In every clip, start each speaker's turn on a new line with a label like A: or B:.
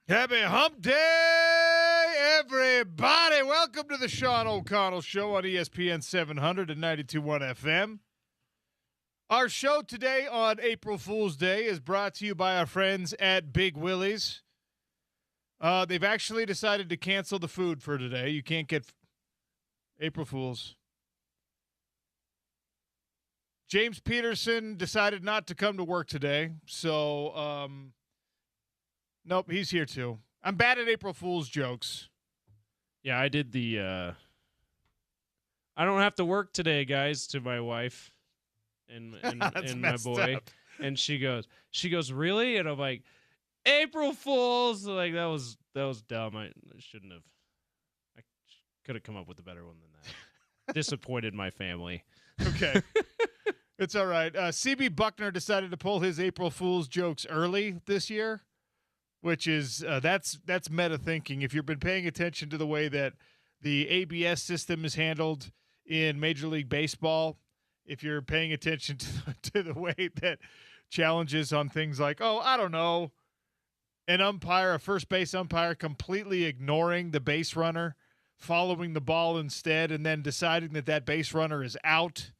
A: Happy hump day, everybody. Welcome to the Sean O'Connell Show on ESPN 700 and 92.1 FM. Our show today on April Fool's Day is brought to you by our friends at Big Willie's. They've actually decided to cancel the food for today. You can't get April Fools. James Peterson decided not to come to work today, so nope, he's here too. I'm bad at April Fool's jokes.
B: Yeah, I did the I don't have to work today, guys, to my wife and my boy.
A: Up.
B: And she goes, really? And I'm like, April Fools. Like that was dumb. I shouldn't have. I could have come up with a better one than that. Disappointed my family.
A: Okay. It's all right. CB Buckner decided to pull his April Fool's jokes early this year, which is that's meta thinking. If you've been paying attention to the way that the ABS system is handled in Major League Baseball, if you're paying attention to the way that challenges on things like, I don't know, a first base umpire completely ignoring the base runner, following the ball instead, and then deciding that base runner is out.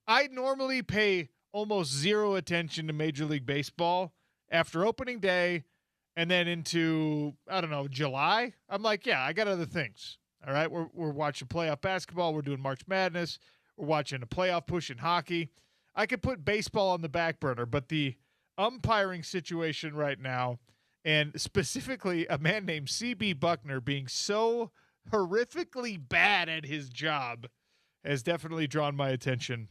A: I normally pay almost zero attention to Major League Baseball after opening day and then into, July. I'm like, yeah, I got other things. All right, we're watching playoff basketball. We're doing March Madness. We're watching a playoff push in hockey. I could put baseball on the back burner, but the umpiring situation right now, and specifically a man named CB Buckner being so horrifically bad at his job, has definitely drawn my attention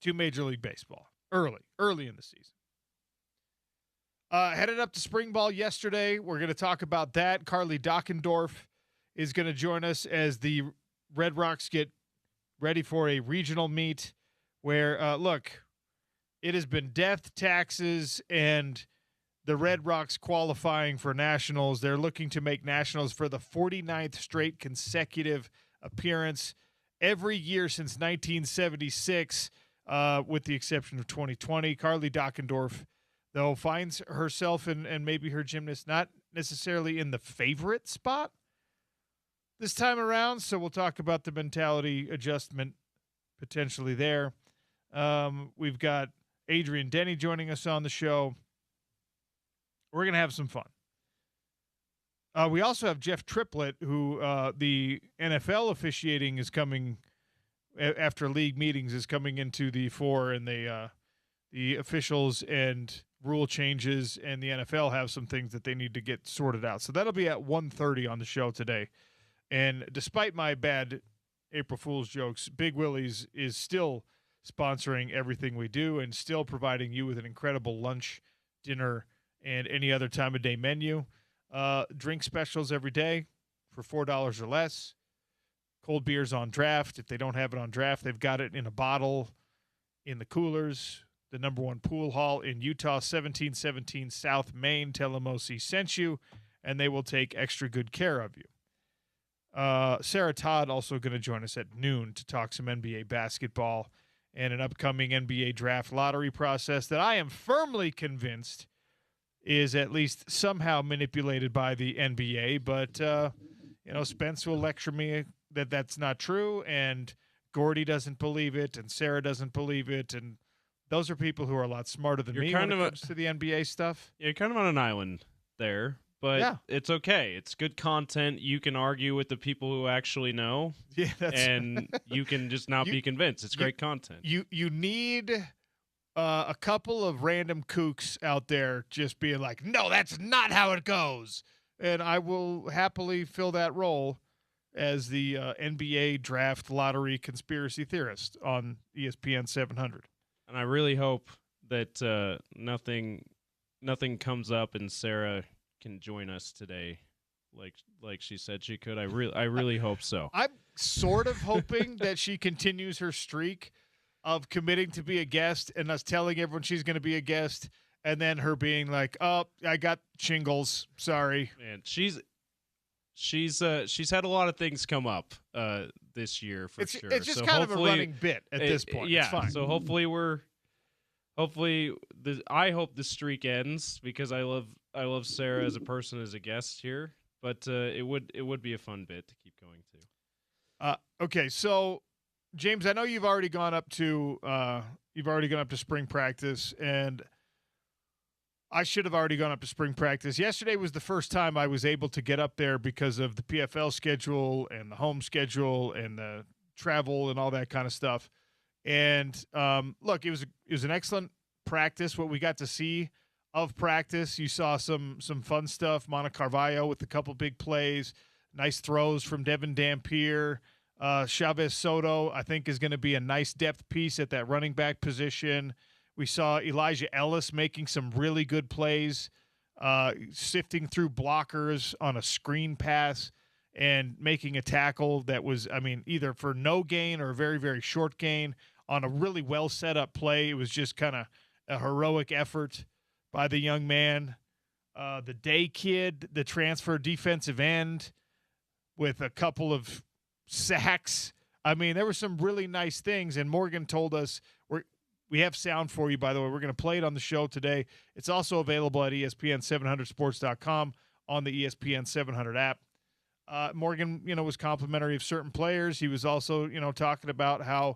A: to Major League Baseball early in the season. Headed up to spring ball yesterday. We're going to talk about that. Carly Dockendorf is going to join us as the Red Rocks get ready for a regional meet where, it has been death, taxes, and the Red Rocks qualifying for nationals. They're looking to make nationals for the 49th straight consecutive appearance every year since 1976. With the exception of 2020. Carly Dockendorf, though, finds herself and maybe her gymnast not necessarily in the favorite spot this time around, so we'll talk about the mentality adjustment potentially there. We've got Adrian Denny joining us on the show. We're going to have some fun. We also have Jeff Triplett, who the NFL officiating is coming after league meetings is coming into the fore, and the officials and rule changes and the NFL have some things that they need to get sorted out. So that'll be at 1:30 on the show today. And despite my bad April Fool's jokes, Big Willie's is still sponsoring everything we do and still providing you with an incredible lunch, dinner, and any other time of day menu. Drink specials every day for $4 or less. Cold beers on draft. If they don't have it on draft, they've got it in a bottle in the coolers. The number one pool hall in Utah, 1717 South Main. Tell them OC sent you, and they will take extra good care of you. Sarah Todd also going to join us at noon to talk some NBA basketball and an upcoming NBA draft lottery process that I am firmly convinced is at least somehow manipulated by the NBA. But, Spence will lecture me that that's not true, and Gordy doesn't believe it, and Sarah doesn't believe it, and those are people who are a lot smarter than me when it comes to the NBA stuff.
B: You're kind of on an island there, but
A: yeah.
B: It's okay. It's good content. You can argue with the people who actually know, and you can just not be convinced. It's great content.
A: You need a couple of random kooks out there just being like, no, that's not how it goes, and I will happily fill that role as the NBA draft lottery conspiracy theorist on ESPN 700.
B: And I really hope that nothing comes up and Sarah can join us today, like she said she could. I really hope so.
A: I'm sort of hoping that she continues her streak of committing to be a guest and us telling everyone she's going to be a guest, and then her being like, "Oh, I got shingles. Sorry."
B: Man, she's had a lot of things come up this year for sure.
A: It's just
B: so
A: kind of a running bit at this point.
B: Yeah.
A: It's fine.
B: So hopefully Hopefully, I hope the streak ends because I love Sarah as a person, as a guest here. But it would be a fun bit to keep going to.
A: Okay, so James, I know you've already gone up to spring practice, and I should have already gone up to spring practice. Yesterday was the first time I was able to get up there because of the PFL schedule and the home schedule and the travel and all that kind of stuff. And look, it was an excellent practice. What we got to see of practice, you saw some fun stuff. Mana Carvalho with a couple big plays, nice throws from Devin Dampier. Chavez Soto, I think, is going to be a nice depth piece at that running back position. We saw Elijah Ellis making some really good plays, sifting through blockers on a screen pass and making a tackle that was, either for no gain or a very, very short gain on a really well set up play. It was just kind of a heroic effort by the young man. The Day kid, the transfer defensive end, with a couple of sacks. There were some really nice things, and Morgan told us we have sound for you, by the way. We're going to play it on the show today. It's also available at ESPN700sports.com on the ESPN 700 app. Morgan, was complimentary of certain players. He was also, talking about how,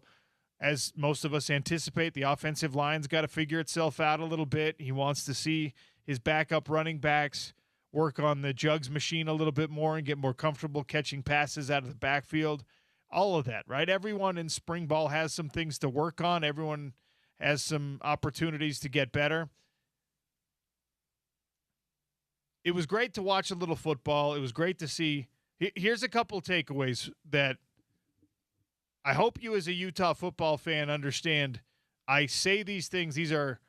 A: as most of us anticipate, the offensive line's got to figure itself out a little bit. He wants to see his backup running backs work on the jugs machine a little bit more and get more comfortable catching passes out of the backfield. All of that, right? Everyone in spring ball has some things to work on. Everyone has some opportunities to get better. It was great to watch a little football. It was great to see. Here's a couple takeaways that I hope you as a Utah football fan understand. I say these things. These are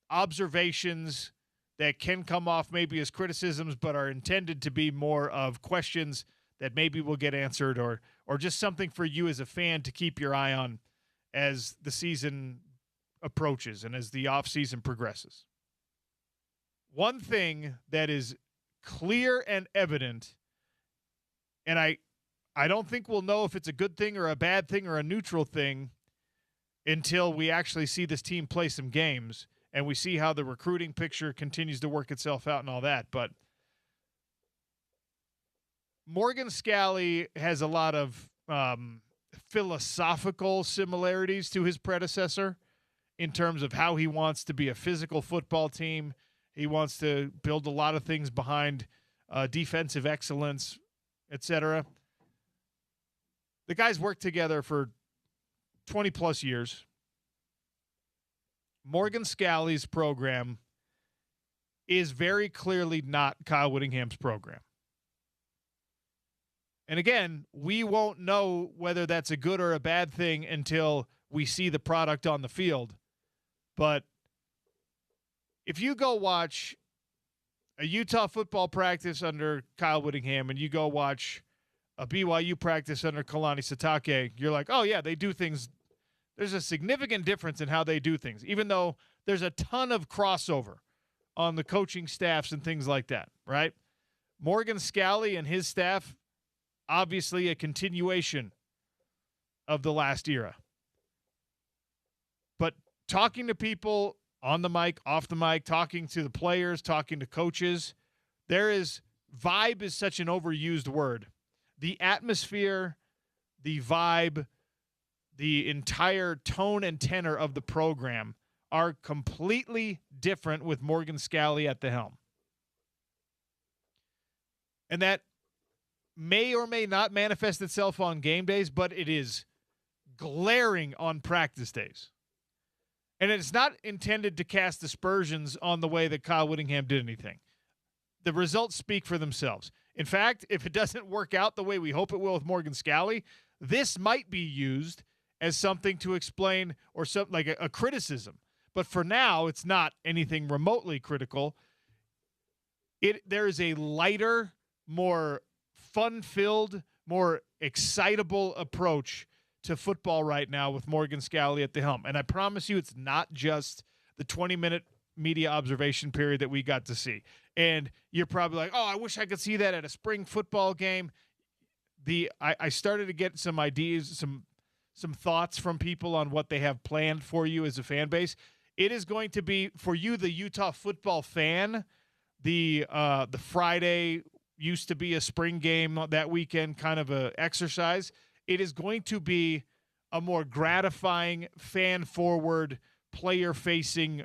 A: observations that can come off maybe as criticisms, but are intended to be more of questions that maybe will get answered, or just something for you as a fan to keep your eye on as the season approaches and as the offseason progresses. One thing that is clear and evident, and I don't think we'll know if it's a good thing or a bad thing or a neutral thing until we actually see this team play some games and we see how the recruiting picture continues to work itself out and all that. But Morgan Scalley has a lot of philosophical similarities to his predecessor in terms of how he wants to be a physical football team. He wants to build a lot of things behind defensive excellence, etc. The guys worked together for 20-plus years. Morgan Scalley's program is very clearly not Kyle Whittingham's program. And again, we won't know whether that's a good or a bad thing until we see the product on the field. But if you go watch a Utah football practice under Kyle Whittingham and you go watch a BYU practice under Kalani Sitake, you're like, oh, yeah, they do things. There's a significant difference in how they do things, even though there's a ton of crossover on the coaching staffs and things like that, right? Morgan Scalley and his staff, obviously a continuation of the last era. But talking to people on the mic, off the mic, talking to the players, talking to coaches, vibe is such an overused word. The atmosphere, the vibe, the entire tone and tenor of the program are completely different with Morgan Scalley at the helm. And that may or may not manifest itself on game days, but it is glaring on practice days. And it's not intended to cast aspersions on the way that Kyle Whittingham did anything. The results speak for themselves. In fact, if it doesn't work out the way we hope it will with Morgan Scalley, this might be used as something to explain or something like a criticism. But for now, it's not anything remotely critical. There is a lighter, more fun-filled, more excitable approach to football right now with Morgan Scalley at the helm. And I promise you, it's not just the 20-minute media observation period that we got to see. And you're probably like, oh, I wish I could see that at a spring football game. I started to get some ideas, some thoughts from people on what they have planned for you as a fan base. it is going to be, for you, the Utah football fan, the Friday used to be a spring game that weekend, kind of a exercise. It is going to be a more gratifying, fan-forward, player-facing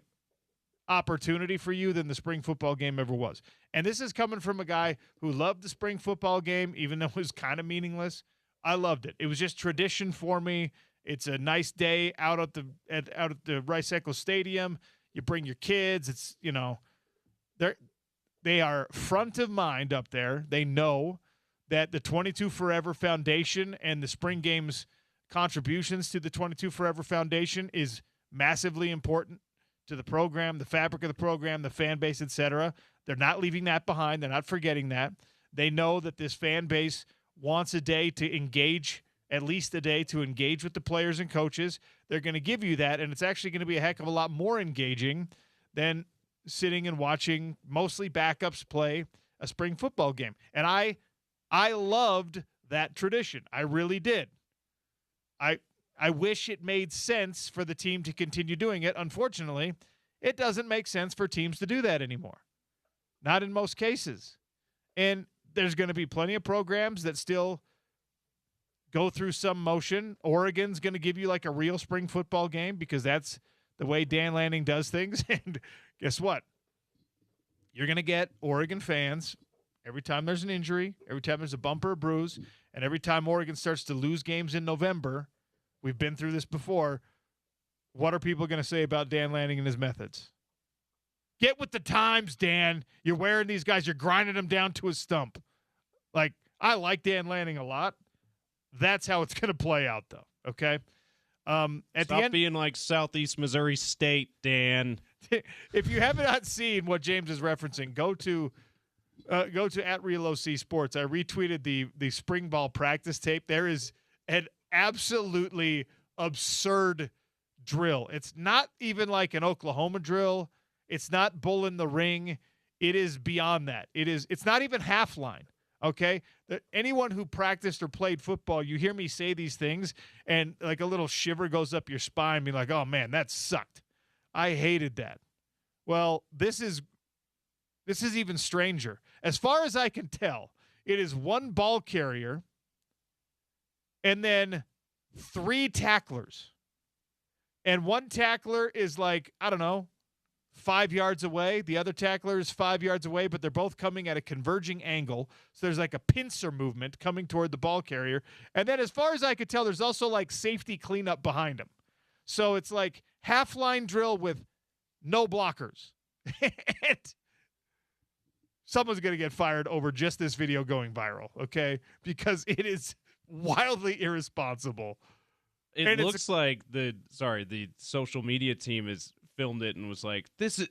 A: opportunity for you than the spring football game ever was. And this is coming from a guy who loved the spring football game, even though it was kind of meaningless. I loved it. It was just tradition for me. It's a nice day out at the Rice-Eccles Stadium. You bring your kids. It's, they are front of mind up there. They know that the 22 Forever Foundation and the spring games contributions to the 22 Forever Foundation is massively important to the program, the fabric of the program, the fan base, etc. They're not leaving that behind. They're not forgetting that. They know that this fan base wants a day to engage, at least a day to engage with the players and coaches. They're going to give you that, and it's actually going to be a heck of a lot more engaging than sitting and watching mostly backups play a spring football game. And I loved that tradition. I really did. I wish it made sense for the team to continue doing it. Unfortunately, it doesn't make sense for teams to do that anymore. Not in most cases. And there's going to be plenty of programs that still go through some motion. Oregon's going to give you like a real spring football game because that's the way Dan Lanning does things. And guess what? You're going to get Oregon fans every time there's an injury, every time there's a bump or a bruise, and every time Oregon starts to lose games in November. We've been through this before. What are people going to say about Dan Lanning and his methods? Get with the times, Dan. You're wearing these guys. You're grinding them down to a stump. Like, I like Dan Lanning a lot. That's how it's going to play out, though. Okay? At
B: Stop
A: the end,
B: being like Southeast Missouri State, Dan.
A: If you have not seen what James is referencing, go to @RealOC Sports. I retweeted the spring ball practice tape. There is an absolutely absurd drill. It's not even like an Oklahoma drill. It's not bull in the ring. It is beyond that. It's not even half line. Okay? Anyone who practiced or played football, you hear me say these things and like a little shiver goes up your spine, be like, "Oh man, that sucked. I hated that." Well, this is even stranger. As far as I can tell, it is one ball carrier and then 3 tacklers. And one tackler is like, I don't know, 5 yards away. The other tackler is 5 yards away, but they're both coming at a converging angle. So there's like a pincer movement coming toward the ball carrier. And then as far as I could tell, there's also like safety cleanup behind them. So it's like half line drill with no blockers. And someone's going to get fired over just this video going viral, okay? Because it is wildly irresponsible.
B: It looks like the social media team has filmed it and was like,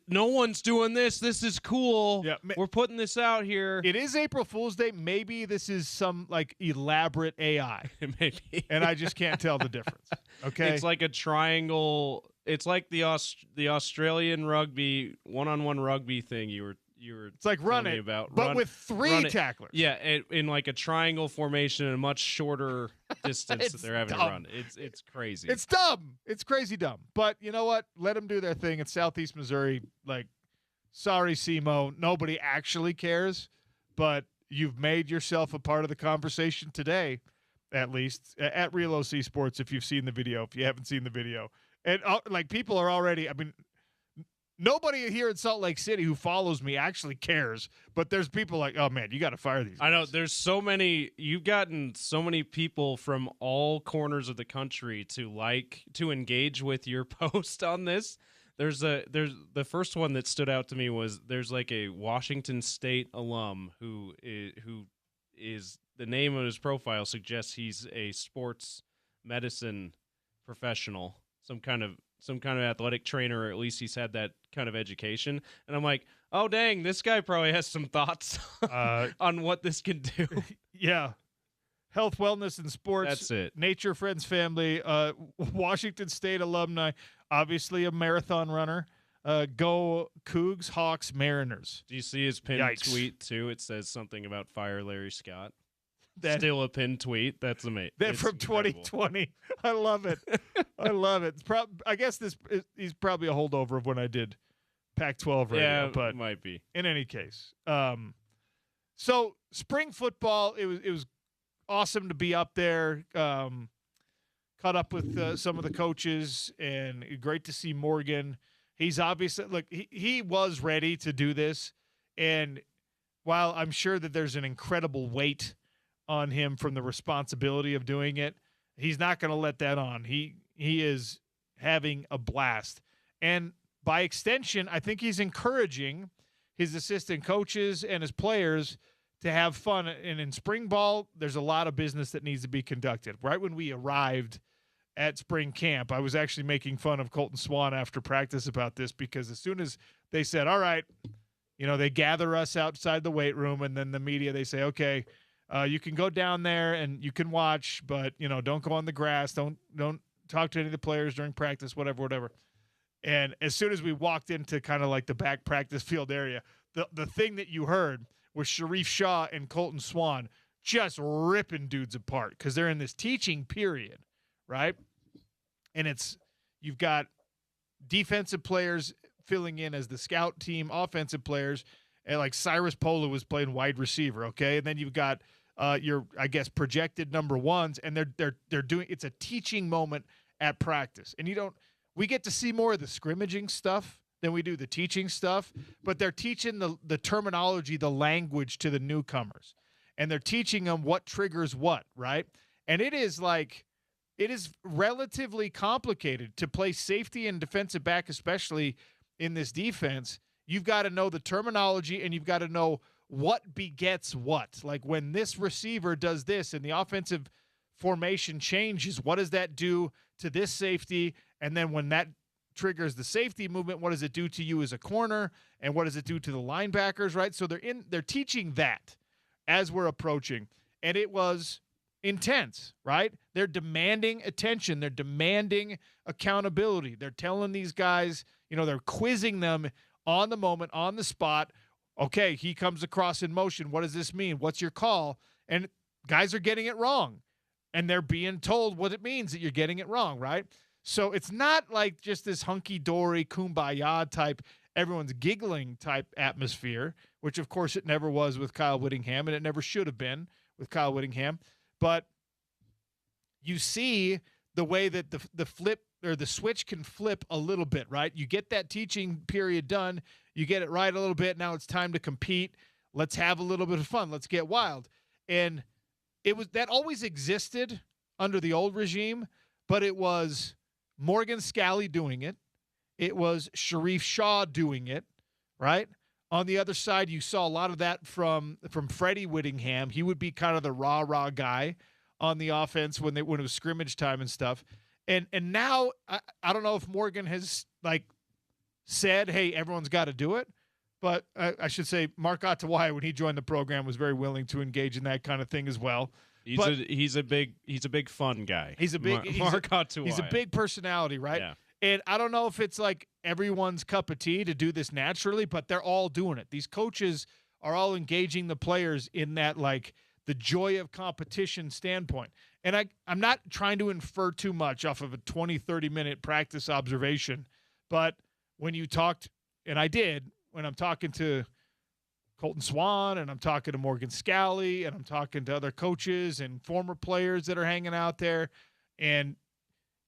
B: no one's doing this. This is cool. Yeah, we're putting this out here.
A: It is April Fool's Day. Maybe this is some like elaborate AI.
B: Maybe.
A: And I just can't tell the difference. Okay.
B: It's like a triangle. It's like the Australian rugby one-on-one rugby thing you were
A: it's like run it
B: about,
A: but with 3 tacklers.
B: Yeah, in like a triangle formation in a much shorter distance that they're having to run. It's crazy.
A: It's dumb. It's crazy dumb. But you know what? Let them do their thing. It's Southeast Missouri. Like, sorry, SEMO. Nobody actually cares. But you've made yourself a part of the conversation today, at least, at @RealOC Sports, if you've seen the video. If you haven't seen the video. And, like, people are already, I mean, nobody here in Salt Lake City who follows me actually cares, but there's people like, oh man, you got to fire these guys.
B: I know there's so many. You've gotten so many people from all corners of the country to engage with your post on this. There's the first one that stood out to me was there's like a Washington State alum who is the name of his profile suggests he's a sports medicine professional, some kind of athletic trainer, or at least he's had that kind of education. And I'm like, oh, dang, this guy probably has some thoughts on what this can do.
A: Yeah. Health, wellness, and sports.
B: That's it.
A: Nature, friends, family. Washington State alumni. Obviously a marathon runner. Go Cougs, Hawks, Mariners.
B: Do you see his pinned tweet, too? It says something about fire Larry Scott. Still a pinned tweet. That's amazing.
A: That from 2020. I love it. I love it. I guess he's probably a holdover of when I did Pac-12 radio.
B: Yeah,
A: but
B: it might be.
A: In any case, so spring football. It was awesome to be up there. Caught up with some of the coaches, and great to see Morgan. He's obviously he was ready to do this, and while I'm sure that there's an incredible weight on him from the responsibility of doing it, he's not going to let that on. He is having a blast, and by extension, I think he's encouraging his assistant coaches and his players to have fun. And in spring ball, there's a lot of business that needs to be conducted. Right when we arrived at spring camp, I was actually making fun of Colton Swan after practice about this, because as soon as they said, all right, they gather us outside the weight room, and then the media, they say, okay, you can go down there and you can watch, but don't go on the grass. Don't talk to any of the players during practice, whatever. And as soon as we walked into kind of like the back practice field area, the thing that you heard was Sharif Shaw and Colton Swan just ripping dudes apart, because they're in this teaching period, right? And you've got defensive players filling in as the scout team, offensive players, and like Cyrus Polo was playing wide receiver, okay? And then you've got your, I guess, projected number ones, and they're doing, it's a teaching moment at practice. And we get to see more of the scrimmaging stuff than we do the teaching stuff, but they're teaching the terminology, the language to the newcomers, and they're teaching them what triggers what, right? And it is relatively complicated to play safety and defensive back, especially in this defense. You've got to know the terminology, and you've got to know what begets what. Like when this receiver does this and the offensive formation changes, what does that do to this safety? And then when that triggers the safety movement, what does it do to you as a corner? And what does it do to the linebackers, right? So they're teaching that as we're approaching. And it was intense, right? They're demanding attention. They're demanding accountability. They're telling these guys, they're quizzing them on the moment, on the spot. Okay, he comes across in motion. What does this mean? What's your call? And guys are getting it wrong. And they're being told what it means that you're getting it wrong, right? So it's not like just this hunky-dory, kumbaya type, everyone's giggling type atmosphere, which of course it never was with Kyle Whittingham, and it never should have been with Kyle Whittingham. But you see the way that the flip or the switch can flip a little bit, right? You get that teaching period done, you get it right a little bit. Now it's time to compete. Let's have a little bit of fun. Let's get wild. And that always existed under the old regime, but it was Morgan Scalley doing it. It was Sharif Shaw doing it, right? On the other side, you saw a lot of that from Freddie Whittingham. He would be kind of the rah-rah guy on the offense when it was scrimmage time and stuff. And now I don't know if Morgan has said, hey, everyone's got to do it. But I should say Mark Ottawai, when he joined the program, was very willing to engage in that kind of thing as well.
B: He's a big fun guy.
A: He's a big
B: Mark Ottawai.
A: He's a big personality, right?
B: Yeah.
A: And I don't know if it's like everyone's cup of tea to do this naturally, but they're all doing it. These coaches are all engaging the players in that the joy of competition standpoint. And I'm not trying to infer too much off of a 20, 30-minute practice observation, but when you talked, and I did, when I'm talking to Colton Swan and I'm talking to Morgan Scalley and I'm talking to other coaches and former players that are hanging out there, and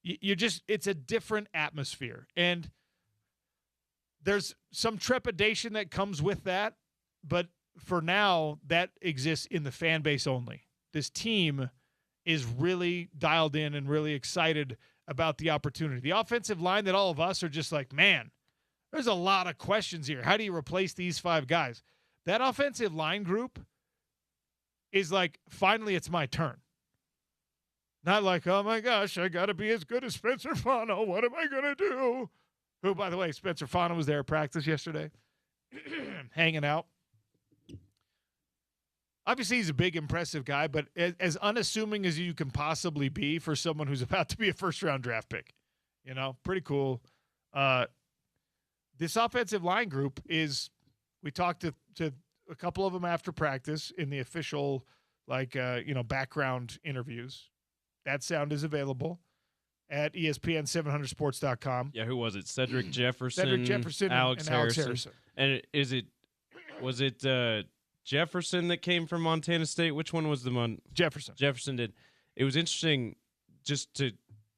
A: it's a different atmosphere. And there's some trepidation that comes with that, but for now, that exists in the fan base only. This team is really dialed in and really excited about the opportunity. The offensive line that all of us are just like, man, there's a lot of questions here. How do you replace these 5 guys? That offensive line group is like, finally, it's my turn. Not like, oh, my gosh, I got to be as good as Spencer Fano. What am I going to do? Who, by the way, Spencer Fano was there at practice yesterday, hanging out. Obviously, he's a big, impressive guy, but as unassuming as you can possibly be for someone who's about to be a first-round draft pick. Pretty cool. This offensive line group is, we talked to a couple of them after practice in the official like background interviews. That sound is available at ESPN700sports.com.
B: Yeah, who was it? Cedric Jefferson,
A: Alex Harrison.
B: And was it Jefferson that came from Montana State? Which one was the
A: Jefferson.
B: Jefferson did. It was interesting just to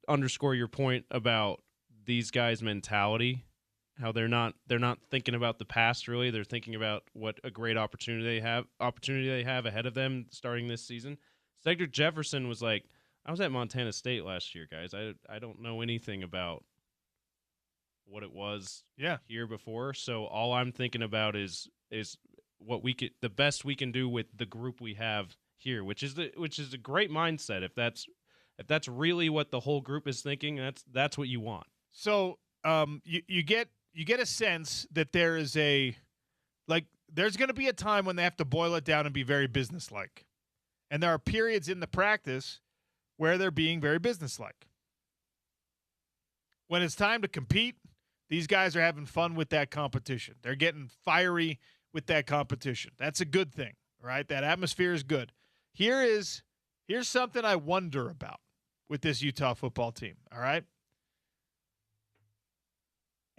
B: underscore your point about these guys' mentality, how they're not thinking about the past really. They're thinking about what a great opportunity they have ahead of them starting this season. Cedric Jefferson was like, I was at Montana State last year, guys. I don't know anything about what it was here before. So all I'm thinking about is what the best we can do with the group we have here, which is a great mindset. If that's really what the whole group is thinking, that's what you want.
A: So you get a sense that there's going to be a time when they have to boil it down and be very businesslike. And there are periods in the practice where they're being very businesslike. When it's time to compete, these guys are having fun with that competition. They're getting fiery with that competition. That's a good thing, right? That atmosphere is good. Here's something I wonder about with this Utah football team, all right?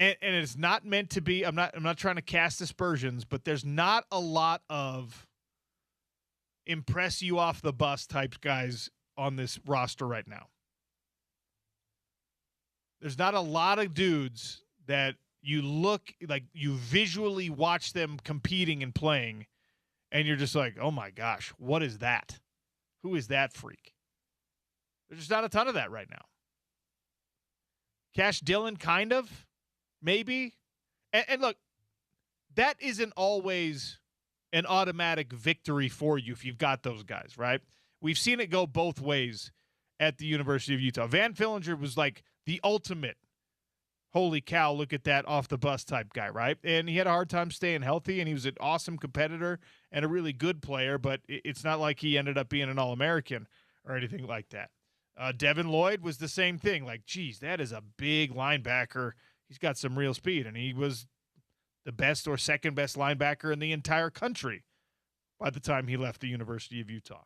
A: And it's not meant to be, I'm not trying to cast aspersions, but there's not a lot of impress you off the bus type guys on this roster right now. There's not a lot of dudes that you look like you visually watch them competing and playing, and you're just like, oh my gosh, what is that? Who is that freak? There's just not a ton of that right now. Cash Dillon, kind of, maybe. And look, that isn't always an automatic victory for you if you've got those guys, right? We've seen it go both ways at the University of Utah. Van Fillinger was like the ultimate, holy cow, look at that off the bus type guy, right? And he had a hard time staying healthy, and he was an awesome competitor and a really good player, but it's not like he ended up being an All-American or anything like that. Devin Lloyd was the same thing. Like, geez, that is a big linebacker. He's got some real speed, and he was the best or second best linebacker in the entire country by the time he left the University of Utah.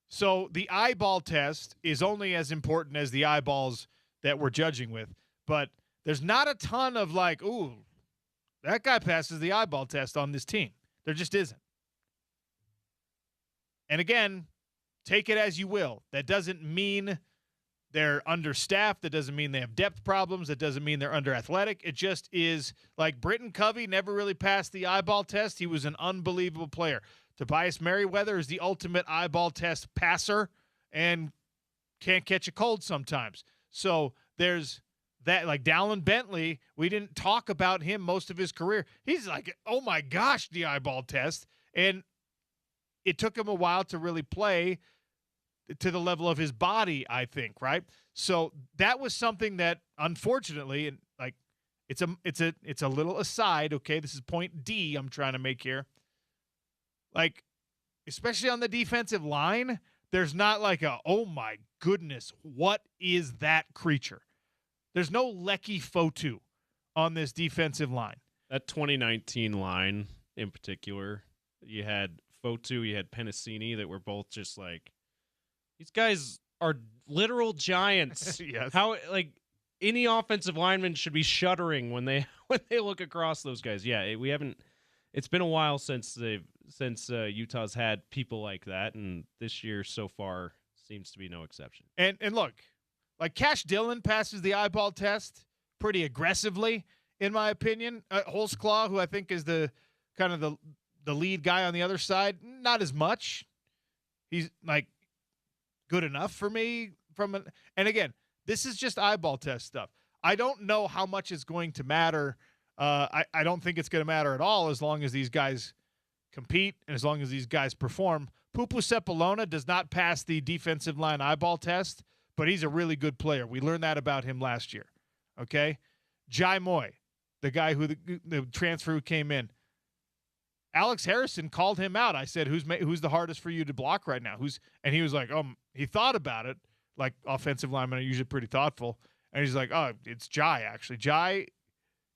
A: So the eyeball test is only as important as the eyeballs that we're judging with, but there's not a ton of like, ooh, that guy passes the eyeball test on this team. There just isn't. And again, take it as you will. That doesn't mean they're understaffed. That doesn't mean they have depth problems. That doesn't mean they're under-athletic. It just is like Britton Covey never really passed the eyeball test. He was an unbelievable player. Tobias Merriweather is the ultimate eyeball test passer and can't catch a cold sometimes. So there's that, like Dallin Bentley, we didn't talk about him most of his career. He's like, oh my gosh, the eyeball test. And it took him a while to really play to the level of his body, I think, right? So that was something that, unfortunately, and like it's a little aside, okay? This is point D I'm trying to make here. Like, especially on the defensive line, there's not like a, oh my goodness, what is that creature? There's no Lecky Fotu on this defensive line.
B: That 2019 line in particular, you had Fotu, you had Penasini that were both just like, these guys are literal giants.
A: Yes.
B: How, like, any offensive lineman should be shuddering when they look across those guys. Yeah, we haven't. It's been a while since Utah's had people like that, and this year so far seems to be no exception.
A: And look, like Cash Dillon passes the eyeball test pretty aggressively, in my opinion. Holzclaw, who I think is the kind of the lead guy on the other side, not as much. He's like good enough for me. And again, this is just eyeball test stuff. I don't know how much is going to matter. I don't think it's going to matter at all as long as these guys compete and as long as these guys perform. Pupu Sepulona does not pass the defensive line eyeball test, but he's a really good player. We learned that about him last year. Okay? Jai Moy, the guy who the transfer who came in. Alex Harrison called him out. I said, who's the hardest for you to block right now? And he was like, he thought about it. Like, offensive linemen are usually pretty thoughtful. And he's like, oh, it's Jai, actually. Jai,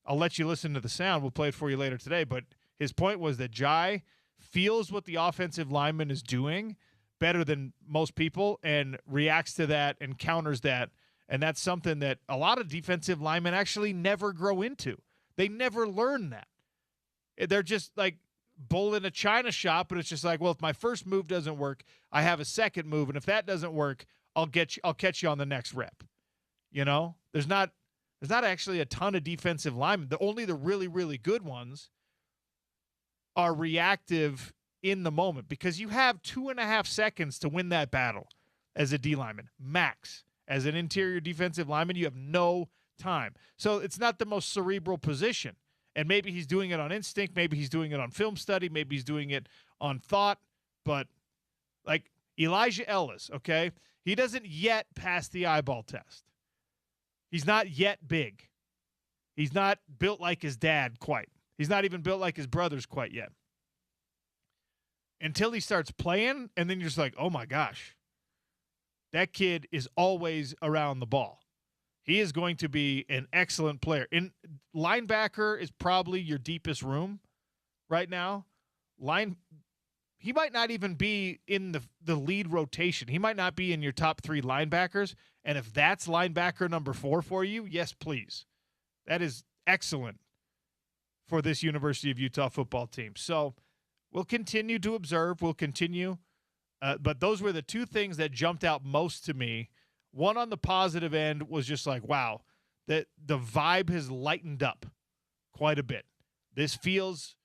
A: I'll let you listen to the sound. We'll play it for you later today. But his point was that Jai feels what the offensive lineman is doing better than most people and reacts to that and counters that. And that's something that a lot of defensive linemen actually never grow into. They never learn that. They're just like bull in a china shop, and it's just like, well, if my first move doesn't work, I have a second move, and if that doesn't work, I'll catch you on the next rep. You know, there's not actually a ton of defensive linemen. Only the really, really good ones are reactive in the moment because you have 2.5 seconds to win that battle as a D lineman, max. As an interior defensive lineman, you have no time. So it's not the most cerebral position. And maybe he's doing it on instinct. Maybe he's doing it on film study. Maybe he's doing it on thought. But like Elijah Ellis, okay, he doesn't yet pass the eyeball test. He's not yet big. He's not built like his dad quite. He's not even built like his brothers quite yet. Until he starts playing, and then you're just like, oh my gosh, that kid is always around the ball. He is going to be an excellent player. Linebacker is probably your deepest room right now. He might not even be in the lead rotation. He might not be in your top 3 linebackers. And if that's linebacker number 4 for you, yes, please. That is excellent for this University of Utah football team. So we'll continue to observe. We'll continue. But those were the 2 things that jumped out most to me. One on the positive end was just like, wow, that the vibe has lightened up quite a bit. This feels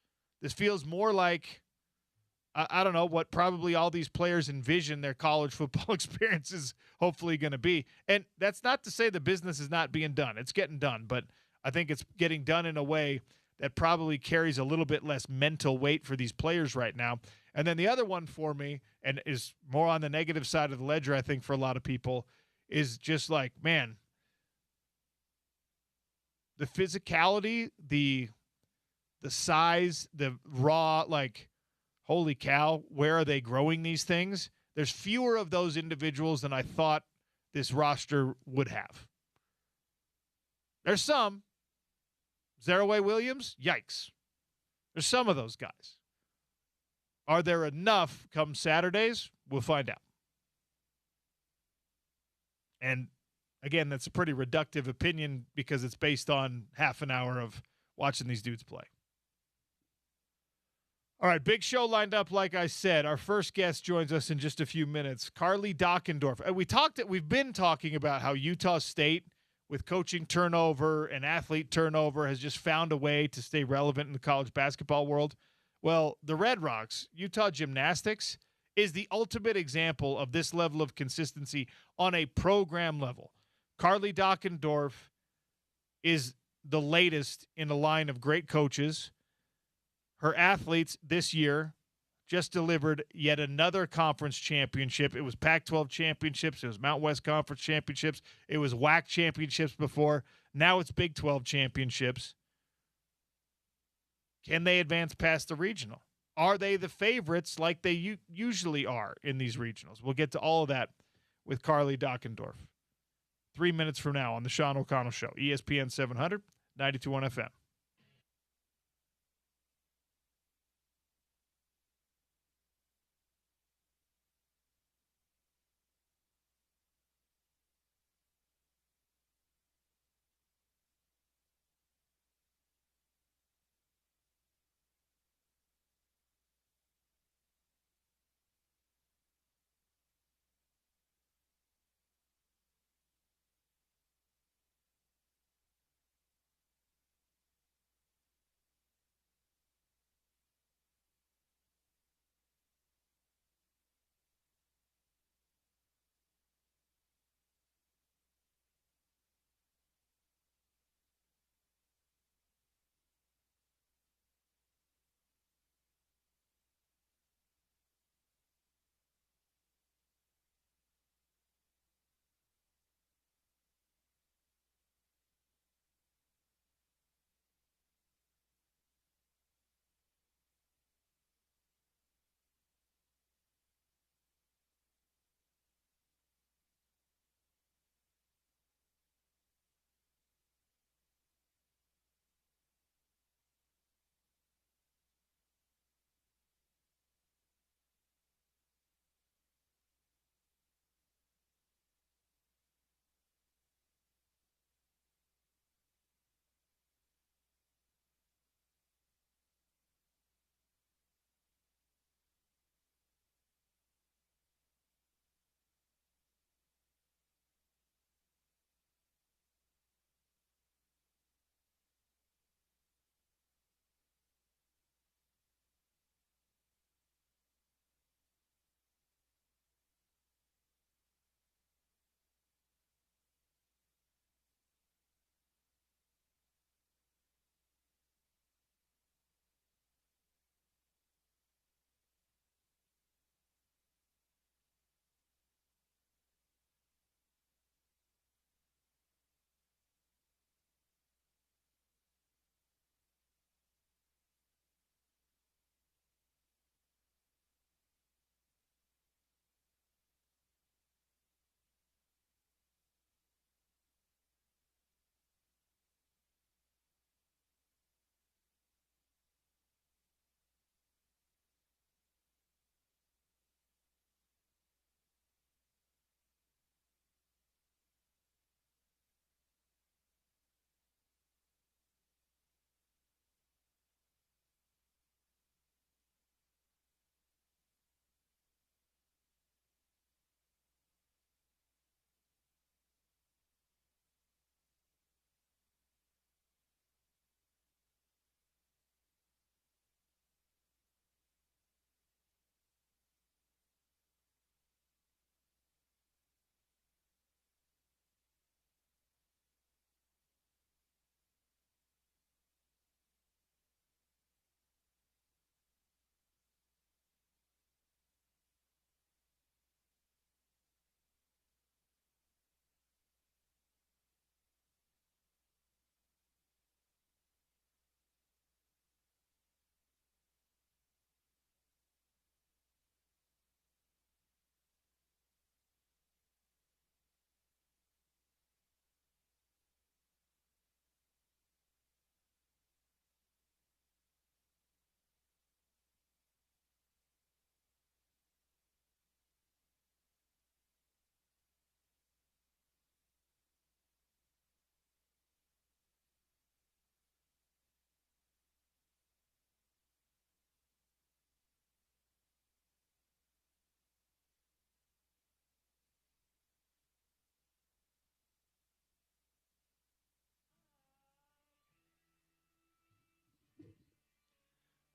A: more like, I don't know, what probably all these players envision their college football experience is hopefully going to be. And that's not to say the business is not being done. It's getting done, but I think it's getting done in a way that probably carries a little bit less mental weight for these players right now. And then the other one for me, and is more on the negative side of the ledger, I think, for a lot of people, is just like, man, the physicality, the size, the raw, like, holy cow, where are they growing these things? There's fewer of those individuals than I thought this roster would have. There's some. Zaraway Williams, yikes. There's some of those guys. Are there enough come Saturdays? We'll find out. And again, that's a pretty reductive opinion because it's based on half an hour of watching these dudes play. All right, big show lined up, like I said. Our first guest joins us in just a few minutes, Carly Dockendorf. We've been talking about how Utah State, with coaching turnover and athlete turnover, has just found a way to stay relevant in the college basketball world. Well, the Red Rocks, Utah Gymnastics, is the ultimate example of this level of consistency on a program level. Carly Dockendorf is the latest in a line of great coaches. Her athletes this year just delivered yet another conference championship. It was Pac-12 championships. It was Mountain West Conference championships. It was WAC championships before. Now it's Big 12 championships. Can they advance past the regional? Are they the favorites like they usually are in these regionals? We'll get to all of that with Carly Dockendorf 3 minutes from now on the Sean O'Connell Show, ESPN 700, 92.1 FM.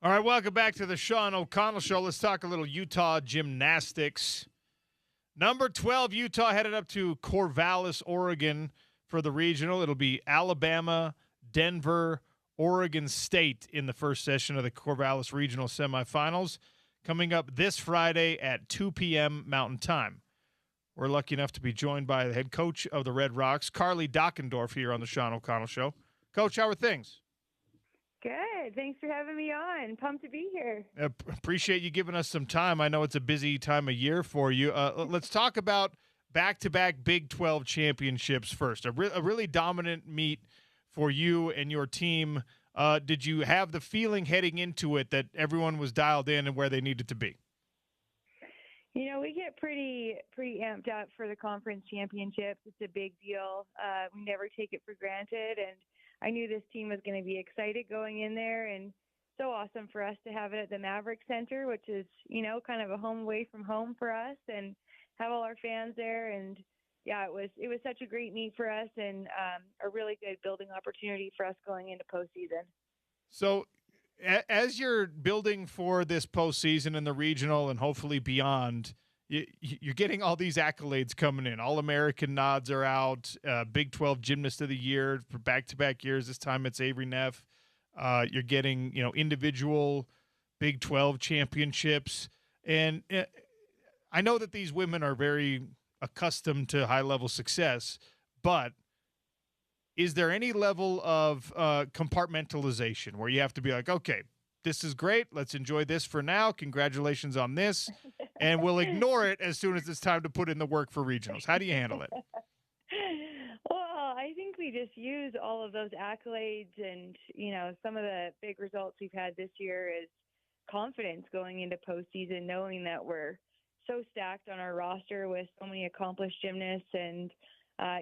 A: All right, welcome back to the Sean O'Connell Show. Let's talk a little Utah gymnastics. Number 12, Utah headed up to Corvallis, Oregon for the regional. It'll be Alabama, Denver, Oregon State in the first session of the Corvallis Regional Semifinals, coming up this Friday at 2 p.m. Mountain Time. We're lucky enough to be joined by the head coach of the Red Rocks, Carly Dockendorf, here on the Sean O'Connell Show. Coach, how are things?
C: Good. Thanks for having me on. Pumped to be here.
A: Appreciate you giving us some time. I know it's a busy time of year for you. Let's talk about back-to-back Big 12 championships first. A really dominant meet for you and your team. Did you have the feeling heading into it that everyone was dialed in and where they needed to be?
C: You know, we get pretty amped up for the conference championships. It's a big deal. We never take it for granted, and I knew this team was going to be excited going in there, and so awesome for us to have it at the Maverick Center, which is, you know, kind of a home away from home for us, and have all our fans there. And yeah, it was such a great meet for us, and a really good building opportunity for us going into postseason.
A: So, as you're building for this postseason and the regional and hopefully beyond, you're getting all these accolades coming in. All-American nods are out. Big 12 Gymnast of the Year for back-to-back years. This time it's Avery Neff. You're getting, individual Big 12 championships. And I know that these women are very accustomed to high-level success, but is there any level of compartmentalization where you have to be like, okay, this is great. Let's enjoy this for now. Congratulations on this. And we'll ignore it as soon as it's time to put in the work for regionals. How do you handle it?
C: Well, I think we just use all of those accolades, and, some of the big results we've had this year is confidence going into postseason, knowing that we're so stacked on our roster with so many accomplished gymnasts, and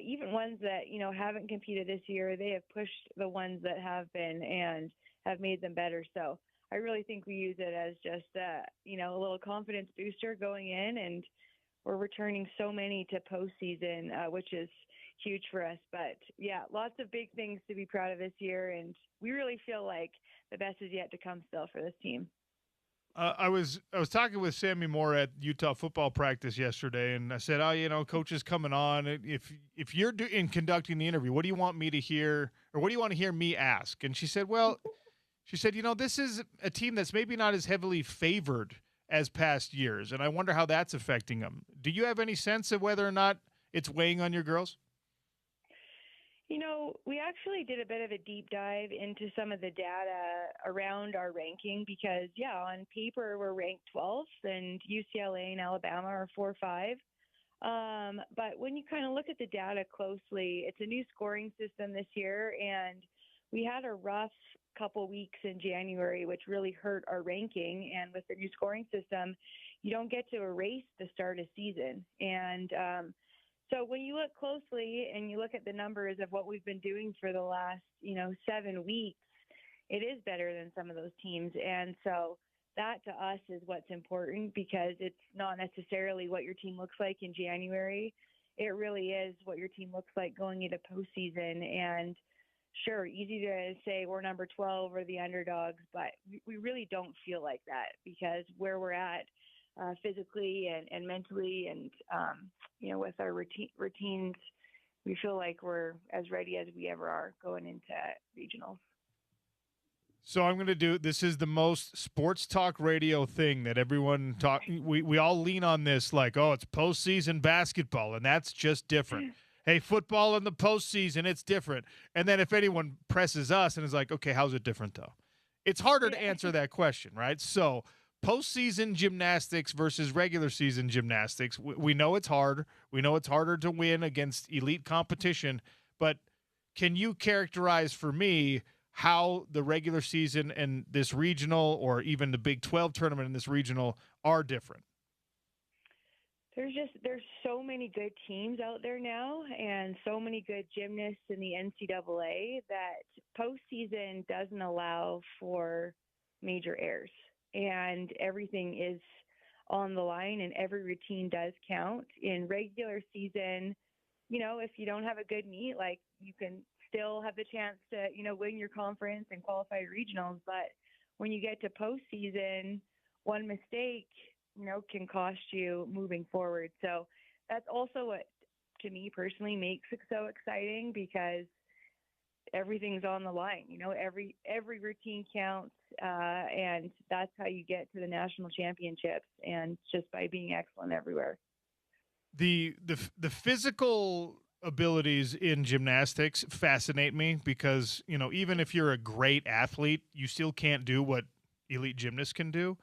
C: even ones that, haven't competed this year. They have pushed the ones that have been and have made them better. So I really think we use it as just, a little confidence booster going in, and we're returning so many to postseason, which is huge for us. But yeah, lots of big things to be proud of this year, and we really feel like the best is yet to come still for this team.
A: I was talking with Sammy Moore at Utah football practice yesterday, and I said, coach is coming on. If you're in conducting the interview, what do you want me to hear, or what do you want to hear me ask? And she said, this is a team that's maybe not as heavily favored as past years, and I wonder how that's affecting them. Do you have any sense of whether or not it's weighing on your girls?
C: We actually did a bit of a deep dive into some of the data around our ranking because, on paper, we're ranked 12th, and UCLA and Alabama are 4-5. But when you kind of look at the data closely, it's a new scoring system this year, and we had a rough couple weeks in January, which really hurt our ranking. And with the new scoring system, you don't get to erase the start of season. And so when you look closely and you look at the numbers of what we've been doing for the last, 7 weeks, it is better than some of those teams. And so that to us is what's important, because it's not necessarily what your team looks like in January. It really is what your team looks like going into postseason. And sure, easy to say we're number 12 or the underdogs, but we really don't feel like that, because where we're at physically and mentally, and with our routines, we feel like we're as ready as we ever are going into regionals.
A: So I'm going to do, this is the most sports talk radio thing that everyone talk. We all lean on this like, oh, it's postseason basketball, and that's just different. Hey, football in the postseason, it's different. And then if anyone presses us and is like, okay, how's it different though? It's harder to answer that question, right? So postseason gymnastics versus regular season gymnastics. We know it's hard. We know it's harder to win against elite competition. But can you characterize for me how the regular season and this regional, or even the Big 12 tournament and this regional, are different?
C: There's so many good teams out there now, and so many good gymnasts in the NCAA, that postseason doesn't allow for major errors. And everything is on the line, and every routine does count. In regular season, if you don't have a good meet, like, you can still have the chance to, win your conference and qualify regionals. But when you get to postseason, one mistake, can cost you moving forward. So that's also what, to me personally, makes it so exciting because everything's on the line. Every routine counts, and that's how you get to the national championships, and just by being excellent everywhere.
A: The physical abilities in gymnastics fascinate me because even if you're a great athlete, you still can't do what elite gymnasts can do.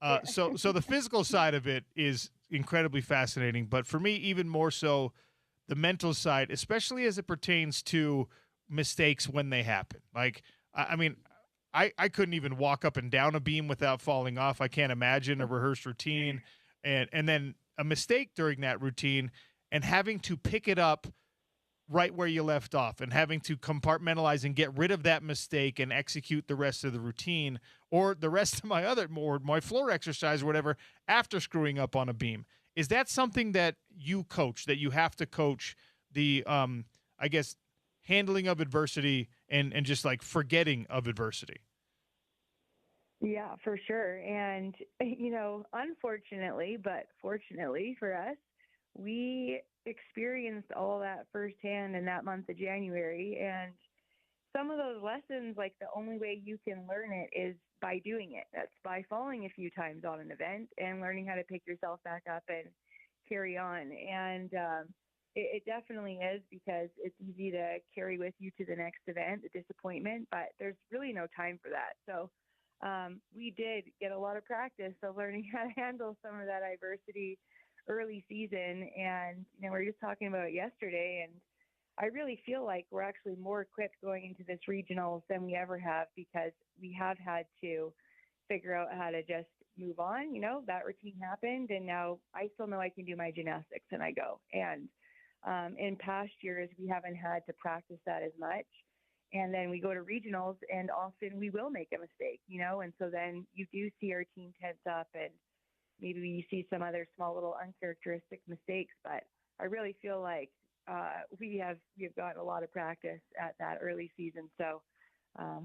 C: Yeah.
A: So the physical side of it is incredibly fascinating, but for me, even more so, the mental side, especially as it pertains to mistakes when they happen. Like, I mean, I couldn't even walk up and down a beam without falling off. I can't imagine a rehearsed routine and then a mistake during that routine and having to pick it up right where you left off and having to compartmentalize and get rid of that mistake and execute the rest of the routine or the rest of my floor exercise or whatever after screwing up on a beam. Is that something that you coach, that you have to coach the, I guess, handling of adversity and just like forgetting of adversity?
C: Yeah, for sure. And, unfortunately, but fortunately for us, we experienced all that firsthand in that month of January. And some of those lessons, like the only way you can learn it is by doing it. That's by falling a few times on an event and learning how to pick yourself back up and carry on. And it definitely is, because it's easy to carry with you to the next event, the disappointment, but there's really no time for that. So we did get a lot of practice of learning how to handle some of that adversity early season. And, we were just talking about it yesterday, and I really feel like we're actually more equipped going into this regionals than we ever have, because we have had to figure out how to just move on. That routine happened, and now I still know I can do my gymnastics, and I go. And in past years, we haven't had to practice that as much. And then we go to regionals, and often we will make a mistake, and so then you do see our team tense up, and maybe you see some other small little uncharacteristic mistakes. But I really feel like we've gotten a lot of practice at that early season. So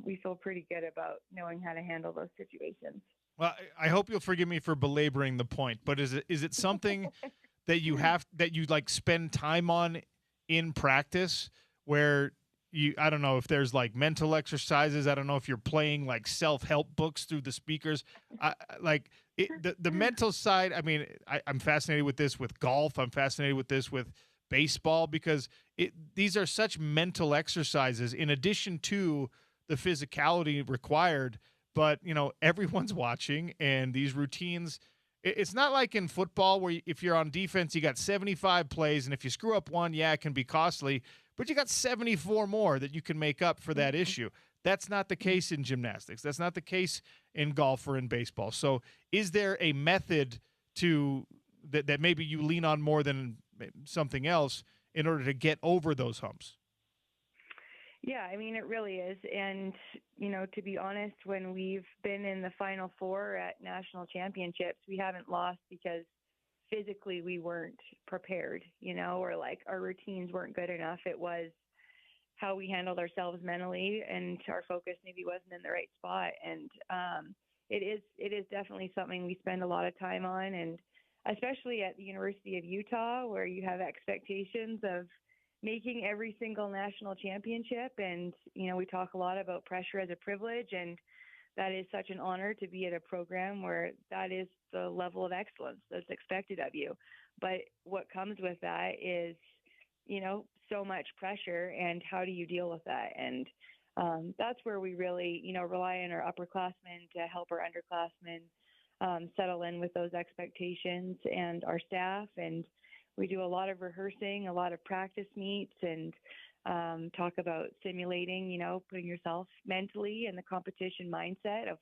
C: we feel pretty good about knowing how to handle those situations.
A: Well, I hope you'll forgive me for belaboring the point, but is it something that you like spend time on in practice where I don't know if there's like mental exercises. I don't know if you're playing like self-help books through the speakers. The mental side. I mean, I'm fascinated with this with golf. I'm fascinated with this with baseball because these are such mental exercises in addition to the physicality required. But, everyone's watching, and these routines, it's not like in football where if you're on defense, you got 75 plays, and if you screw up one, yeah, it can be costly, but you got 74 more that you can make up for that issue. That's not the case in gymnastics. That's not the case in golf or in baseball. So is there a method to that maybe you lean on more than something else in order to get over those humps?
C: Yeah, I mean, it really is. And, to be honest, when we've been in the Final Four at national championships, we haven't lost because physically we weren't prepared, or like our routines weren't good enough. It was how we handled ourselves mentally, and our focus maybe wasn't in the right spot. And it is definitely something we spend a lot of time on, and especially at the University of Utah, where you have expectations of making every single national championship. And, we talk a lot about pressure as a privilege, and that is such an honor to be at a program where that is the level of excellence that's expected of you. But what comes with that is, so much pressure, and how do you deal with that? And that's where we really, rely on our upperclassmen to help our underclassmen settle in with those expectations, and our staff. And we do a lot of rehearsing, a lot of practice meets, and talk about simulating, putting yourself mentally in the competition mindset of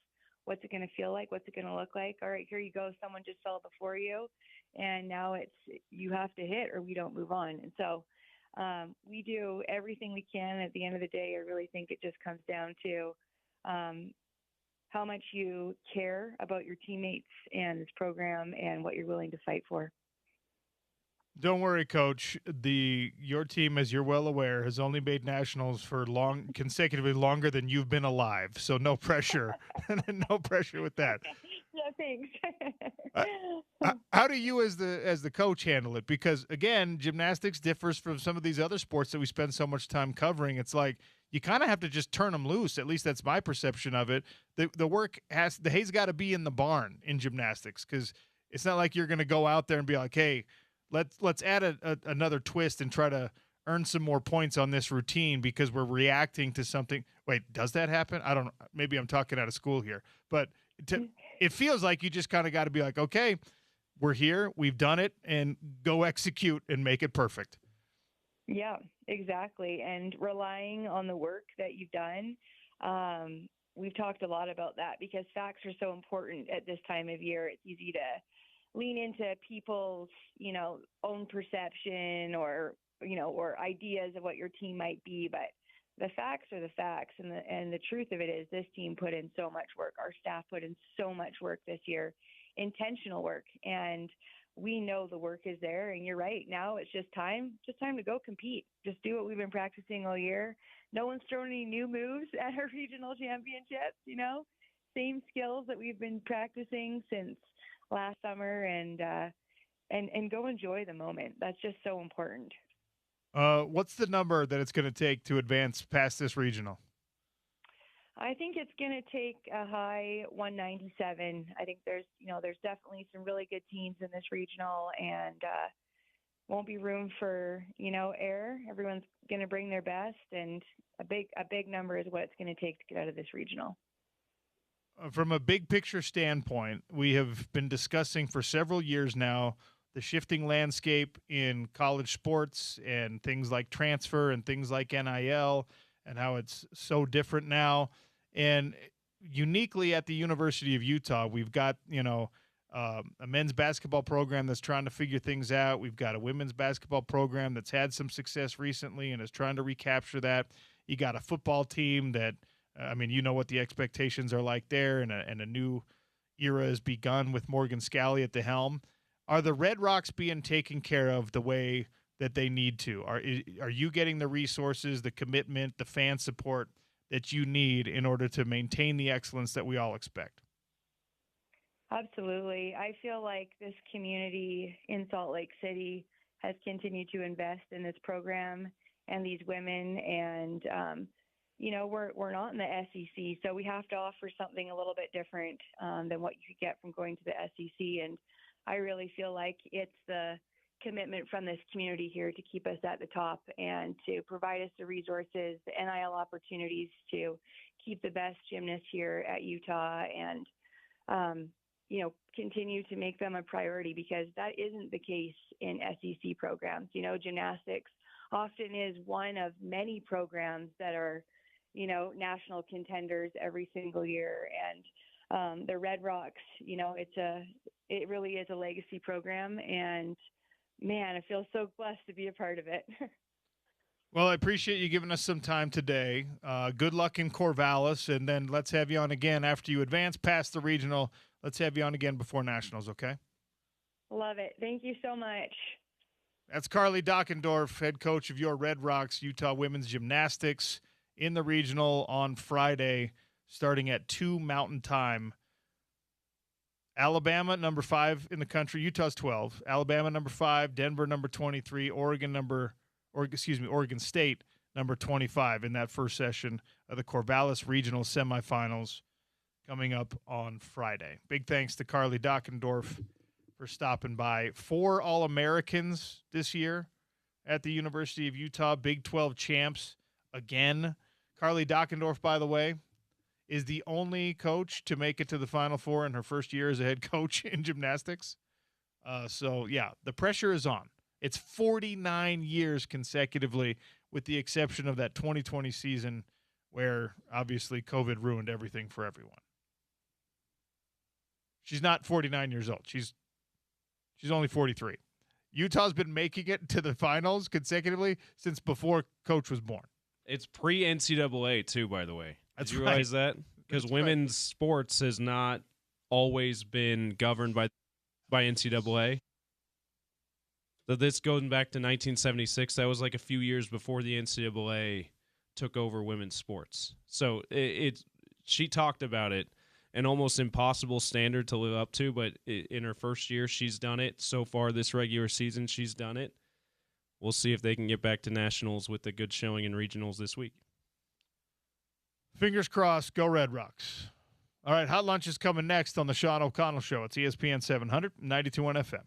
C: what's it going to feel like, what's it going to look like. All right, here you go. Someone just fell before you, and now you have to hit or we don't move on. And so we do everything we can. At the end of the day, I really think it just comes down to how much you care about your teammates and this program and what you're willing to fight for.
A: Don't worry, Coach. Your team, as you're well aware, has only made nationals for consecutively longer than you've been alive. So no pressure, no pressure with that.
C: Yeah, thanks.
A: How do you, as the coach, handle it? Because again, gymnastics differs from some of these other sports that we spend so much time covering. It's like you kind of have to just turn them loose. At least that's my perception of it. The hay's got to be in the barn in gymnastics, because it's not like you're going to go out there and be like, hey, let's add another twist and try to earn some more points on this routine because we're reacting to something. Wait, does that happen? I don't know. Maybe I'm talking out of school here, but it feels like you just kind of got to be like, okay, we're here, we've done it, and go execute and make it perfect.
C: Yeah, exactly. And relying on the work that you've done. We've talked a lot about that because facts are so important at this time of year. It's easy to lean into people's, own perception or ideas of what your team might be. But the facts are the facts. And the truth of it is this team put in so much work. Our staff put in so much work this year, intentional work. And we know the work is there. And you're right. Now it's just time to go compete. Just do what we've been practicing all year. No one's thrown any new moves at our regional championships, same skills that we've been practicing since last summer, and go enjoy the moment. That's just so important.
A: What's the number that it's going to take to advance past this regional?
C: I think it's going to take a high 197. I think there's definitely some really good teams in this regional, and won't be room for error. Everyone's going to bring their best, and a big number is what it's going to take to get out of this regional.
A: From a big picture standpoint, we have been discussing for several years now the shifting landscape in college sports and things like transfer and things like NIL and how it's so different now. And uniquely at the University of Utah, we've got, a men's basketball program that's trying to figure things out. We've got a women's basketball program that's had some success recently and is trying to recapture that. You got a football team that, what the expectations are like there, and a new era has begun with Morgan Scally at the helm. Are the Red Rocks being taken care of the way that they need to? Are you getting the resources, the commitment, the fan support that you need in order to maintain the excellence that we all expect?
C: Absolutely. I feel like this community in Salt Lake City has continued to invest in this program and these women, and we're not in the SEC, so we have to offer something a little bit different than what you could get from going to the SEC. And I really feel like it's the commitment from this community here to keep us at the top and to provide us the resources, the NIL opportunities to keep the best gymnasts here at Utah, and continue to make them a priority, because that isn't the case in SEC programs. Gymnastics often is one of many programs that are national contenders every single year. And the Red Rocks, it really is a legacy program, and man, I feel so blessed to be a part of it.
A: Well, I appreciate you giving us some time today. Good luck in Corvallis, and then let's have you on again after you advance past the regional. Let's have you on again before nationals, okay?
C: Love it. Thank you so much.
A: That's Carly Dockendorf, head coach of your Red Rocks Utah women's gymnastics, in the regional on Friday, starting at 2 Mountain Time. Alabama, number 5 in the country. Utah's 12. Alabama, number 5. Denver, number 23. Oregon State, number 25 in that first session of the Corvallis Regional Semifinals coming up on Friday. Big thanks to Carly Dockendorf for stopping by. 4 All-Americans this year at the University of Utah, Big 12 champs again. Carly Dockendorf, by the way, is the only coach to make it to the Final Four in her first year as a head coach in gymnastics. The pressure is on. It's 49 years consecutively, with the exception of that 2020 season where obviously COVID ruined everything for everyone. She's not 49 years old. She's only 43. Utah's been making it to the finals consecutively since before Coach was born.
B: It's pre-NCAA, too, by the way.
A: That's
B: Did you
A: right.
B: realize that? Because women's sports has not always been governed by NCAA. This going back to 1976. That was like a few years before the NCAA took over women's sports. So she talked about it, an almost impossible standard to live up to, but in her first year, she's done it. So far this regular season, she's done it. We'll see if they can get back to nationals with a good showing in regionals this week.
A: Fingers crossed. Go Red Rocks. All right, Hot Lunch is coming next on the Sean O'Connell Show. It's ESPN 700, 92.1 FM.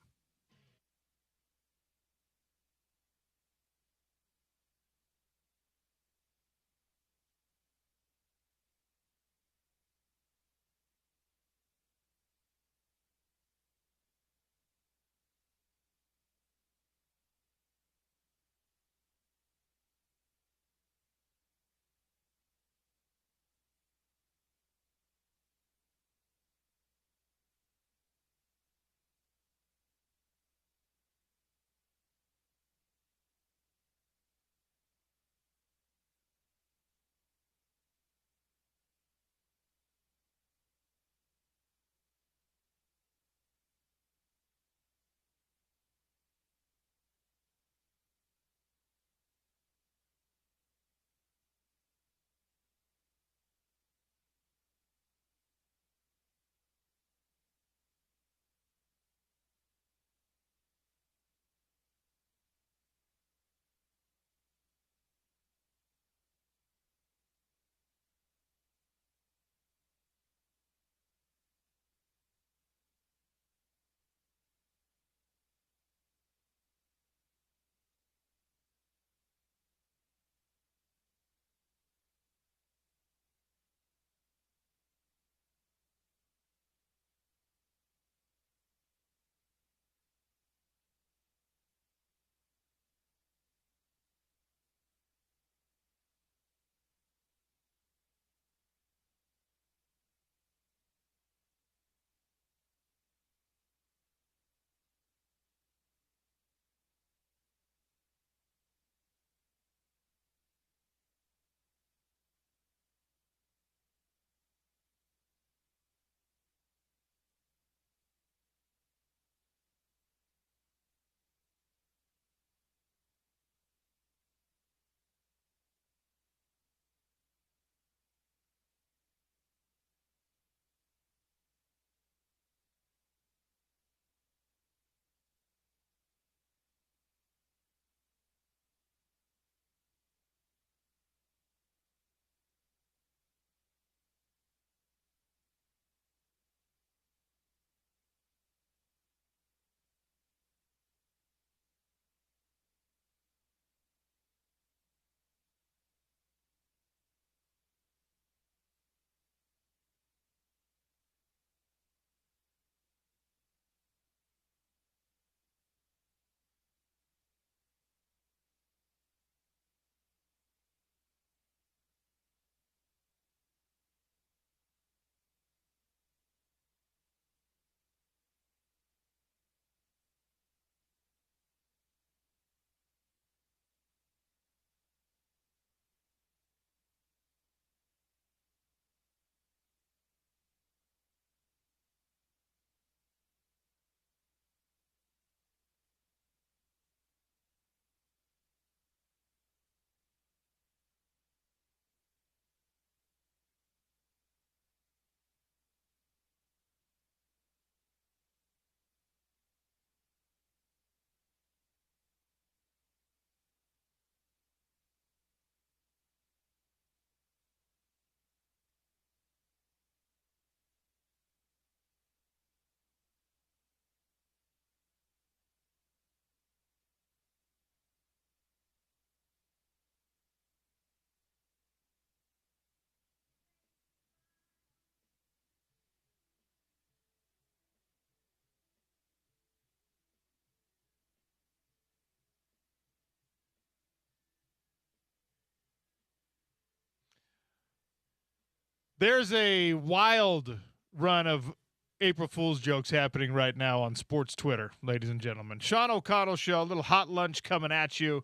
A: There's a wild run of April Fool's jokes happening right now on sports Twitter, ladies and gentlemen. Sean O'Connell Show, a little hot lunch coming at you.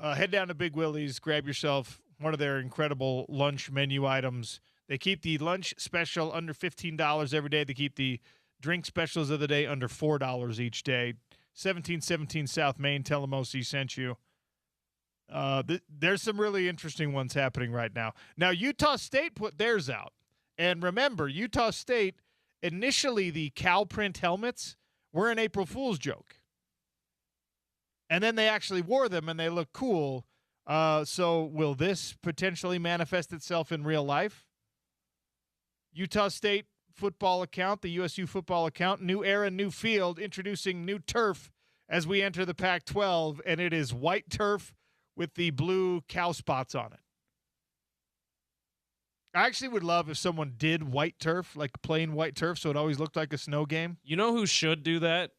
A: Head down to Big Willie's, grab yourself one of their incredible lunch menu items. They keep the lunch special under $15 every day. They keep the drink specials of the day under $4 each day. 1717 South Main. Tell them OC sent you. There's some really interesting ones happening right now. Now, Utah State put theirs out. And remember, Utah State, initially the cow print helmets were an April Fool's joke. And then they actually wore them, and they look cool. So will this potentially manifest itself in real life? Utah State football account, the USU football account, new era, new field, introducing new turf as we enter the Pac-12, and it is white turf with the blue cow spots on it. I actually would love if someone did white turf, like plain white turf, so it always looked like a snow game.
B: You know who should do that?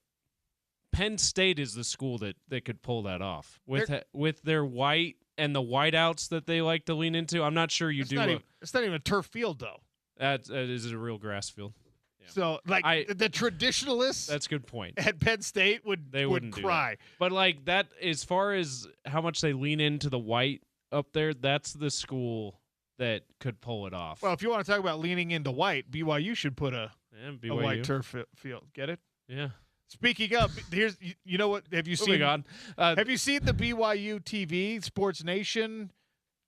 B: Penn State is the school that could pull that off with their white and the whiteouts that they like to lean into. I'm not sure
A: It's not even a turf field, though.
B: That is a real grass field. Yeah.
A: So, the traditionalists
B: that's a good point.
A: at Penn State would cry.
B: But, like, that, as far as how much they lean into the white up there, that's the school that could pull it off.
A: Well, if you want to talk about leaning into white, BYU should put a white
B: BYU.
A: turf field. Get it?
B: Yeah.
A: Speaking of, you know what? Have you seen? Have you seen the BYU TV Sports Nation,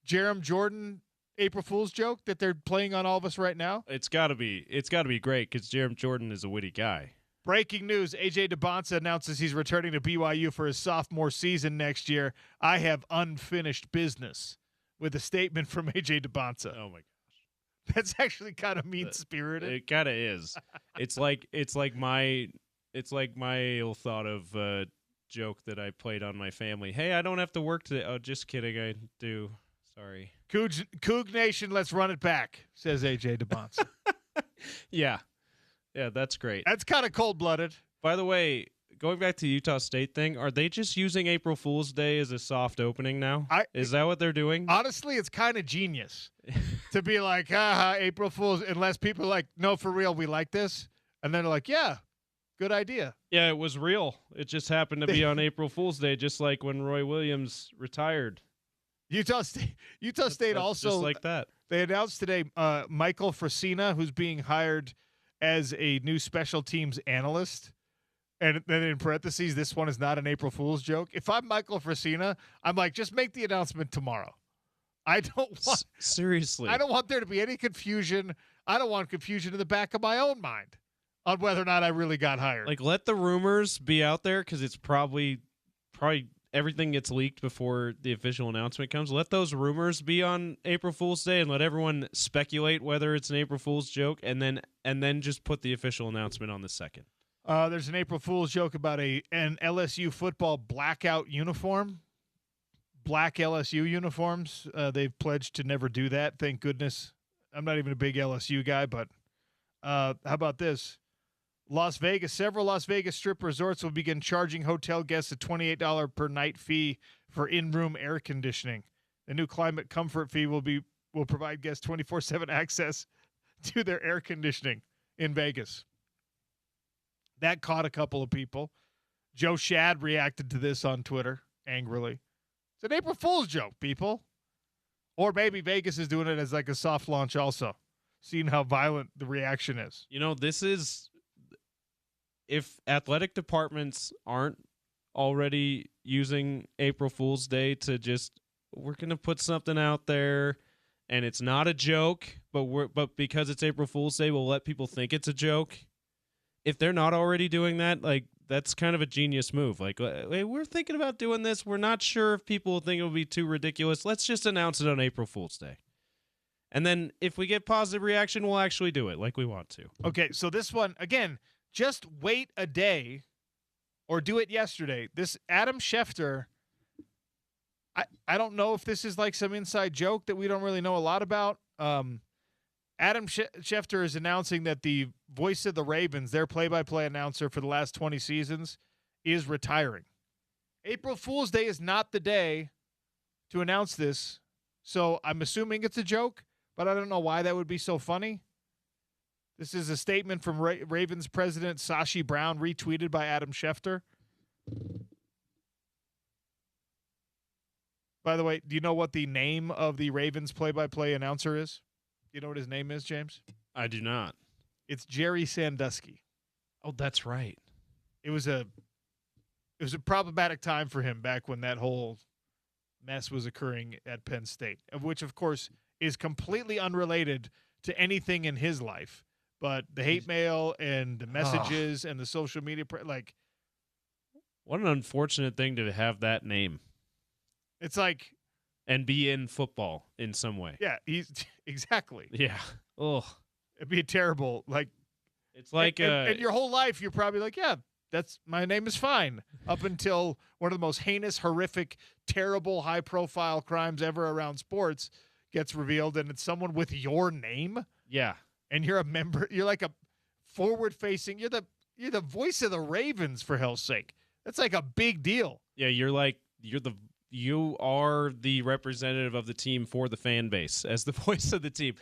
A: Jerem Jordan April Fool's joke that they're playing on all of us right now?
B: It's got to be great because Jerem Jordan is a witty guy.
A: Breaking news: AJ DeBonsa announces he's returning to BYU for his sophomore season next year. I have unfinished business, with a statement from AJ DeBonsa.
B: Oh my gosh,
A: that's actually kind of mean-spirited.
B: It kind of is. It's like my ill thought of joke that I played on my family. Hey, I don't have to work today. Oh, just kidding. I do. Sorry.
A: Coug Nation, let's run it back, says AJ DeBonsa.
B: Yeah, that's great.
A: That's kind of cold-blooded.
B: By the way, going back to the Utah State thing, are they just using April Fool's Day as a soft opening now? Is that what they're doing?
A: Honestly, it's kind of genius to be like, April Fool's, unless people are like, no, for real, we like this. And then they're like, yeah, good idea.
B: Yeah, it was real. It just happened to be on April Fool's Day, just like when Roy Williams retired.
A: Utah State also,
B: just like that.
A: They announced today Michael Frasina, who's being hired as a new special teams analyst. And then in parentheses, this one is not an April Fool's joke. If I'm Michael Frasina, I'm like, just make the announcement tomorrow. I don't want
B: seriously.
A: I don't want there to be any confusion. I don't want confusion in the back of my own mind on whether or not I really got hired.
B: Like, let the rumors be out there because it's probably everything gets leaked before the official announcement comes. Let those rumors be on April Fool's Day and let everyone speculate whether it's an April Fool's joke, and then just put the official announcement on the second.
A: There's an April Fool's joke about an LSU football blackout uniform. Black LSU uniforms. They've pledged to never do that. Thank goodness. I'm not even a big LSU guy, but how about this? Several Las Vegas strip resorts will begin charging hotel guests a $28 per night fee for in-room air conditioning. The new climate comfort fee will provide guests 24/7 access to their air conditioning in Vegas. That caught a couple of people. Joe Shad reacted to this on Twitter angrily. It's an April Fool's joke, people. Or maybe Vegas is doing it as like a soft launch also, seeing how violent the reaction is.
B: You know, this is, if athletic departments aren't already using April Fool's Day to just, we're going to put something out there and it's not a joke, but because it's April Fool's Day, we'll let people think it's a joke. If they're not already doing that, like, that's kind of a genius move. Like, hey, we're thinking about doing this. We're not sure if people will think it will be too ridiculous. Let's just announce it on April Fool's Day. And then if we get positive reaction, we'll actually do it like we want to.
A: Okay, so this one, again, just wait a day or do it yesterday. This Adam Schefter, I don't know if this is like some inside joke that we don't really know a lot about. Adam Schefter is announcing that the voice of the Ravens, their play-by-play announcer for the last 20 seasons, is retiring. April Fool's Day is not the day to announce this, so I'm assuming it's a joke, but I don't know why that would be so funny. This is a statement from Ravens president Sashi Brown, retweeted by Adam Schefter. By the way, do you know what the name of the Ravens play-by-play announcer is? Do you know what his name is, James?
B: I do not.
A: It's Jerry Sandusky.
B: Oh, that's right.
A: It was a it was a problematic time for him back when that whole mess was occurring at Penn State, of which, of course, is completely unrelated to anything in his life. But the hate mail and the messages and the social media, like,
B: what an unfortunate thing to have that name
A: it's like,
B: and be in football in some way.
A: yeah, he's exactly.
B: Yeah. Oh,
A: It'd be terrible. Like,
B: it's like
A: and your whole life, you're probably like, yeah, that's my name is fine. Up until one of the most heinous, horrific, terrible, high-profile crimes ever around sports gets revealed, and it's someone with your name.
B: yeah.
A: And you're a member. You're like a forward-facing. You're the voice of the Ravens, for hell's sake. That's like a big deal.
B: Yeah, you are the representative of the team for the fan base as the voice of the team.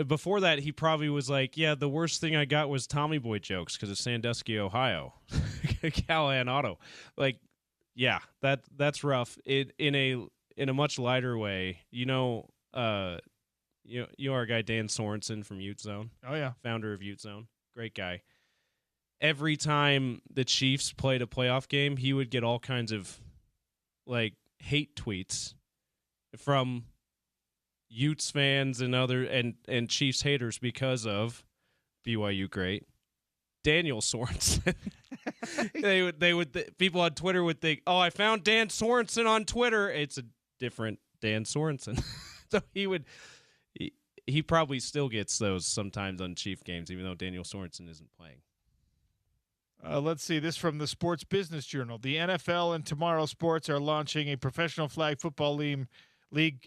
B: Before that, he probably was like, yeah, the worst thing I got was Tommy Boy jokes because of Sandusky, Ohio. Callahan Auto. Like, yeah, that's rough. In a much lighter way, you are our guy Dan Sorensen from Ute Zone.
A: Oh, yeah.
B: Founder of Ute Zone. Great guy. Every time the Chiefs played a playoff game, he would get all kinds of like hate tweets from Utes fans and and Chiefs haters because of BYU great Daniel Sorensen. People on Twitter would think, "Oh, I found Dan Sorensen on Twitter." It's a different Dan Sorensen. So he probably still gets those sometimes on Chief games, even though Daniel Sorensen isn't playing.
A: Let's see. This from the Sports Business Journal. The NFL and Tomorrow Sports are launching a professional flag football league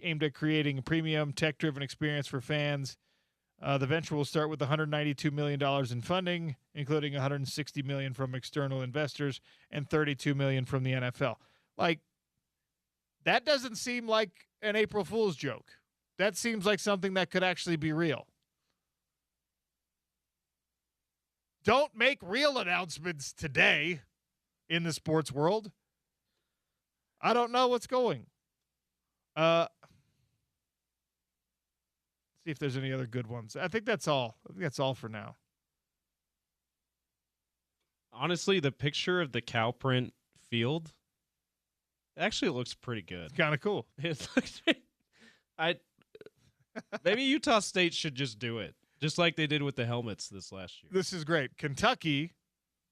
A: aimed at creating a premium, tech-driven experience for fans. The venture will start with $192 million in funding, including $160 million from external investors and $32 million from the NFL. Like, that doesn't seem like an April Fool's joke. That seems like something that could actually be real. Don't make real announcements today in the sports world. I don't know what's going. See if there's any other good ones. I think that's all. I think that's all for now.
B: Honestly, the picture of the cow print field actually looks pretty good.
A: It's kind of cool.
B: It looks. Maybe Utah State should just do it, just like they did with the helmets this last year.
A: This is great. Kentucky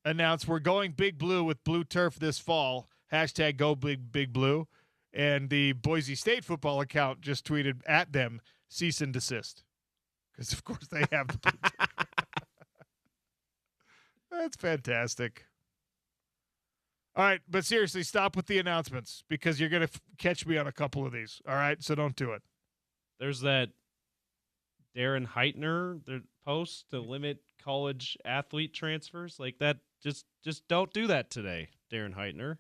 A: announced we're going big blue with blue turf this fall. Hashtag go big blue. And the Boise State football account just tweeted at them, cease and desist. Because, of course, they have the blue turf. That's fantastic. All right, but seriously, stop with the announcements because you're going to catch me on a couple of these. All right, so don't do it.
B: There's that Darren Heitner post to limit college athlete transfers. Like that, just don't do that today, Darren Heitner.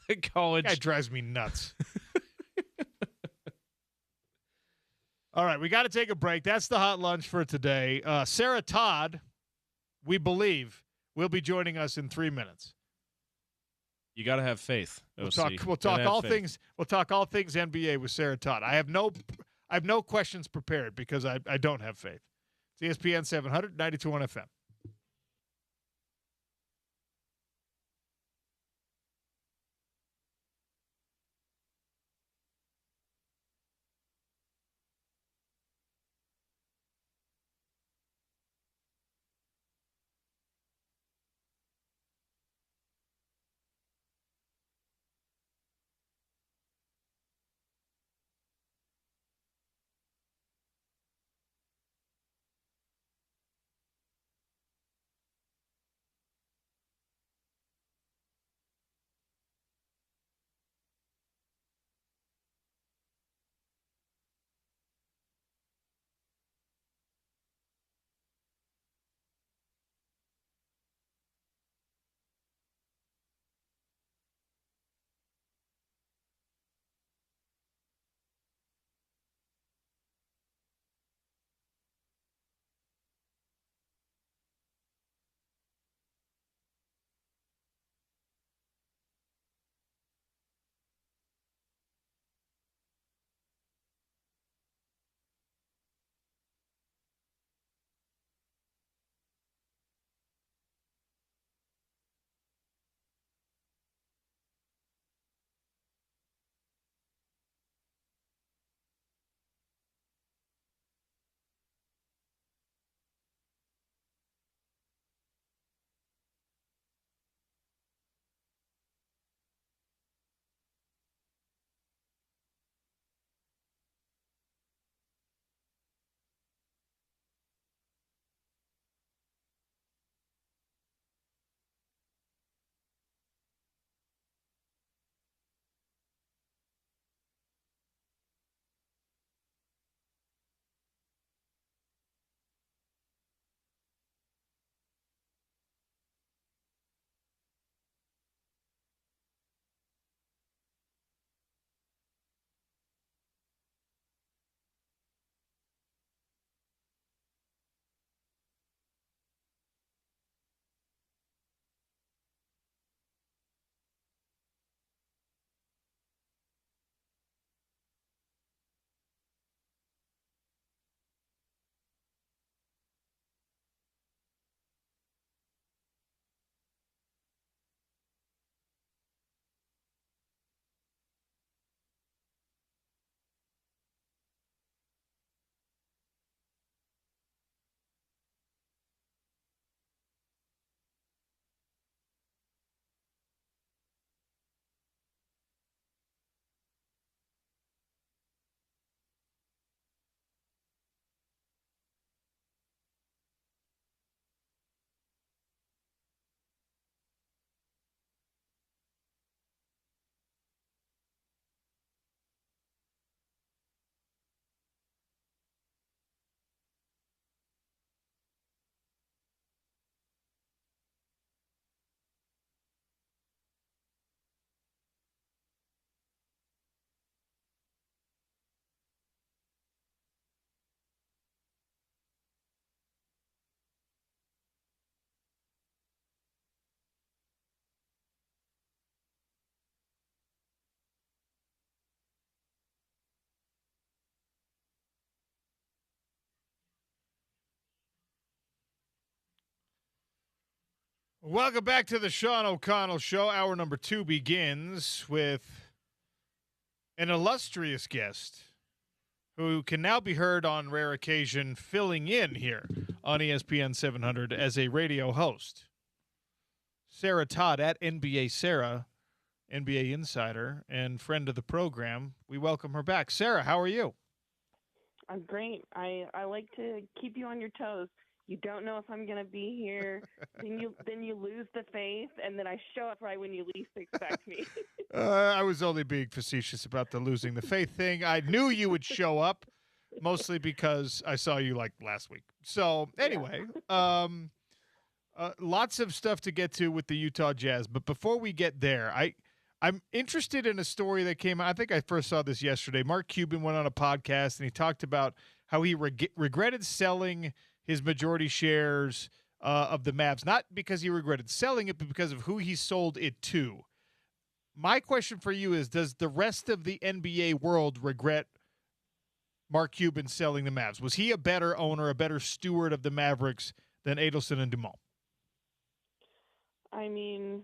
B: The college
A: that guy drives me nuts. All right, we got to take a break. That's the hot lunch for today. Sarah Todd, we believe, will be joining us in 3 minutes.
B: You got to have faith.
A: We'll talk all things. We'll talk all things NBA with Sarah Todd. I have no questions prepared because I don't have faith. It's ESPN 700, 92.1 FM. Welcome back to the Sean O'Connell Show. Hour number 2 begins with an illustrious guest who can now be heard on rare occasion filling in here on ESPN 700 as a radio host. Sarah Todd at NBA Sarah, NBA insider and friend of the program. We welcome her back. Sarah, how are you?
D: I'm great. I like to keep you on your toes. You don't know if I'm going to be here. then you lose the faith, and then I show up right when you least expect me.
A: I was only being facetious about the losing the faith thing. I knew you would show up, mostly because I saw you like last week. So anyway, lots of stuff to get to with the Utah Jazz. But before we get there, I'm interested in a story that came out. I think I first saw this yesterday. Mark Cuban went on a podcast, and he talked about how he regretted selling his majority shares of the Mavs, not because he regretted selling it, but because of who he sold it to. My question for you is, does the rest of the NBA world regret Mark Cuban selling the Mavs? Was he a better owner, a better steward of the Mavericks than Adelson and Dumont?
D: I mean,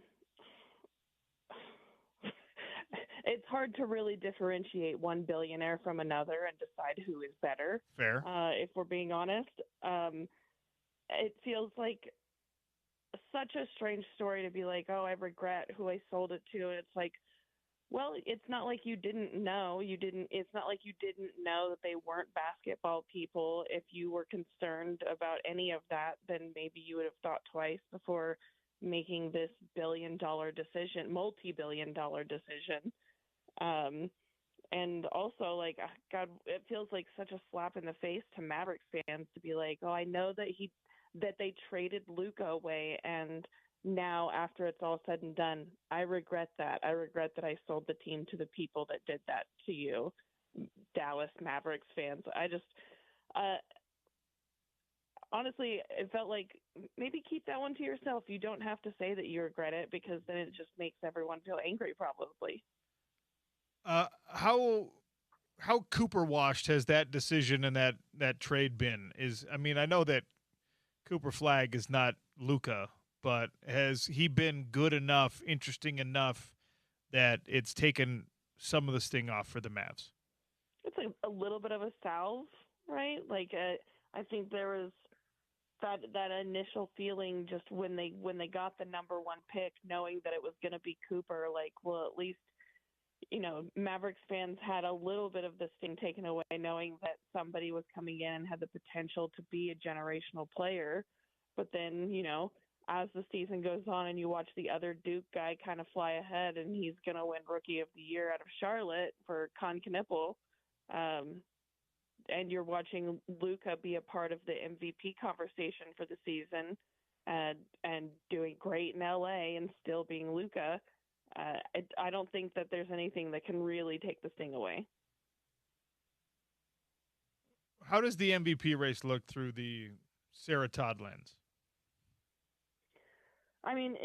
D: it's hard to really differentiate one billionaire from another and decide who is better.
A: Fair.
D: If we're being honest. It feels like such a strange story to be like, oh, I regret who I sold it to. And it's like, well, it's not like you didn't know. It's not like you didn't know that they weren't basketball people. If you were concerned about any of that, then maybe you would have thought twice before making this multi-billion-dollar decision. And also, like, God, it feels like such a slap in the face to Mavericks fans to be like, oh, I know that they traded Luka away, and now after it's all said and done, I regret that. I regret that I sold the team to the people that did that to you, Dallas Mavericks fans. I just, honestly, it felt like maybe keep that one to yourself. You don't have to say that you regret it, because then it just makes everyone feel angry, probably.
A: How Cooper washed has that decision and that trade been? I know that Cooper Flag is not Luka, but has he been good enough, interesting enough that it's taken some of the sting off for the Mavs?
D: It's like a little bit of a salve, right? Like I think there was that initial feeling just when they got the number 1 pick, knowing that it was going to be Cooper. Like, well, at least, Mavericks fans had a little bit of the sting taken away, knowing that somebody was coming in and had the potential to be a generational player. But then, as the season goes on and you watch the other Duke guy kind of fly ahead, and he's going to win Rookie of the Year out of Charlotte for Con Knippel, and you're watching Luka be a part of the MVP conversation for the season, and doing great in LA and still being Luka. I don't think that there's anything that can really take the sting away.
A: How does the MVP race look through the Sarah Todd lens?
D: I mean,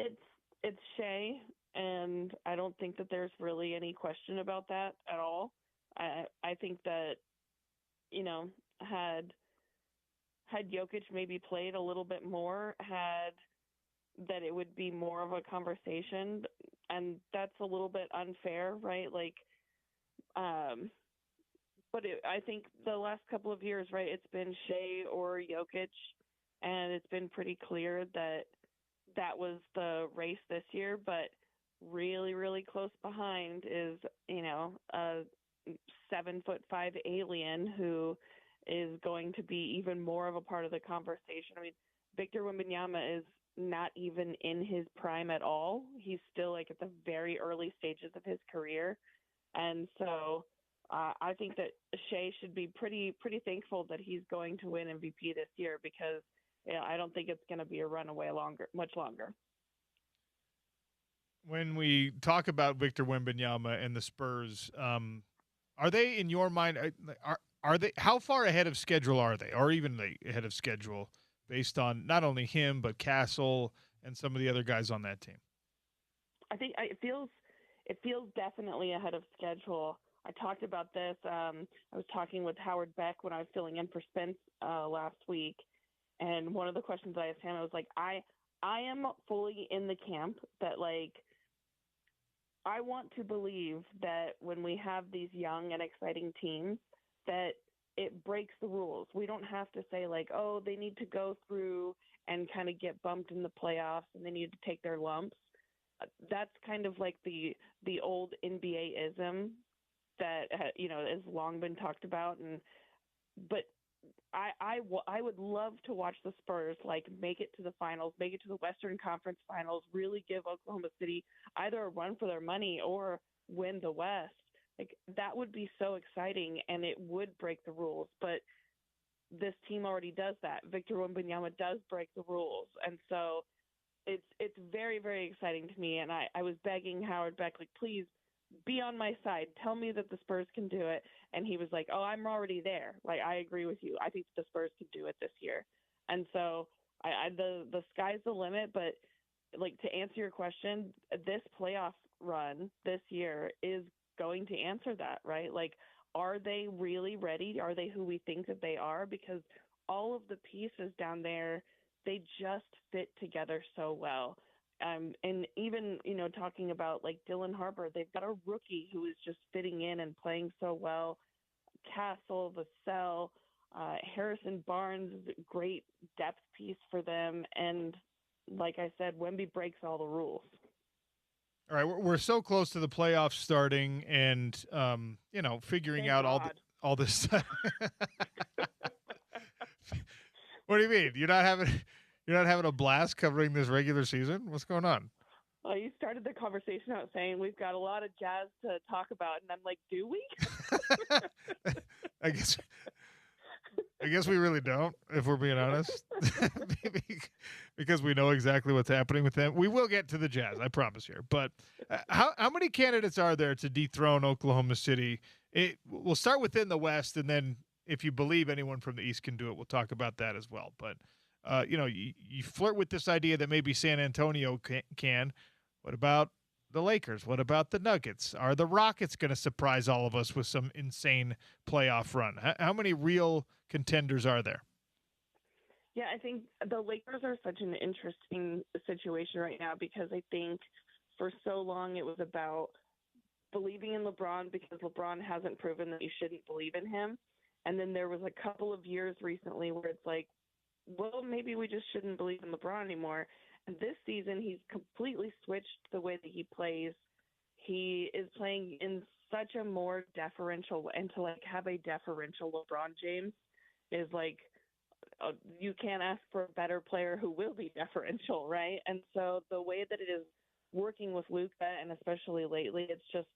D: it's Shea, and I don't think that there's really any question about that at all. I think that, had Jokic maybe played a little bit more, that it would be more of a conversation, and that's a little bit unfair, right? Like, but I think the last couple of years, right, it's been Shea or Jokic, and it's been pretty clear that was the race this year. But really, really close behind is, a 7'5" alien who is going to be even more of a part of the conversation. I mean, Victor Wembanyama is not even in his prime at all. He's still like at the very early stages of his career. And so I think that Shea should be pretty thankful that he's going to win MVP this year, because I don't think it's going to be a runaway much longer.
A: When we talk about Victor Wembanyama and the Spurs, are they, in your mind, are they, how far ahead of schedule are they, or even ahead of schedule, based on not only him but Castle and some of the other guys on that team?
D: I think it feels definitely ahead of schedule. I talked about this. I was talking with Howard Beck when I was filling in for Spence last week, and one of the questions I asked him, I was like, I I am fully in the camp that, like, I want to believe that when we have these young and exciting teams, that it breaks the rules. We don't have to say, like, oh, they need to go through and kind of get bumped in the playoffs and they need to take their lumps. That's kind of like the old NBA-ism that, has long been talked about. But I would love to watch the Spurs like make it to the finals, make it to the Western Conference Finals, really give Oklahoma City either a run for their money or win the West. Like, that would be so exciting, and it would break the rules. But this team already does that. Victor Wembanyama does break the rules, and so it's very, very exciting to me. And I was begging Howard Beck, like, please be on my side. Tell me that the Spurs can do it. And he was like, oh, I'm already there. Like, I agree with you. I think the Spurs can do it this year. And so the sky's the limit. But, like, to answer your question, this playoff run this year is going to answer that, right? Like, are they really ready? Are they who we think that they are? Because all of the pieces down there, they just fit together so well. And even, talking about like Dylan Harper, they've got a rookie who is just fitting in and playing so well. Castle, Vassell, Harrison Barnes is a great depth piece for them. And like I said, Wemby breaks all the rules.
A: All right, we're so close to the playoffs starting, and figuring
D: Thank
A: out
D: God.
A: all this stuff. What do you mean? You're not having a blast covering this regular season? What's going on?
D: Well, you started the conversation out saying we've got a lot of jazz to talk about, and I'm like, do we?
A: I guess we really don't, if we're being honest. Maybe because we know exactly what's happening with them. We will get to the Jazz, I promise you. But how many candidates are there to dethrone Oklahoma City? We'll start within the West, and then if you believe anyone from the East can do it, we'll talk about that as well. But you flirt with this idea that maybe San Antonio can. What about the Lakers? What about the Nuggets? Are the Rockets going to surprise all of us with some insane playoff run? How many real contenders are there?
D: Yeah, I think the Lakers are such an interesting situation right now because I think for so long it was about believing in LeBron because LeBron hasn't proven that you shouldn't believe in him. And then there was a couple of years recently where it's like, well, maybe we just shouldn't believe in LeBron anymore. And this season, he's completely switched the way that he plays. He is playing in such a more deferential, and to like have a deferential LeBron James is like, you can't ask for a better player who will be deferential, right? And so the way that it is working with Luka, and especially lately, it's just,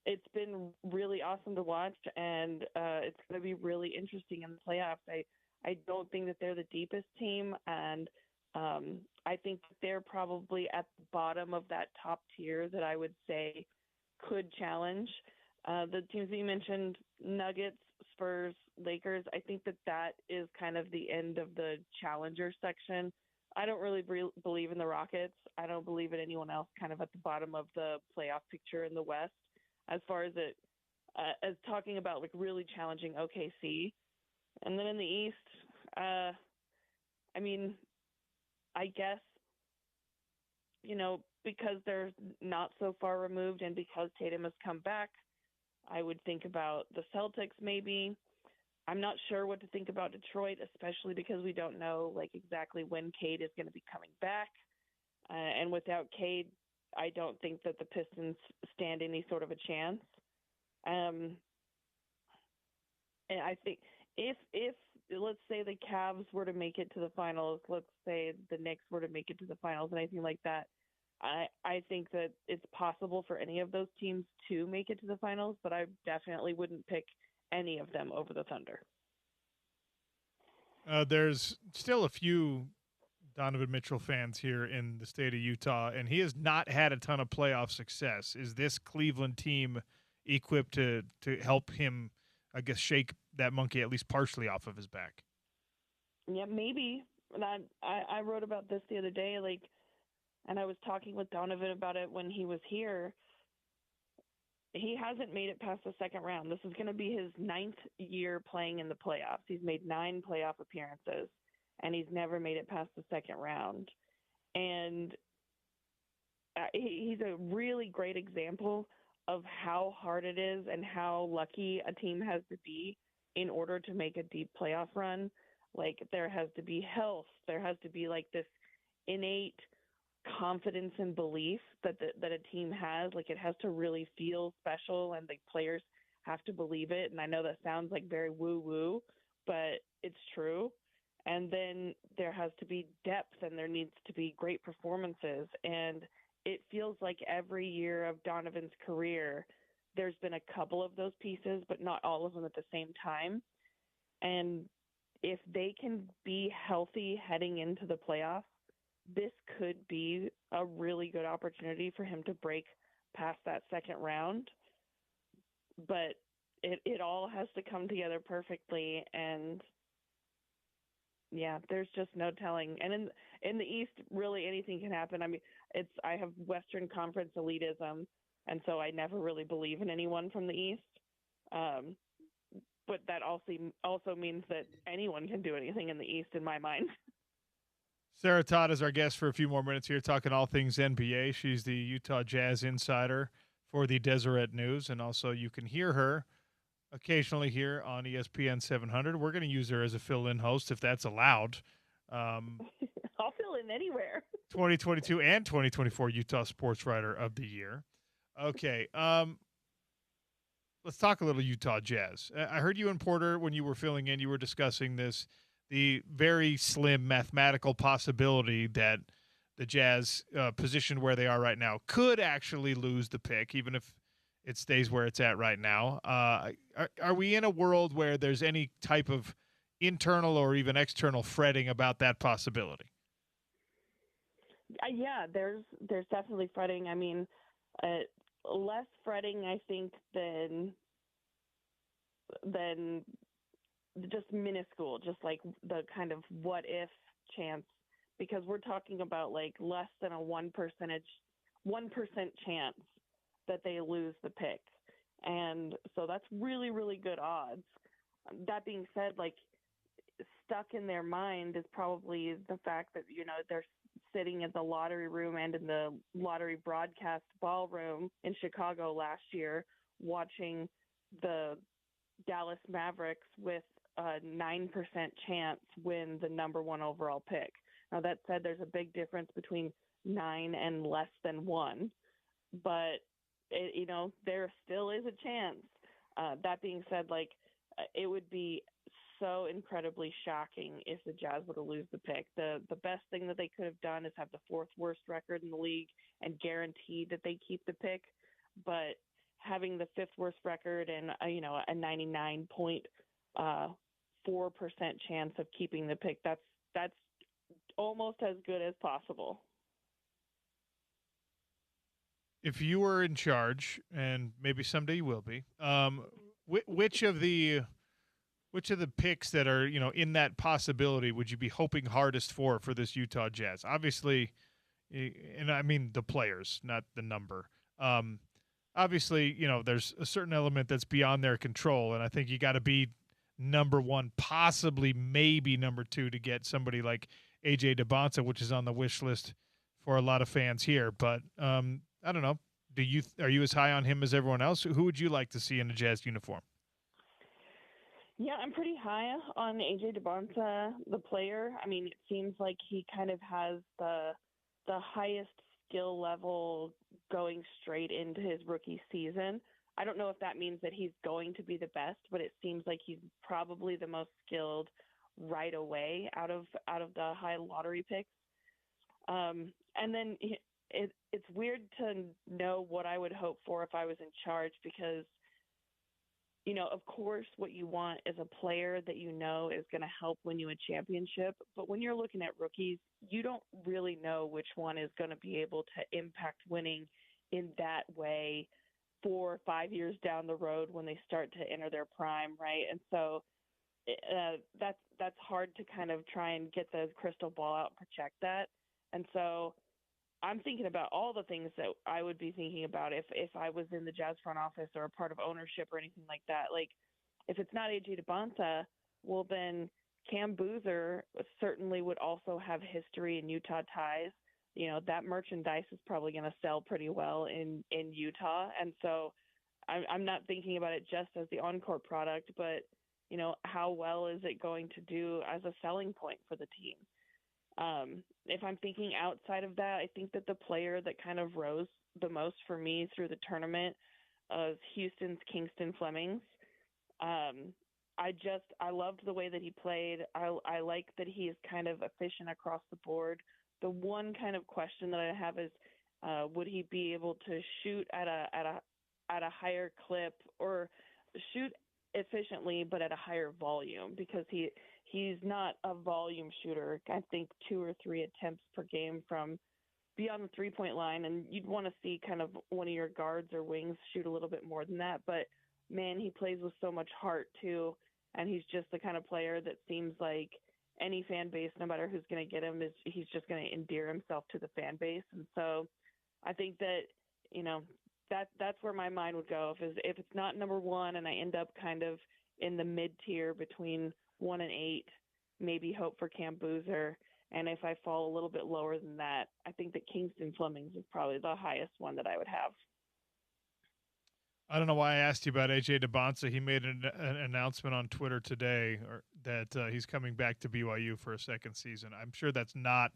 D: it's been really awesome to watch, and it's going to be really interesting in the playoffs. I don't think that they're the deepest team, and I think they're probably at the bottom of that top tier that I would say could challenge. The teams that you mentioned, Nuggets, Spurs, Lakers, I think that is kind of the end of the challenger section. I don't really believe in the Rockets. I don't believe in anyone else kind of at the bottom of the playoff picture in the West as far as as talking about like really challenging OKC. And then in the East, I guess, because they're not so far removed and because Tatum has come back, I would think about the Celtics maybe. I'm not sure what to think about Detroit, especially because we don't know like exactly when Cade is going to be coming back. And without Cade, I don't think that the Pistons stand any sort of a chance. And I think if let's say the Cavs were to make it to the finals, let's say the Knicks were to make it to the finals, anything like that, I think that it's possible for any of those teams to make it to the finals, but I definitely wouldn't pick any of them over the Thunder.
A: There's still a few Donovan Mitchell fans here in the state of Utah, and he has not had a ton of playoff success. Is this Cleveland team equipped to help him, I guess, shake that monkey at least partially off of his back?
D: Yeah, maybe. I wrote about this the other day, and I was talking with Donovan about it when he was here. He hasn't made it past the second round. This is going to be his 9th year playing in the playoffs. He's made 9 playoff appearances. and he's never made it past the second round. And he's a really great example of how hard it is and how lucky a team has to be in order to make a deep playoff run. Like, there has to be health. There has to be like this innate confidence and belief that that a team has. Like, it has to really feel special, and the players have to believe it. And I know that sounds like very woo-woo, but it's true. And then there has to be depth, and there needs to be great performances. And it feels like every year of Donovan's career, there's been a couple of those pieces, but not all of them at the same time. And if they can be healthy heading into the playoffs, this could be a really good opportunity for him to break past that second round. But it all has to come together perfectly, and yeah, there's just no telling. And in the East, really anything can happen. I mean, I have Western Conference elitism, and so I never really believe in anyone from the East. But that also means that anyone can do anything in the East, in my mind.
A: Sarah Todd is our guest for a few more minutes here, talking all things NBA. She's the Utah Jazz insider for the Deseret News, and also you can hear her occasionally here on ESPN 700. We're going to use her as a fill-in host if that's allowed.
D: I'll fill in anywhere.
A: 2022 and 2024 Utah Sports Writer of the Year. Okay, let's talk a little Utah Jazz. I heard you and Porter, when you were filling in, you were discussing the very slim mathematical possibility that the Jazz, positioned where they are right now, could actually lose the pick, even if it stays where it's at right now. Are we in a world where there's any type of internal or even external fretting about that possibility?
D: Yeah, there's definitely fretting. I mean, less fretting, I think, than just minuscule, just like the kind of what if chance, because we're talking about like less than a 1% chance that they lose the pick. And so that's really, really good odds. That being said, like, stuck in their mind is probably the fact that, they're sitting in the lottery room and in the lottery broadcast ballroom in Chicago last year, watching the Dallas Mavericks with a 9% chance win the number one overall pick. Now, that said, there's a big difference between 9 and less than 1, but there still is a chance. That being said, like, it would be so incredibly shocking if the Jazz were to lose the pick. The best thing that they could have done is have the 4th worst record in the league and guarantee that they keep the pick. But having the 5th worst record and a 99.4% chance of keeping the pick, that's almost as good as possible.
A: If you were in charge, and maybe someday you will be, which of the picks that are in that possibility would you be hoping hardest for this Utah Jazz? Obviously, and I mean the players, not the number. Obviously, there's a certain element that's beyond their control, and I think you got to be number 1, possibly maybe number 2, to get somebody like AJ DeBonta, which is on the wish list for a lot of fans here. But I don't know. Are you as high on him as everyone else? Who would you like to see in a Jazz uniform?
D: Yeah, I'm pretty high on AJ DeBonta, the player. I mean, it seems like he kind of has the highest skill level going straight into his rookie season. I don't know if that means that he's going to be the best, but it seems like he's probably the most skilled right away out of the high lottery picks. And then it's weird to know what I would hope for if I was in charge, because of course, what you want is a player that is going to help win you a championship. But when you're looking at rookies, you don't really know which one is going to be able to impact winning in that way 4 or 5 years down the road when they start to enter their prime, right? And so that's hard to kind of try and get the crystal ball out and project that. And so I'm thinking about all the things that I would be thinking about if I was in the Jazz front office or a part of ownership or anything like that. Like, if it's not AJ DeBonta, well, then Cam Boozer certainly would also have history in Utah ties. That merchandise is probably going to sell pretty well in Utah. And so I'm not thinking about it just as the on-court product, but, how well is it going to do as a selling point for the team? If I'm thinking outside of that, I think that the player that kind of rose the most for me through the tournament is Houston's Kingston Flemings. I loved the way that he played. I like that he is kind of efficient across the board. The one kind of question that I have is, would he be able to shoot at a higher clip or shoot efficiently, but at a higher volume? Because he's not a volume shooter. I think 2 or 3 attempts per game from beyond the 3-point line, and you'd want to see kind of one of your guards or wings shoot a little bit more than that. But man, he plays with so much heart too, and he's just the kind of player that seems like any fan base, no matter who's going to get him, he's just going to endear himself to the fan base. And so I think that, that's where my mind would go. If it's not number 1 and I end up kind of in the mid-tier between 1 and 8, maybe hope for Cam Boozer. And if I fall a little bit lower than that, I think that Kingston Flemings is probably the highest one that I would have.
A: I don't know why I asked you about AJ DeBonsa. He made an announcement on Twitter today that he's coming back to BYU for a second season. I'm sure that's not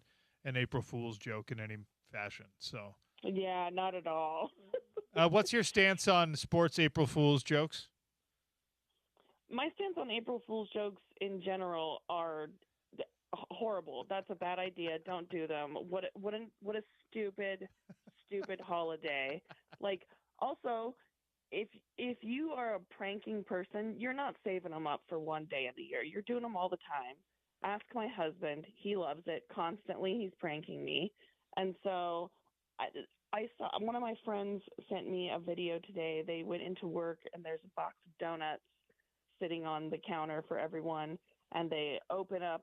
A: an April Fool's joke in any fashion. So
D: yeah, not at all.
A: What's your stance on sports April Fool's jokes?
D: My stance on April Fool's jokes in general are horrible. That's a bad idea. Don't do them. What a stupid holiday. Like, also, if you are a pranking person, you're not saving them up for one day of the year. You're doing them all the time. Ask my husband. He loves it constantly. He's pranking me. And so I saw one of my friends sent me a video today. They went into work and there's a box of donuts sitting on the counter for everyone. And they open up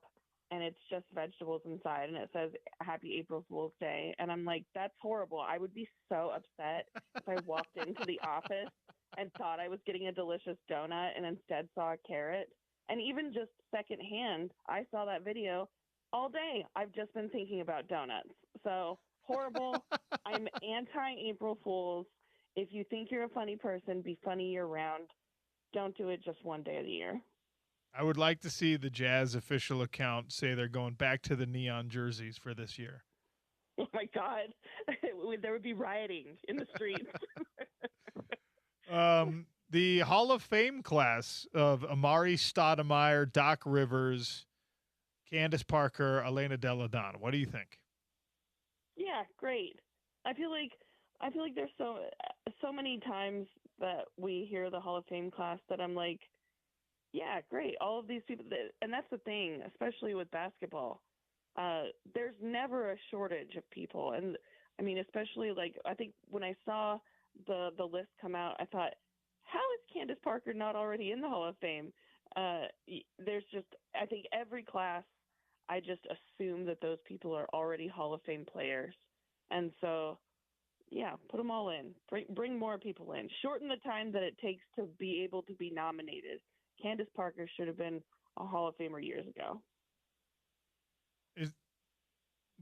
D: and it's just vegetables inside, and it says Happy April Fool's Day. And I'm like, that's horrible. I would be so upset if I walked into the office and thought I was getting a delicious donut and instead saw a carrot. And even just secondhand, I saw that video all day. I've just been thinking about donuts. So horrible. I'm anti-April Fools. If you think you're a funny person, be funny year round. Don't do it just one day of the year.
A: I would like to see the Jazz official account say they're going back to the neon jerseys for this year.
D: Oh, my God. There would be rioting in the streets.
A: The Hall of Fame class of Amari Stoudemire, Doc Rivers, Candace Parker, Elena Delle Donne. What do you think?
D: Yeah, great. I feel like there's so many times that we hear the Hall of Fame class that I'm like, yeah, great. All of these people, and that's the thing, especially with basketball. There's never a shortage of people, and I mean, especially like I think when I saw the list come out, I thought, how is Candace Parker not already in the Hall of Fame? There's just, I think every class, I just assume that those people are already Hall of Fame players, and so yeah, put them all in. Bring more people in. Shorten the time that it takes to be able to be nominated. Candace Parker should have been a Hall of Famer years ago.
A: Is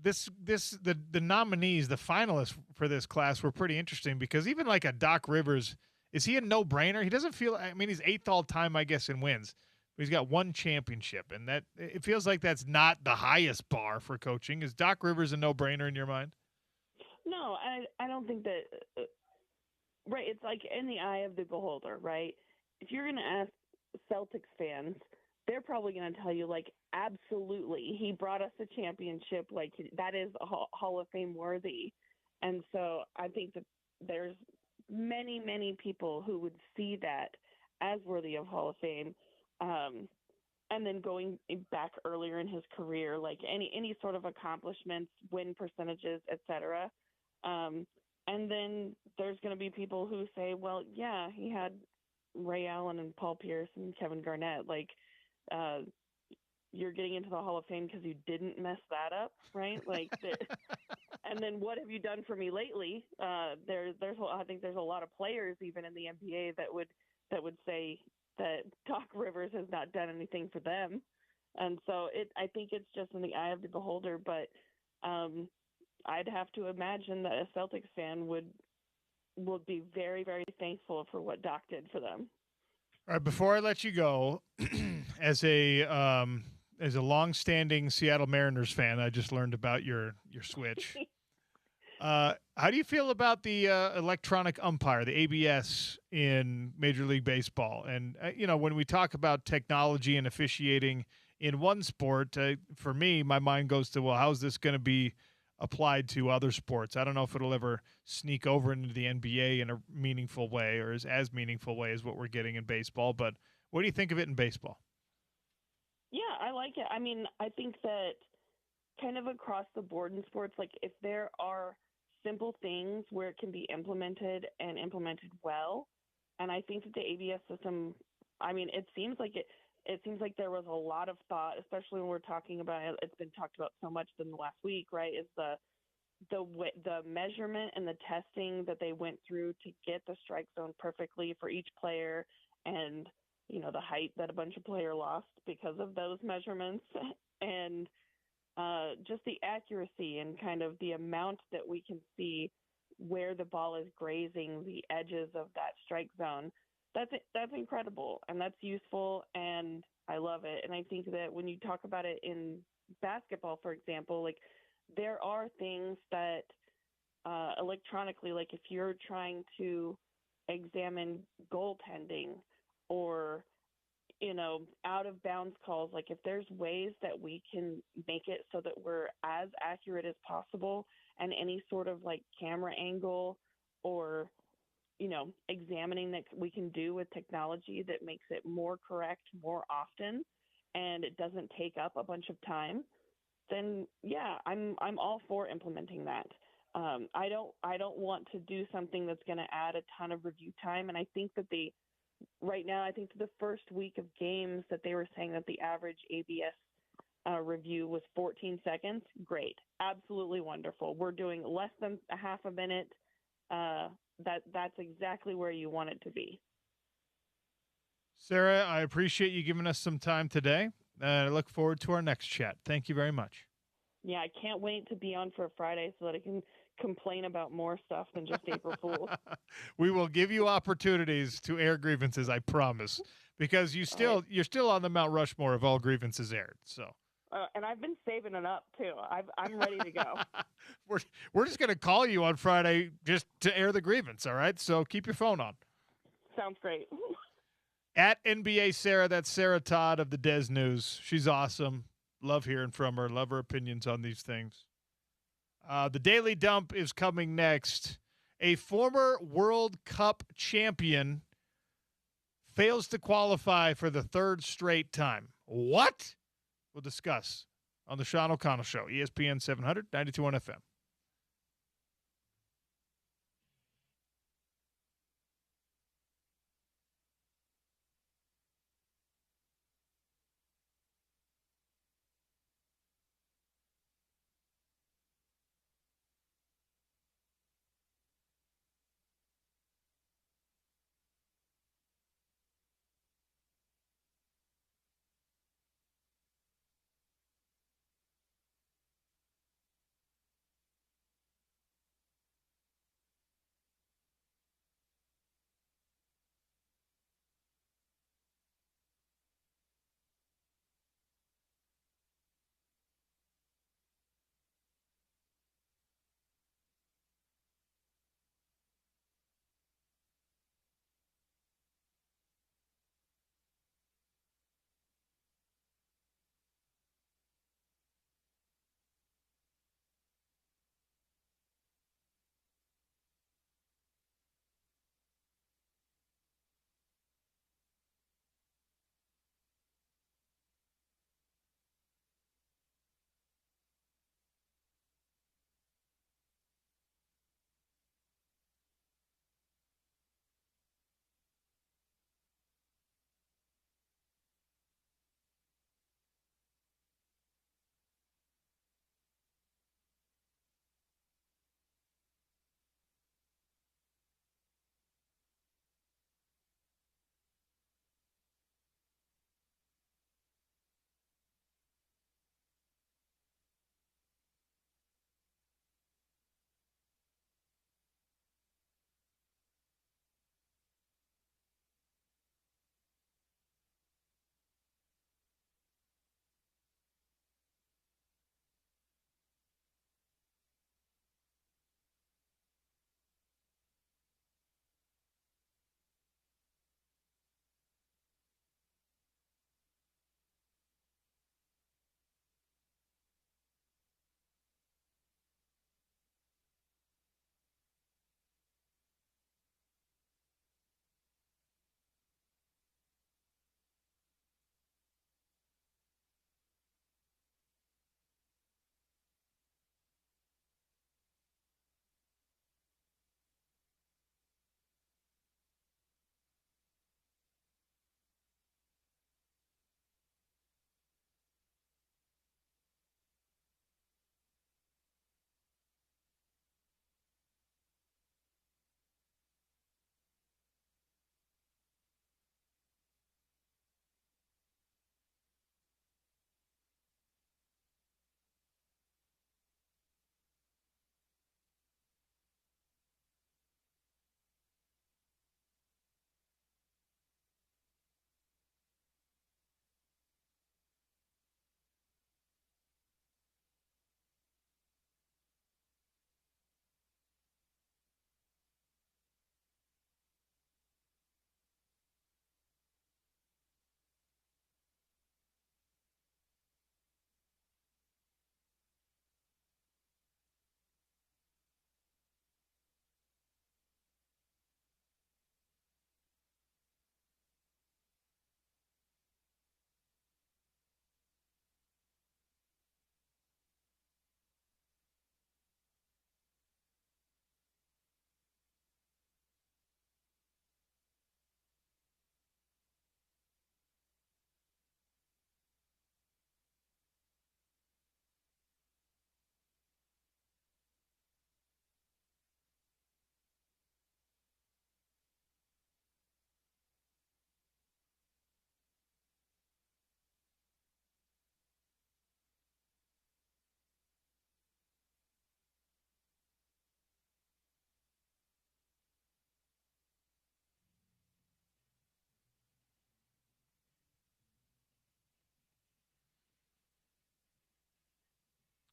A: the nominees, the finalists for this class were pretty interesting because even like a Doc Rivers, is he a no-brainer? He doesn't feel, I mean, he's 8th all time, I guess, in wins. But he's got 1 championship, and that it feels like that's not the highest bar for coaching. Is Doc Rivers a no-brainer in your mind?
D: No, I don't think that right, it's like in the eye of the beholder, right? If you're going to ask Celtics fans, they're probably going to tell you, like, absolutely, he brought us a championship. Like, that is a Hall of Fame worthy. And so I think that there's many, many people who would see that as worthy of Hall of Fame. And then going back earlier in his career, like any sort of accomplishments, win percentages, etc. And then there's going to be people who say, well, yeah, he had Ray Allen and Paul Pierce and Kevin Garnett. Like, you're getting into the Hall of Fame because you didn't mess that up, right? Like, and then what have you done for me lately? I think there's a lot of players even in the NBA that would say that Doc Rivers has not done anything for them. And so I think it's just in the eye of the beholder. But I'd have to imagine that a Celtics fan would be very, very thankful for what Doc did for them.
A: All right, before I let you go, as a longstanding Seattle Mariners fan, I just learned about your switch. How do you feel about the electronic umpire, the ABS in Major League Baseball? And when we talk about technology and officiating in one sport, for me, my mind goes to, well, how's this going to be applied to other sports? I don't know if it'll ever sneak over into the NBA in a meaningful way, or as meaningful way as what we're getting in baseball. But what do you think of it in baseball?
D: Yeah, I like it. I mean, I think that kind of across the board in sports, like if there are simple things where it can be implemented and implemented well, and I think that the ABS system, I mean, it seems like there was a lot of thought, especially when we're talking about it. It's been talked about so much in the last week, right? Is the measurement and the testing that they went through to get the strike zone perfectly for each player, and the height that a bunch of players lost because of those measurements, and just the accuracy and kind of the amount that we can see where the ball is grazing the edges of that strike zone. That's incredible, and that's useful, and I love it. And I think that when you talk about it in basketball, for example, like there are things that electronically, like if you're trying to examine goaltending or out of bounds calls, like if there's ways that we can make it so that we're as accurate as possible, and any sort of like camera angle or examining that we can do with technology that makes it more correct more often, and it doesn't take up a bunch of time, then yeah, I'm all for implementing that. I don't want to do something that's going to add a ton of review time, and I think that right now, I think the first week of games that they were saying that the average ABS review was 14 seconds. Great. Absolutely wonderful. We're doing less than a half a minute. That's exactly where you want it to be.
A: Sarah, I appreciate you giving us some time today. I look forward to our next chat. Thank you very much.
D: Yeah, I can't wait to be on for a Friday so that I can complain about more stuff than just April Fools.
A: We will give you opportunities to air grievances, I promise, because you're still on the Mount Rushmore of all grievances aired. So,
D: and I've been saving it up too. I'm ready to go.
A: we're just going to call you on Friday just to air the grievance. All right, so keep your phone on.
D: Sounds great.
A: At NBA Sarah, that's Sarah Todd of the Des News. She's awesome. Love hearing from her. Love her opinions on these things. The Daily Dump is coming next. A former World Cup champion fails to qualify for the third straight time. What? We'll discuss on the Sean O'Connell Show, ESPN 700, 92.1 FM.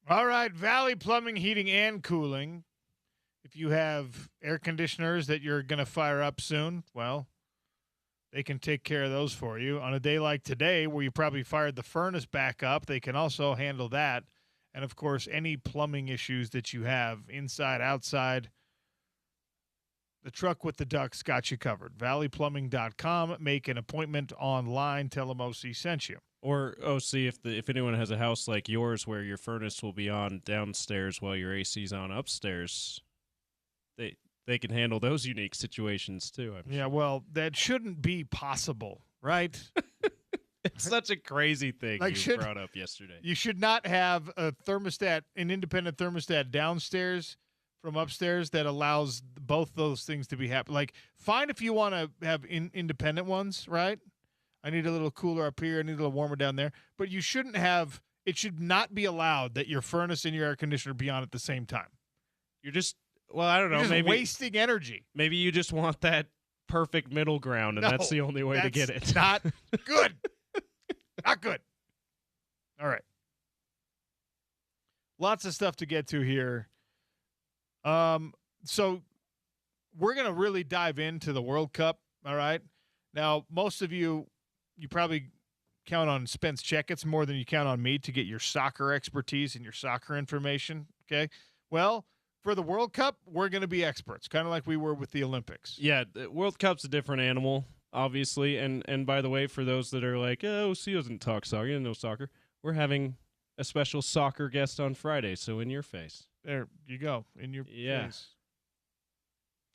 A: All right, Valley Plumbing, Heating, and Cooling. If you have air conditioners that you're going to fire up soon, well, they can take care of those for you. On a day like today where you probably fired the furnace back up, they can also handle that. And, of course, any plumbing issues that you have inside, outside, the truck with the ducks got you covered. valleyplumbing.com. Make an appointment online. Tell them OC sent you.
B: Or see if anyone has a house like yours where your furnace will be on downstairs while your AC's on upstairs, they can handle those unique situations too.
A: Yeah, well, that shouldn't be possible, right?
B: It's such a crazy thing you brought up yesterday.
A: You should not have a thermostat, an independent thermostat downstairs from upstairs that allows both those things to be happening. Like, fine if you want to have independent ones, right? I need a little cooler up here. I need a little warmer down there. But you shouldn't have – it should not be allowed that your furnace and your air conditioner be on at the same time.
B: You're just – well, I don't know.
A: You're just
B: maybe
A: wasting energy.
B: Maybe you just want that perfect middle ground, and that's the only way to get it.
A: Not good. Not good. All right. Lots of stuff to get to here. So we're going to really dive into the World Cup, all right? Now, most of you probably count on Spence Checketts more than you count on me to get your soccer expertise and your soccer information, okay? Well, for the World Cup, we're going to be experts, kind of like we were with the Olympics.
B: Yeah, the World Cup's a different animal, obviously. And by the way, for those that are like, oh, C doesn't talk soccer, you know soccer, we're having a special soccer guest on Friday, so in your face.
A: There you go, in your face.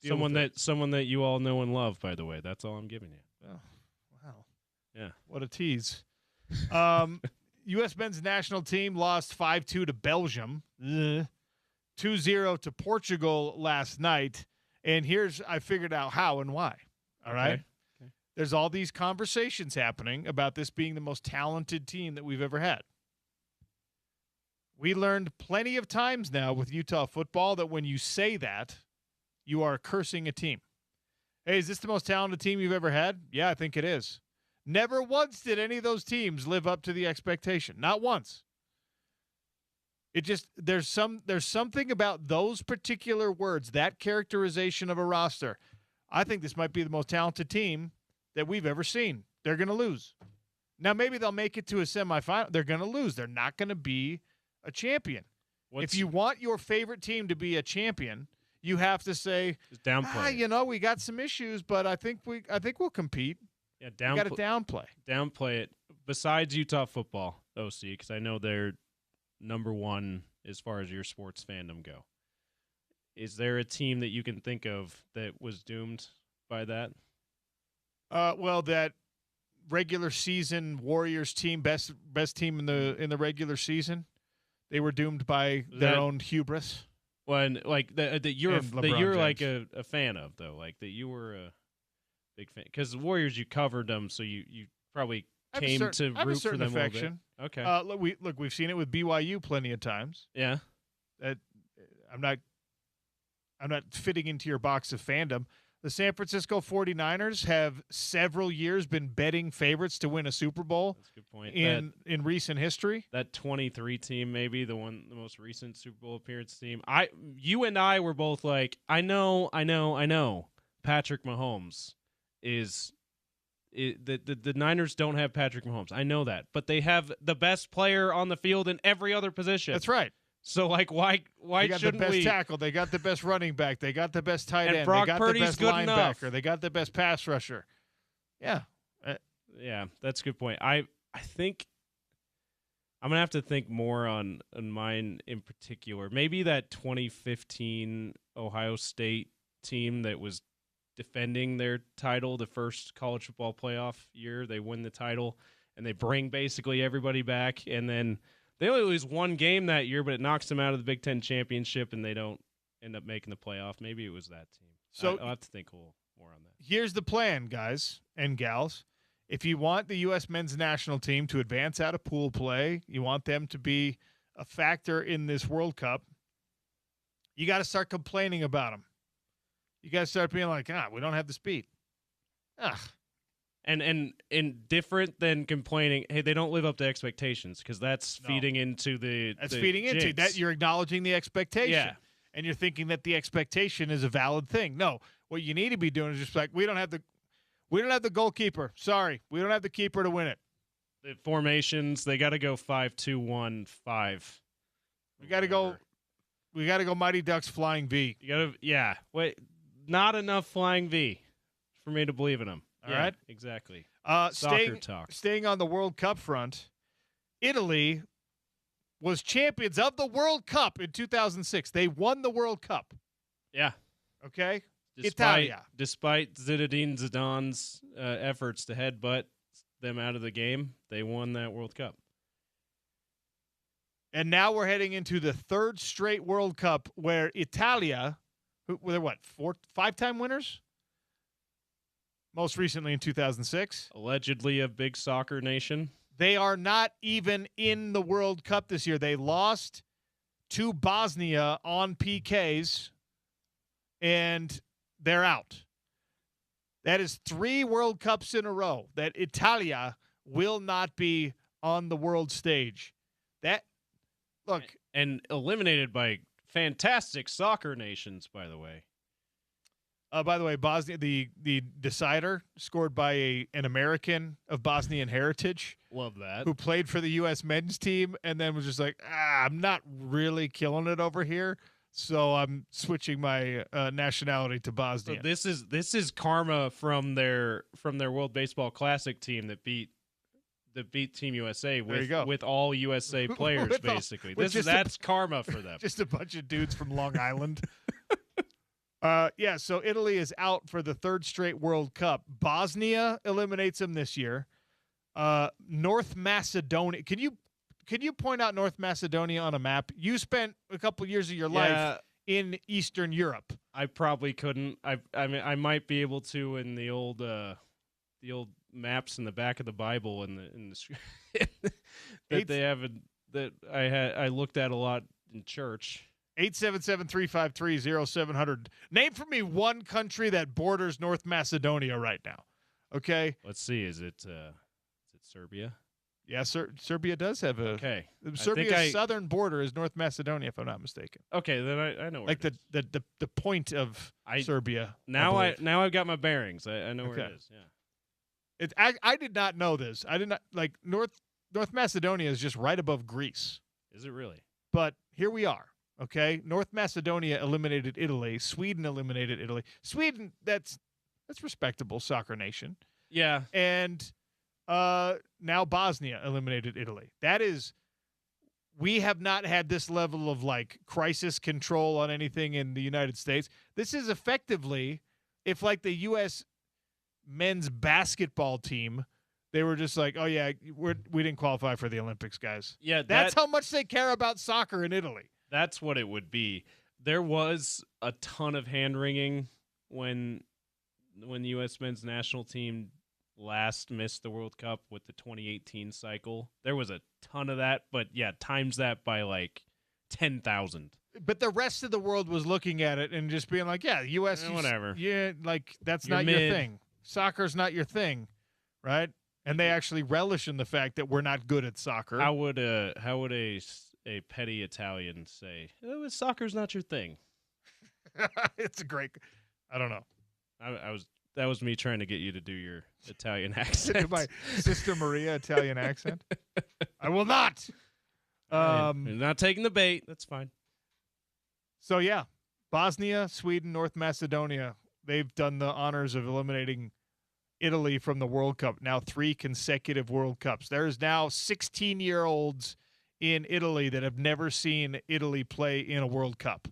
B: Someone that you all know and love, by the way. That's all I'm giving you.
A: Oh, wow.
B: Yeah.
A: What a tease. U.S. men's national team lost 5-2 to Belgium, 2-0 to Portugal last night. And I figured out how and why. All right?
B: Okay.
A: There's all these conversations happening about this being the most talented team that we've ever had. We learned plenty of times now with Utah football that when you say that, you are cursing a team. Hey, is this the most talented team you've ever had? Yeah, I think it is. Never once did any of those teams live up to the expectation. Not once. It just there's something about those particular words, that characterization of a roster. I think this might be the most talented team that we've ever seen. They're going to lose. Now, maybe they'll make it to a semifinal. They're going to lose. They're not going to be a champion. If you want your favorite team to be a champion, you have to say,
B: downplay.
A: We got some issues, but I think we'll compete.
B: Yeah,
A: you got to downplay.
B: Downplay it. Besides Utah football, OC, because I know they're number one as far as your sports fandom go. Is there a team that you can think of that was doomed by that?
A: Well, that regular season Warriors team, best team in the regular season, they were doomed by their own hubris.
B: When like that you're
A: James.
B: like a fan of though, like that you were a big fan because the Warriors you covered them, so you probably came to root for them
A: affection.
B: A little bit. Okay.
A: We've seen it with BYU plenty of times.
B: Yeah.
A: I'm not fitting into your box of fandom. The San Francisco 49ers have several years been betting favorites to win a Super Bowl.
B: That's a good point.
A: In recent history.
B: That 23 team, maybe the most recent Super Bowl appearance team. You and I were both like, I know. Patrick Mahomes the Niners don't have Patrick Mahomes. I know that, but they have the best player on the field in every other position.
A: That's right.
B: So, like, why
A: they got
B: shouldn't
A: the best
B: we?
A: tackle. They got the best running back. They got the best tight end.
B: Brock
A: they got
B: Purdy's
A: the best
B: good
A: linebacker.
B: enough.
A: They got the best pass rusher. Yeah.
B: Yeah, that's a good point. I think I'm going to have to think more on mine in particular. Maybe that 2015 Ohio State team that was defending their title, the first college football playoff year. They win the title, and they bring basically everybody back, and then they only lose one game that year, but it knocks them out of the Big Ten championship, and they don't end up making the playoff. Maybe it was that team. So I'll have to think a little more on that.
A: Here's the plan, guys and gals. If you want the U.S. men's national team to advance out of pool play, you want them to be a factor in this World Cup, you got to start complaining about them. You got to start being like, we don't have the speed.
B: And different than complaining, hey, they don't live up to expectations, because that's feeding into the
A: feeding into
B: jinx.
A: that. You're acknowledging the expectation.
B: Yeah.
A: And you're thinking that the expectation is a valid thing. No, what you need to be doing is just like, we don't have the goalkeeper. Sorry, we don't have the keeper to win it.
B: The formations, they got to go 5-2-1-5.
A: We got to go Mighty Ducks flying V.
B: Wait, not enough flying V for me to believe in them.
A: All right,
B: exactly.
A: Soccer
B: talk.
A: Staying on the World Cup front, Italy was champions of the World Cup in 2006. They won the World Cup.
B: Yeah.
A: Okay.
B: Despite Zinedine Zidane's efforts to headbutt them out of the game, they won that World Cup.
A: And now we're heading into the third straight World Cup where Italia, they're what, 5-time winners? Most recently in 2006.
B: Allegedly a big soccer nation.
A: They are not even in the World Cup this year. They lost to Bosnia on PKs, and they're out. That is 3 World Cups in a row that Italia will not be on the world stage.
B: And eliminated by fantastic soccer nations, by the way.
A: By the way, Bosnia, the decider, scored by an American of Bosnian heritage.
B: Love that.
A: Who played for the U.S. men's team and then was just like, I'm not really killing it over here, so I'm switching my nationality to Bosnia.
B: So this is karma from their World Baseball Classic team that beat Team USA with all USA players, basically. That's karma for them.
A: Just a bunch of dudes from Long Island. So Italy is out for the third straight World Cup. Bosnia eliminates them this year. North Macedonia. Can you point out North Macedonia on a map? You spent a couple years of your life in Eastern Europe.
B: I probably couldn't. I mean, I might be able to in the old maps in the back of the Bible in the that they have that I looked at a lot in church.
A: 877-353-0700. Name for me one country that borders North Macedonia right now. Okay.
B: Let's see. Is it Serbia?
A: Yeah, Serbia does have a.
B: Okay.
A: Serbia's southern border is North Macedonia, if I'm not mistaken.
B: Okay, then I know where
A: like
B: it is.
A: the point of Serbia.
B: Now I've got my bearings. I know where it is. Yeah.
A: I did not know this. I did not like North Macedonia is just right above Greece.
B: Is it really?
A: But here we are. Okay, North Macedonia eliminated Italy. Sweden eliminated Italy. Sweden, that's respectable soccer nation.
B: Yeah.
A: And now Bosnia eliminated Italy. We have not had this level of like crisis control on anything in the United States. This is effectively if like the U.S. men's basketball team, they were just like, oh yeah, we didn't qualify for the Olympics, guys.
B: Yeah,
A: that's how much they care about soccer in Italy.
B: That's what it would be. There was a ton of hand-wringing when the U.S. men's national team last missed the World Cup with the 2018 cycle. There was a ton of that, but yeah, times that by like 10,000.
A: But the rest of the world was looking at it and just being like, yeah, U.S.
B: whatever.
A: Yeah, like that's
B: You're
A: not
B: mid.
A: your thing. Soccer's not your thing, right? And they actually relish in the fact that we're not good at soccer.
B: How would a petty Italian say, oh, soccer's not your thing?
A: It's a great. I don't know.
B: That was me trying to get you to do your Italian accent.
A: My Sister Maria Italian accent. I will not.
B: You're not taking the bait. That's fine.
A: So yeah, Bosnia, Sweden, North Macedonia. They've done the honors of eliminating Italy from the World Cup. Now 3 consecutive World Cups. There's now 16-year-olds in Italy that have never seen Italy play in a World Cup.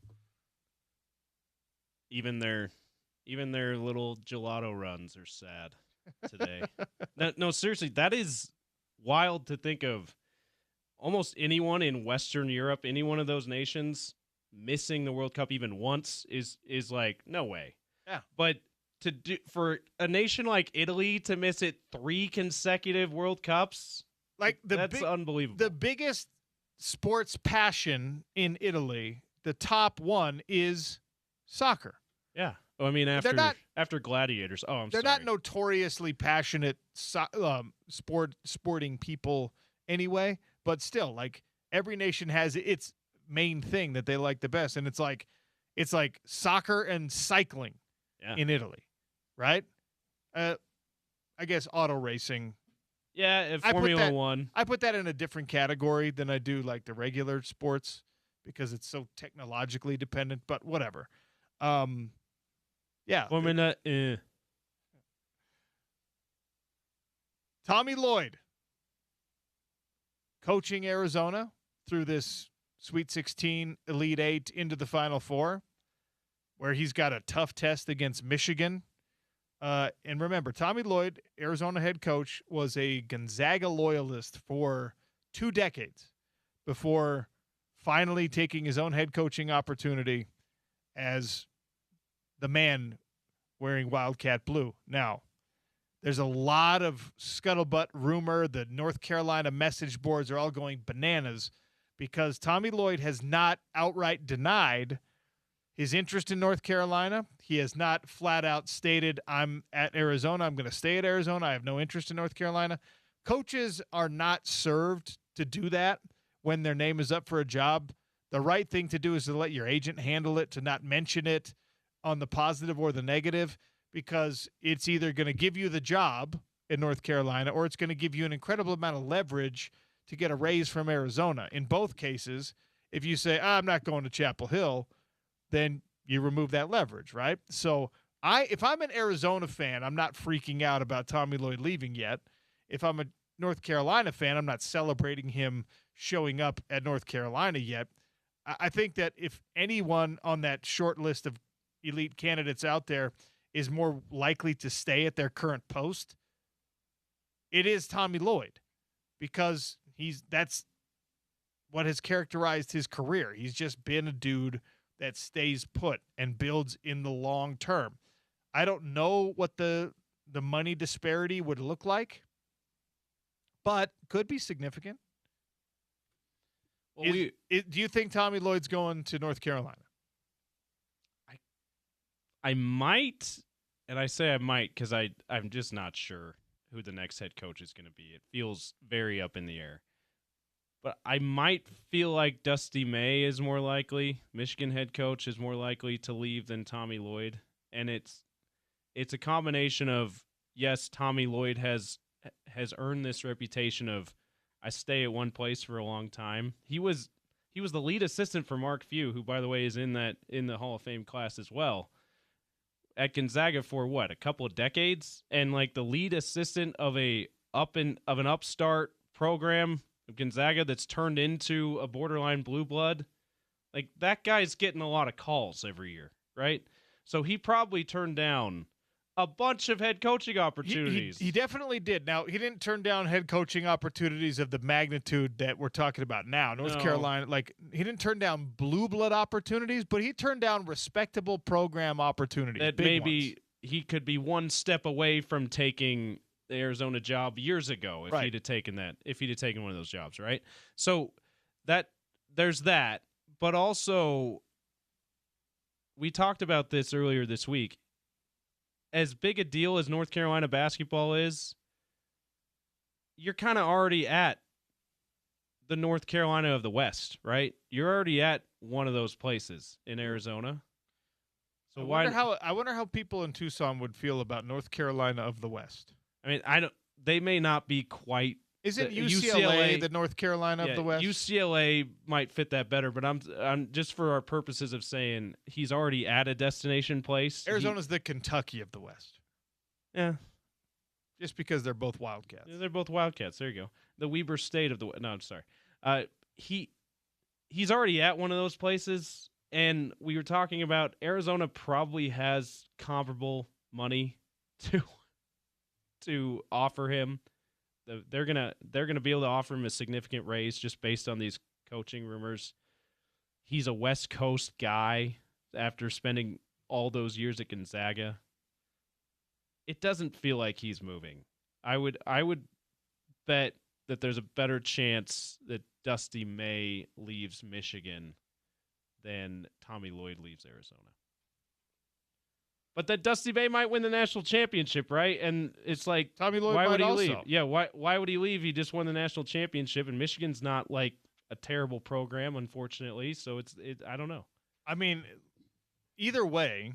B: Even their little gelato runs are sad today. No, seriously, that is wild to think of. Almost anyone in Western Europe, any one of those nations, missing the World Cup even once is like no way.
A: Yeah,
B: but for a nation like Italy to miss it 3 consecutive World Cups, that's unbelievable.
A: The biggest sports passion in Italy, the top one is soccer.
B: Yeah. I mean, After Gladiators. Oh, I'm
A: They're
B: sorry.
A: not notoriously passionate sporting people anyway, but still, like, every nation has its main thing that they like the best, and it's like soccer and cycling in Italy, right? I guess auto racing.
B: Yeah,
A: I put
B: Formula
A: that-
B: One.
A: I put that in a different category than I do like the regular sports because it's so technologically dependent, but whatever. Yeah.
B: Formula.
A: Tommy Lloyd coaching Arizona through this Sweet 16, Elite 8 into the Final Four, where he's got a tough test against Michigan. And remember, Tommy Lloyd, Arizona head coach, was a Gonzaga loyalist for 2 decades before finally taking his own head coaching opportunity as the man wearing Wildcat blue. Now, there's a lot of scuttlebutt rumor. The North Carolina message boards are all going bananas because Tommy Lloyd has not outright denied his interest in North Carolina. He has not flat out stated, I'm at Arizona. I'm going to stay at Arizona. I have no interest in North Carolina. Coaches are not served to do that when their name is up for a job. The right thing to do is to let your agent handle it, to not mention it on the positive or the negative, because it's either going to give you the job in North Carolina or it's going to give you an incredible amount of leverage to get a raise from Arizona. In both cases, if you say, I'm not going to Chapel Hill, then you remove that leverage, right? So if I'm an Arizona fan, I'm not freaking out about Tommy Lloyd leaving yet. If I'm a North Carolina fan, I'm not celebrating him showing up at North Carolina yet. I think that if anyone on that short list of elite candidates out there is more likely to stay at their current post, it is Tommy Lloyd, because that's what has characterized his career. He's just been a dude that stays put and builds in the long term. I don't know what the money disparity would look like, but could be significant.
B: Well,
A: Do you think Tommy Lloyd's going to North Carolina?
B: I might, and I say I might because I'm just not sure who the next head coach is going to be. It feels very up in the air. But I might feel like Dusty May is more likely. Michigan head coach is more likely to leave than Tommy Lloyd. And it's a combination of, yes, Tommy Lloyd has earned this reputation of, I stay at one place for a long time. He was the lead assistant for Mark Few, who, by the way, is in the Hall of Fame class as well, at Gonzaga for what, a couple of decades, and like the lead assistant of an upstart program of Gonzaga that's turned into a borderline blue blood. Like, that guy's getting a lot of calls every year, right? So he probably turned down a bunch of head coaching opportunities.
A: He definitely did. Now, he didn't turn down head coaching opportunities of the magnitude that we're talking about now. North Carolina, he didn't turn down blue blood opportunities, but he turned down respectable program opportunities.
B: That maybe he could be one step away from taking the Arizona job years ago if he'd have taken one of those jobs, right? So there's that, but also we talked about this earlier this week. As big a deal as North Carolina basketball is, you're kind of already at the North Carolina of the West, right? You're already at one of those places in Arizona. So
A: I wonder how people in Tucson would feel about North Carolina of the West.
B: I mean, they may not be quite.
A: Isn't UCLA the North Carolina of the West?
B: UCLA might fit that better, but I'm just for our purposes of saying he's already at a destination place.
A: Arizona's the Kentucky of the West.
B: Yeah.
A: Just because they're both Wildcats.
B: Yeah, they're both Wildcats. There you go. The Weber State of the West. No, I'm sorry. He's already at one of those places, and we were talking about Arizona probably has comparable money to offer him. They're gonna be able to offer him a significant raise just based on these coaching rumors. He's a West Coast guy after spending all those years at Gonzaga. It doesn't feel like he's moving. I would bet that there's a better chance that Dusty May leaves Michigan than Tommy Lloyd leaves Arizona. But that Dusty May might win the national championship, right? And it's like,
A: Tommy Lloyd
B: why
A: might
B: would he
A: also.
B: leave? Yeah, why would he leave? He just won the national championship, and Michigan's not like a terrible program, unfortunately. So I don't know.
A: I mean, either way,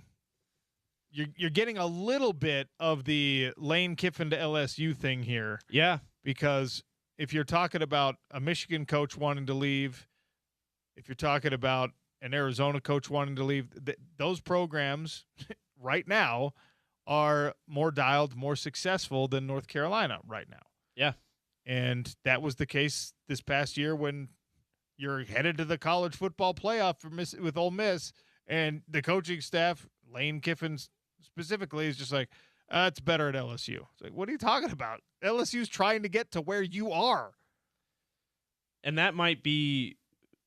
A: you're getting a little bit of the Lane Kiffin to LSU thing here.
B: Yeah.
A: Because if you're talking about a Michigan coach wanting to leave, if you're talking about an Arizona coach wanting to leave, those programs right now are more dialed, more successful than North Carolina right now.
B: Yeah.
A: And that was the case this past year when you're headed to the college football playoff with Ole Miss, and the coaching staff, Lane Kiffin specifically, is just like, it's better at LSU. It's like, what are you talking about? LSU's trying to get to where you are.
B: And that might be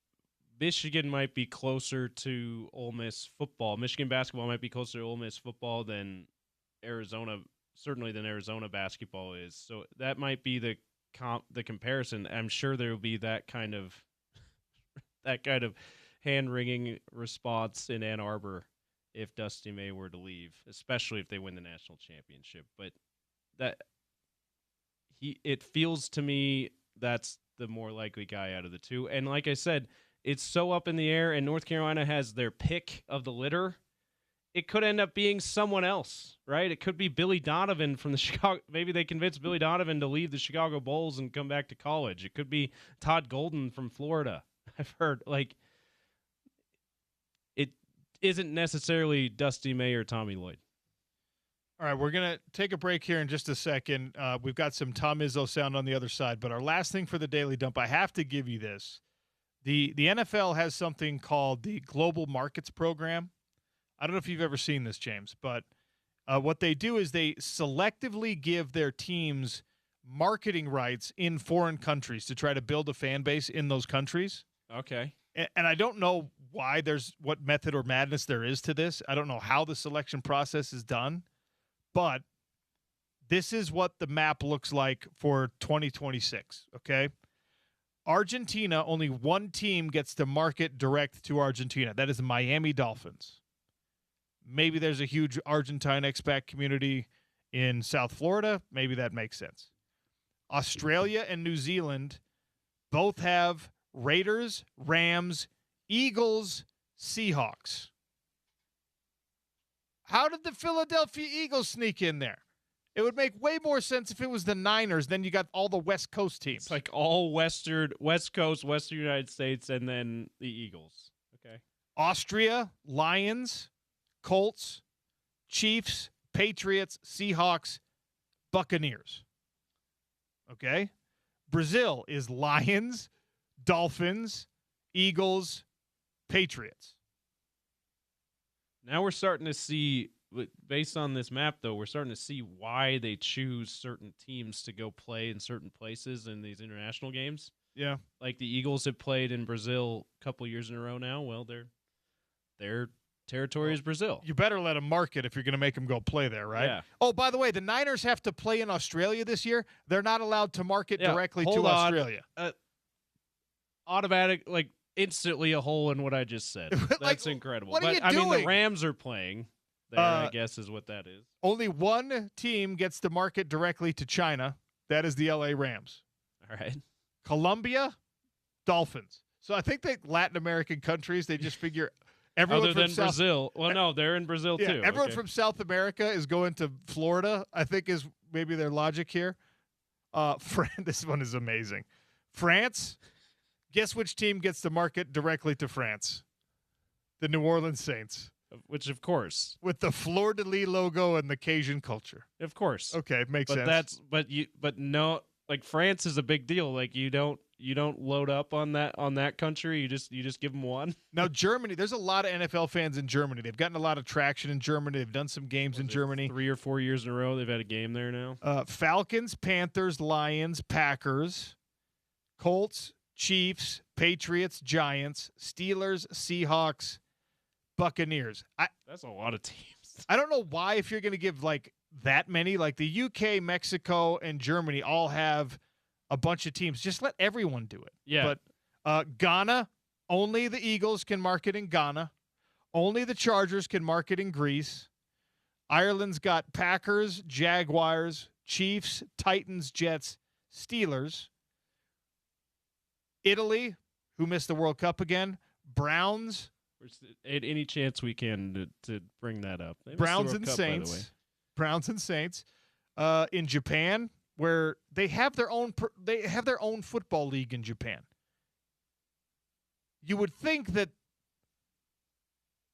B: – Michigan might be closer to Ole Miss football. Michigan basketball might be closer to Ole Miss football than Arizona – certainly than Arizona basketball is. So that might be the comparison. I'm sure there will be that kind of hand-wringing response in Ann Arbor if Dusty May were to leave, especially if they win the national championship. But it feels to me that's the more likely guy out of the two. And like I said, it's so up in the air, and North Carolina has their pick of the litter. It could end up being someone else, right? It could be Billy Donovan from the Chicago. Maybe they convince Billy Donovan to leave the Chicago Bulls and come back to college. It could be Todd Golden from Florida. I've heard, like, it isn't necessarily Dusty May or Tommy Lloyd.
A: All right, we're going to take a break here in just a second. We've got some Tom Izzo sound on the other side, but our last thing for the Daily Dump, I have to give you this. The NFL has something called the Global Markets Program. I don't know if you've ever seen this, James, but what they do is they selectively give their teams marketing rights in foreign countries to try to build a fan base in those countries.
B: Okay.
A: And I don't know why what method or madness there is to this. I don't know how the selection process is done, but this is what the map looks like for 2026, okay? Argentina, only one team gets to market direct to Argentina. That is the Miami Dolphins. Maybe there's a huge Argentine expat community in South Florida. Maybe that makes sense. Australia and New Zealand both have Raiders, Rams, Eagles, Seahawks. How did the Philadelphia Eagles sneak in there? It would make way more sense if it was the Niners. Then you got all the West Coast teams.
B: It's like all West Coast, Western United States, and then the Eagles. Okay.
A: Austria, Lions, Colts, Chiefs, Patriots, Seahawks, Buccaneers. Okay? Brazil is Lions, Dolphins, Eagles, Patriots.
B: Now we're starting to see, based on this map, though, we're starting to see why they choose certain teams to go play in certain places in these international games.
A: Yeah.
B: Like the Eagles have played in Brazil a couple years in a row now. Well, their territory is Brazil.
A: You better let them market if you're going to make them go play there, right?
B: Yeah.
A: Oh, by the way, the Niners have to play in Australia this year. They're not allowed to market directly to Australia.
B: Automatic, like, instantly a hole in what I just said. That's
A: like,
B: incredible.
A: What are you
B: I mean,
A: doing?
B: the Rams are playing there, I guess is what that is.
A: Only one team gets to market directly to China. That is the LA Rams.
B: All right.
A: Colombia, Dolphins. So I think that Latin American countries, they just figure everyone
B: Other than Brazil. Well, no, they're in Brazil too.
A: Everyone from South America is going to Florida, I think is maybe their logic here. This one is amazing. France. Guess which team gets to market directly to France? The New Orleans Saints.
B: Which, of course.
A: With the fleur-de-lis logo and the Cajun culture.
B: Of course.
A: Okay, makes sense.
B: But no, like, France is a big deal. Like, you don't load up on that country. You just give them one.
A: Now, Germany, there's a lot of NFL fans in Germany. They've gotten a lot of traction in Germany. They've done some games in Germany.
B: 3 or 4 years in a row, they've had a game there now.
A: Falcons, Panthers, Lions, Packers, Colts, Chiefs, Patriots, Giants, Steelers, Seahawks, Buccaneers.
B: That's a lot of teams.
A: I don't know why, if you're going to give like that many, like the UK, Mexico, and Germany all have a bunch of teams. Just let everyone do it.
B: Yeah.
A: But Ghana, only the Eagles can market in Ghana. Only the Chargers can market in Greece. Ireland's got Packers, Jaguars, Chiefs, Titans, Jets, Steelers. Italy, who missed the World Cup again, Browns,
B: At any chance we can to bring that up. They missed the
A: Browns
B: World
A: and
B: Cup, by the way.
A: Saints, Browns and Saints. In Japan, where they have their own football league in Japan. You would think that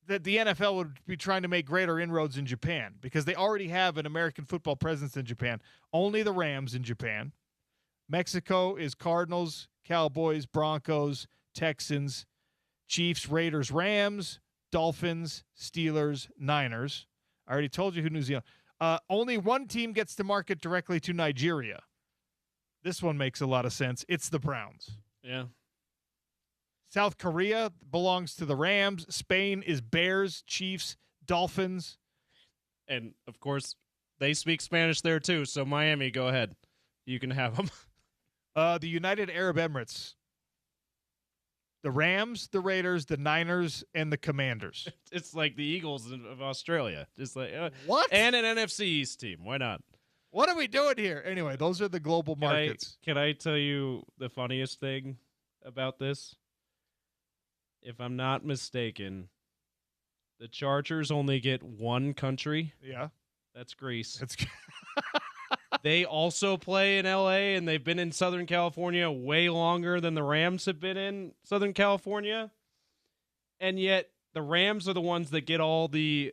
A: the NFL would be trying to make greater inroads in Japan because they already have an American football presence in Japan. Only the Rams in Japan. Mexico is Cardinals, Cowboys, Broncos, Texans, Chiefs, Raiders, Rams, Dolphins, Steelers, Niners. I already told you who New Zealand. Only one team gets to market directly to Nigeria. This one makes a lot of sense. It's the Browns.
B: Yeah.
A: South Korea belongs to the Rams. Spain is Bears, Chiefs, Dolphins.
B: And, of course, they speak Spanish there, too. So, Miami, go ahead. You can have them.
A: The United Arab Emirates. The Rams, the Raiders, the Niners, and the Commanders.
B: It's like the Eagles of Australia. Just like
A: What?
B: And an NFC East team. Why not?
A: What are we doing here? Anyway, those are the global markets.
B: Can I tell you the funniest thing about this? If I'm not mistaken, the Chargers only get one country.
A: Yeah.
B: That's Greece.
A: It's
B: They also play in LA, and they've been in Southern California way longer than the Rams have been in Southern California. And yet the Rams are the ones that get all the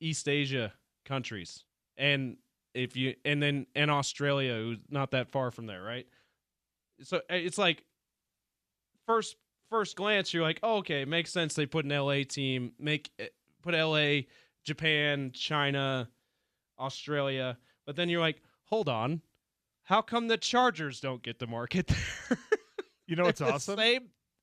B: East Asia countries. And Australia, who's not that far from there, right? So it's like first glance, you're like, oh, okay, it makes sense. They put an LA team, put LA, Japan, China, Australia. But then you're like, hold on, how come the Chargers don't get the market there?
A: You know what's awesome?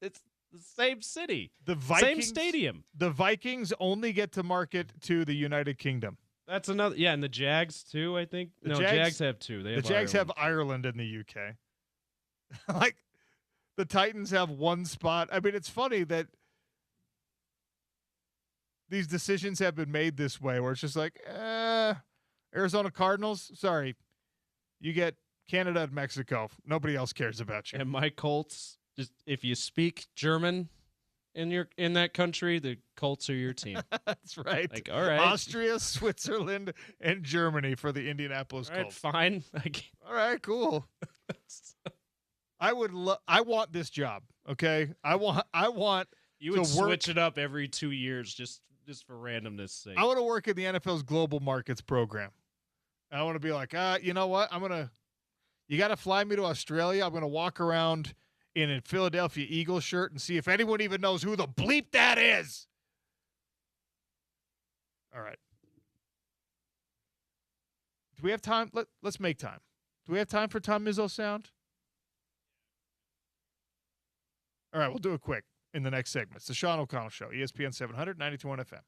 B: It's the same city,
A: The Vikings,
B: same stadium.
A: The Vikings only get to market to the United Kingdom.
B: That's another, yeah, and the Jags too, I think. Jags have two.
A: The Jags have Ireland in the UK. Like, the Titans have one spot. I mean, it's funny that these decisions have been made this way, where it's just like, Arizona Cardinals, sorry, you get Canada and Mexico. Nobody else cares about you.
B: And my Colts, just if you speak German in that country, the Colts are your team.
A: That's right.
B: Like, all right,
A: Austria, Switzerland, and Germany for the Indianapolis
B: all right,
A: Colts.
B: fine.
A: All right, cool. I want this job. Okay, I want.
B: You would
A: to work,
B: switch it up every 2 years just for randomness sake.
A: I want to work in the NFL's global markets program. I want to be like, you know what? You got to fly me to Australia. I'm going to walk around in a Philadelphia Eagles shirt and see if anyone even knows who the bleep that is. All right. Do we have time? Let's make time. Do we have time for Tom Izzo sound? All right, we'll do it quick in the next segment. It's the Sean O'Connell Show, ESPN 700, 92.1 FM.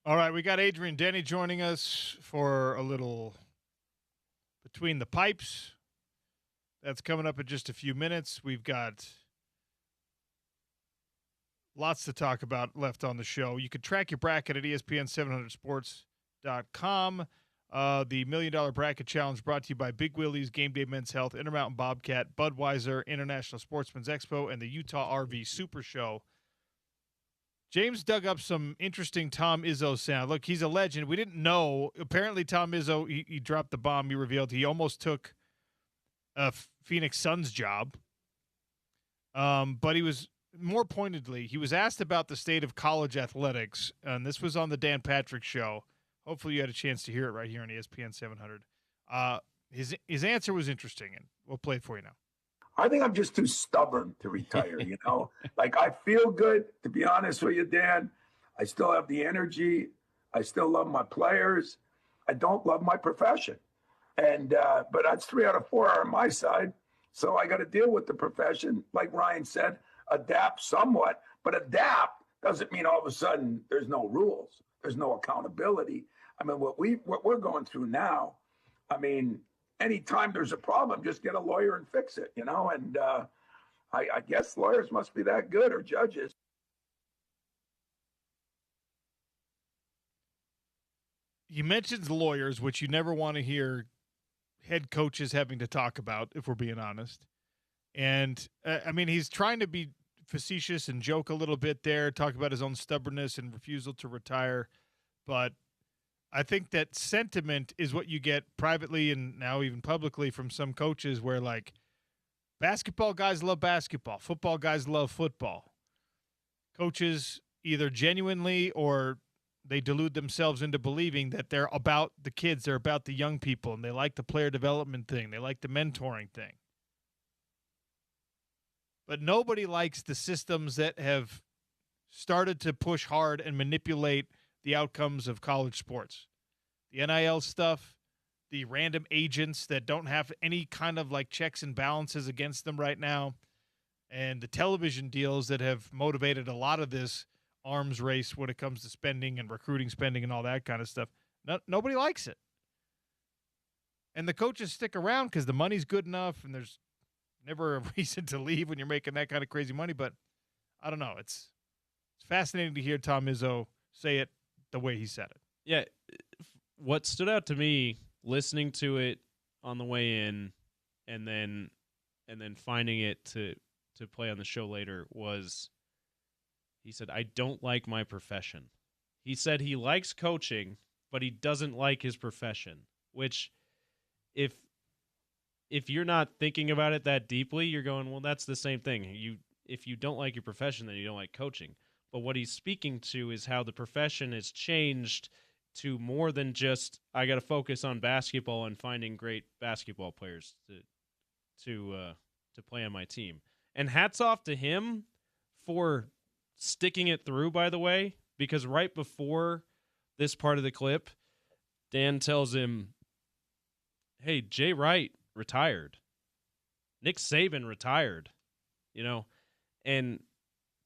A: All right, we got Adrian Denny joining us for a little Between the Pipes. That's coming up in just a few minutes. We've got lots to talk about left on the show. You can track your bracket at ESPN700sports.com. The $1 Million Bracket Challenge brought to you by Big Willie's, Game Day Men's Health, Intermountain Bobcat, Budweiser, International Sportsman's Expo, and the Utah RV Super Show. James dug up some interesting Tom Izzo sound. Look, he's a legend. We didn't know. Apparently, Tom Izzo, he dropped the bomb. He revealed he almost took a Phoenix Suns job. But he was, more pointedly, he was asked about the state of college athletics, and this was on the Dan Patrick Show. Hopefully you had a chance to hear it right here on ESPN 700. His answer was interesting, and we'll play it for you now.
E: I think I'm just too stubborn to retire, Like, I feel good, to be honest with you, Dan. I still have the energy. I still love my players. I don't love my profession. And but that's 3 out of 4 are on my side. So I got to deal with the profession. Like Ryan said, adapt somewhat. But adapt doesn't mean all of a sudden there's no rules. There's no accountability. I mean, what we're going through now, I mean, anytime there's a problem, just get a lawyer and fix it, And I guess lawyers must be that good, or judges.
A: You mentioned lawyers, which you never want to hear head coaches having to talk about, if we're being honest. And, I mean, he's trying to be facetious and joke a little bit there, talk about his own stubbornness and refusal to retire. But I think that sentiment is what you get privately and now even publicly from some coaches where, like, basketball guys love basketball, football guys love football. Coaches either genuinely or they delude themselves into believing that they're about the kids, they're about the young people, and they like the player development thing, they like the mentoring thing. But nobody likes the systems that have started to push hard and manipulate the outcomes of college sports. The NIL stuff, the random agents that don't have any kind of like checks and balances against them right now, and the television deals that have motivated a lot of this arms race when it comes to spending and recruiting spending and all that kind of stuff. Nobody likes it. And the coaches stick around because the money's good enough and there's never a reason to leave when you're making that kind of crazy money. But I don't know. It's fascinating to hear Tom Izzo say it the way he said it.
B: Yeah. What stood out to me listening to it on the way in and then finding it to play on the show later was he said, I don't like my profession. He said he likes coaching, but he doesn't like his profession, which if you're not thinking about it that deeply, you're going, well, that's the same thing. If you don't like your profession, then you don't like coaching. But what he's speaking to is how the profession has changed to more than just, I got to focus on basketball and finding great basketball players to play on my team. And hats off to him for sticking it through, by the way, because right before this part of the clip, Dan tells him, hey, Jay Wright retired. Nick Saban retired, and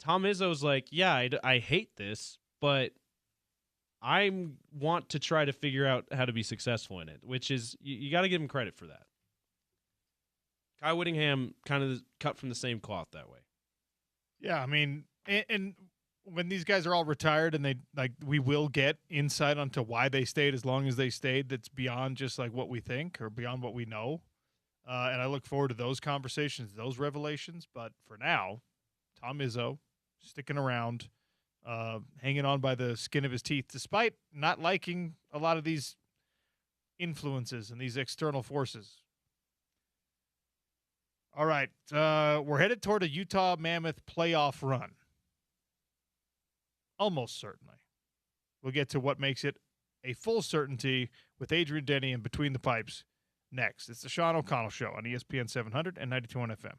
B: Tom Izzo's like, yeah, I hate this, but I want to try to figure out how to be successful in it, which is, you got to give him credit for that. Kyle Whittingham kind of cut from the same cloth that way.
A: Yeah, I mean, and when these guys are all retired and we will get insight onto why they stayed as long as they stayed, that's beyond just like what we think or beyond what we know. And I look forward to those conversations, those revelations. But for now, Tom Izzo sticking around, hanging on by the skin of his teeth, despite not liking a lot of these influences and these external forces. All right, we're headed toward a Utah Mammoth playoff run. Almost certainly. We'll get to what makes it a full certainty with Adrian Denny and Between the Pipes next. It's the Sean O'Connell Show on ESPN 700 and 92.1 FM.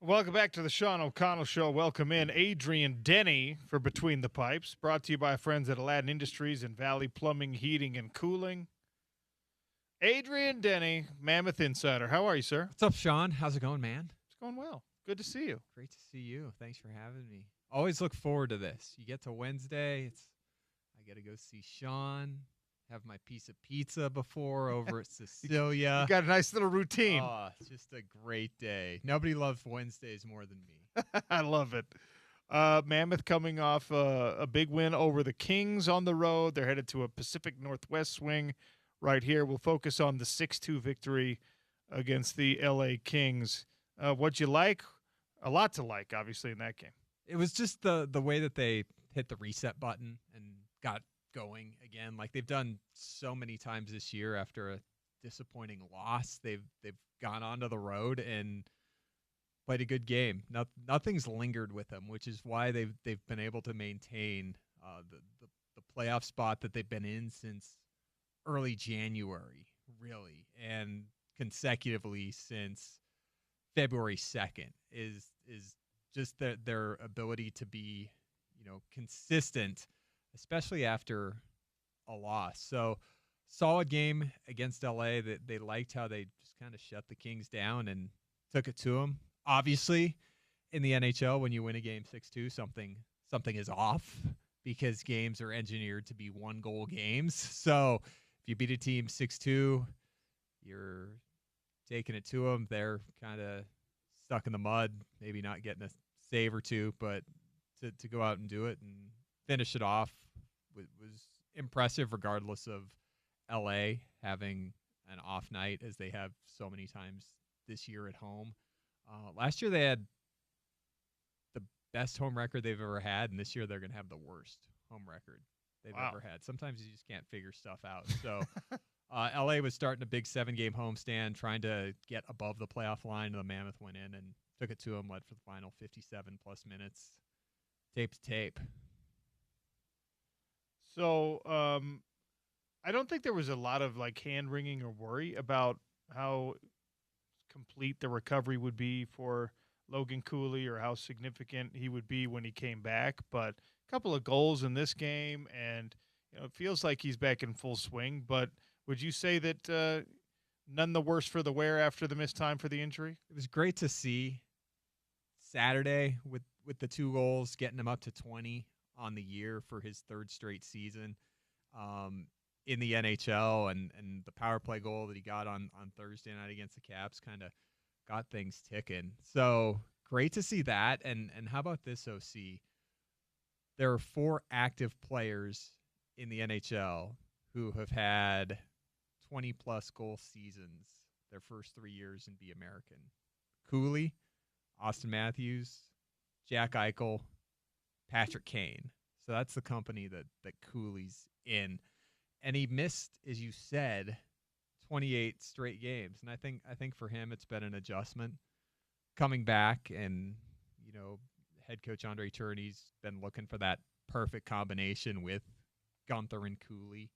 A: Welcome back to the Sean O'Connell Show. Welcome in Adrian Denny for Between the Pipes, brought to you by friends at Aladdin Industries and Valley Plumbing, Heating, and Cooling. Adrian Denny, Mammoth Insider. How are you, sir?
F: What's up, Sean? How's it going, man?
A: It's going well. Good to see you.
F: Great to see you. Thanks for having me. Always look forward to this. You get to Wednesday, I got to go see Sean, have my piece of pizza before over at Cecilia.
A: You got a nice little routine.
F: Oh, it's just a great day. Nobody loves Wednesdays more than me.
A: I love it. Mammoth coming off a big win over the Kings on the road. They're headed to a Pacific Northwest swing right here. We'll focus on the 6-2 victory against the LA Kings. What'd you like? A lot to like, obviously, in that game.
F: It was just the way that they hit the reset button and got going again. Like they've done so many times this year after a disappointing loss. They've gone onto the road and played a good game. Nothing's lingered with them, which is why they've been able to maintain the playoff spot that they've been in since early January, really, and consecutively since February 2nd is just their ability to be, consistent, especially after a loss. So solid game against LA. That they liked how they just kind of shut the Kings down and took it to them. Obviously, in the NHL, when you win a game 6-2, something is off because games are engineered to be 1-goal games. So if you beat a team 6-2, you're taking it to them. They're kind of stuck in the mud, maybe not getting a save or two, but to go out and do it and finish it off was impressive, regardless of LA having an off night as they have so many times this year at home. Last year they had the best home record they've ever had, and this year they're going to have the worst home record they've ever had. Sometimes you just can't figure stuff out. So LA was starting a big 7-game homestand, trying to get above the playoff line, and the Mammoth went in and took it to them, led for the final 57-plus minutes, tape to tape.
A: So I don't think there was a lot of hand-wringing or worry about how complete the recovery would be for Logan Cooley or how significant he would be when he came back. But a couple of goals in this game, and it feels like he's back in full swing. But would you say that none the worse for the wear after the missed time for the injury?
F: It was great to see Saturday with the 2 goals, getting him up to 20 on the year for his 3rd straight season in the NHL, and the power play goal that he got on Thursday night against the Caps kind of got things ticking. So great to see that. And how about this, OC? There are 4 active players in the NHL who have had 20-plus goal seasons their first 3 years and be American. Cooley, Austin Matthews, Jack Eichel, Patrick Kane. So that's the company that Cooley's in. And he missed, as you said, 28 straight games. And I think for him it's been an adjustment coming back, and head coach Andre Tourigny's been looking for that perfect combination with Gunther and Cooley.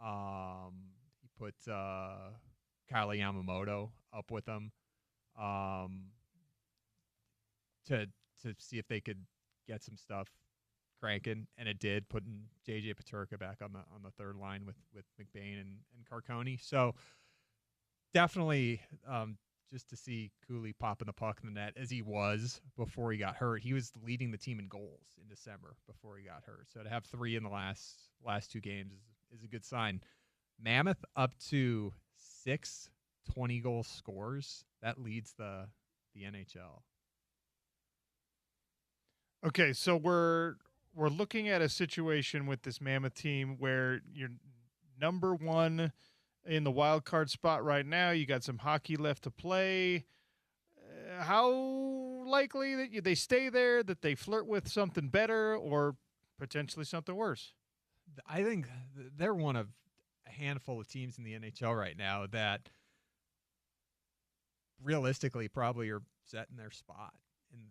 F: He put Kyle Yamamoto up with him to see if they could get some stuff cranking, and it did, putting JJ Peterka back on the third line with McBain and Carcone. So definitely just to see Cooley popping the puck in the net as he was before he got hurt. He was leading the team in goals in December before he got hurt. So to have 3 in the last 2 games is a good sign. Mammoth up to 6 20-goal scores. That leads the NHL.
A: Okay, so we're looking at a situation with this Mammoth team where you're number 1 in the wild card spot right now. You got some hockey left to play. How likely that they stay there, that they flirt with something better or potentially something worse?
F: I think they're one of a handful of teams in the NHL right now that realistically probably are setting their spot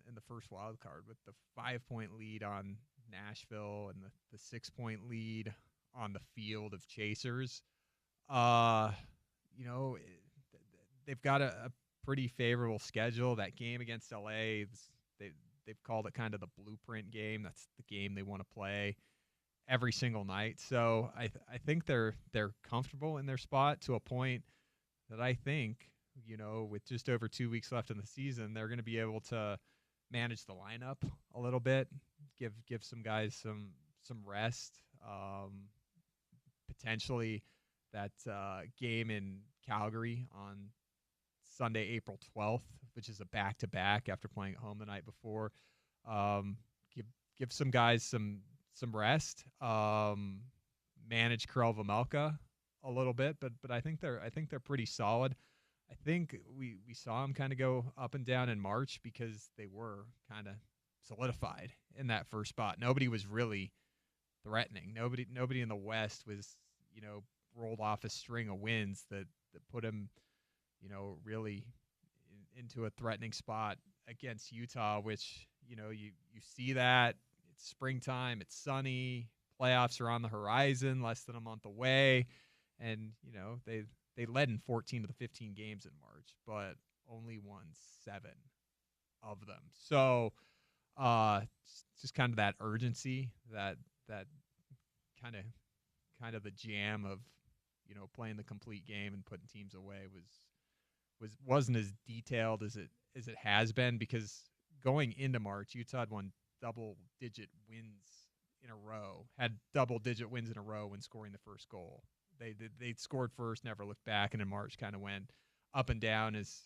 F: in the first wild card with the 5-point lead on Nashville and the 6-point lead on the field of chasers. They've got a pretty favorable schedule. That game against LA, they've called it kind of the blueprint game. That's the game they want to play every single night. So I think they're comfortable in their spot to a point that I think, with just over 2 weeks left in the season, they're going to be able to manage the lineup a little bit, give some guys some rest. Potentially that game in Calgary on Sunday, April 12th, which is a back-to-back after playing at home the night before. Give some guys some rest. Manage Karel Vejmelka a little bit, but I think they're pretty solid. I think we saw them kind of go up and down in March because they were kind of solidified in that first spot. Nobody was really threatening. Nobody in the West was, rolled off a string of wins that put him, really into a threatening spot against Utah, which, you see that it's springtime, it's sunny, playoffs are on the horizon, less than a month away. And, they led in 14 of the 15 games in March, but only won 7 of them. So just kind of that urgency, that kind of the jam of, playing the complete game and putting teams away wasn't as detailed as it has been, because going into March, Utah had won double-digit wins in a row, when scoring the first goal. They scored first, never looked back, and in March kind of went up and down as,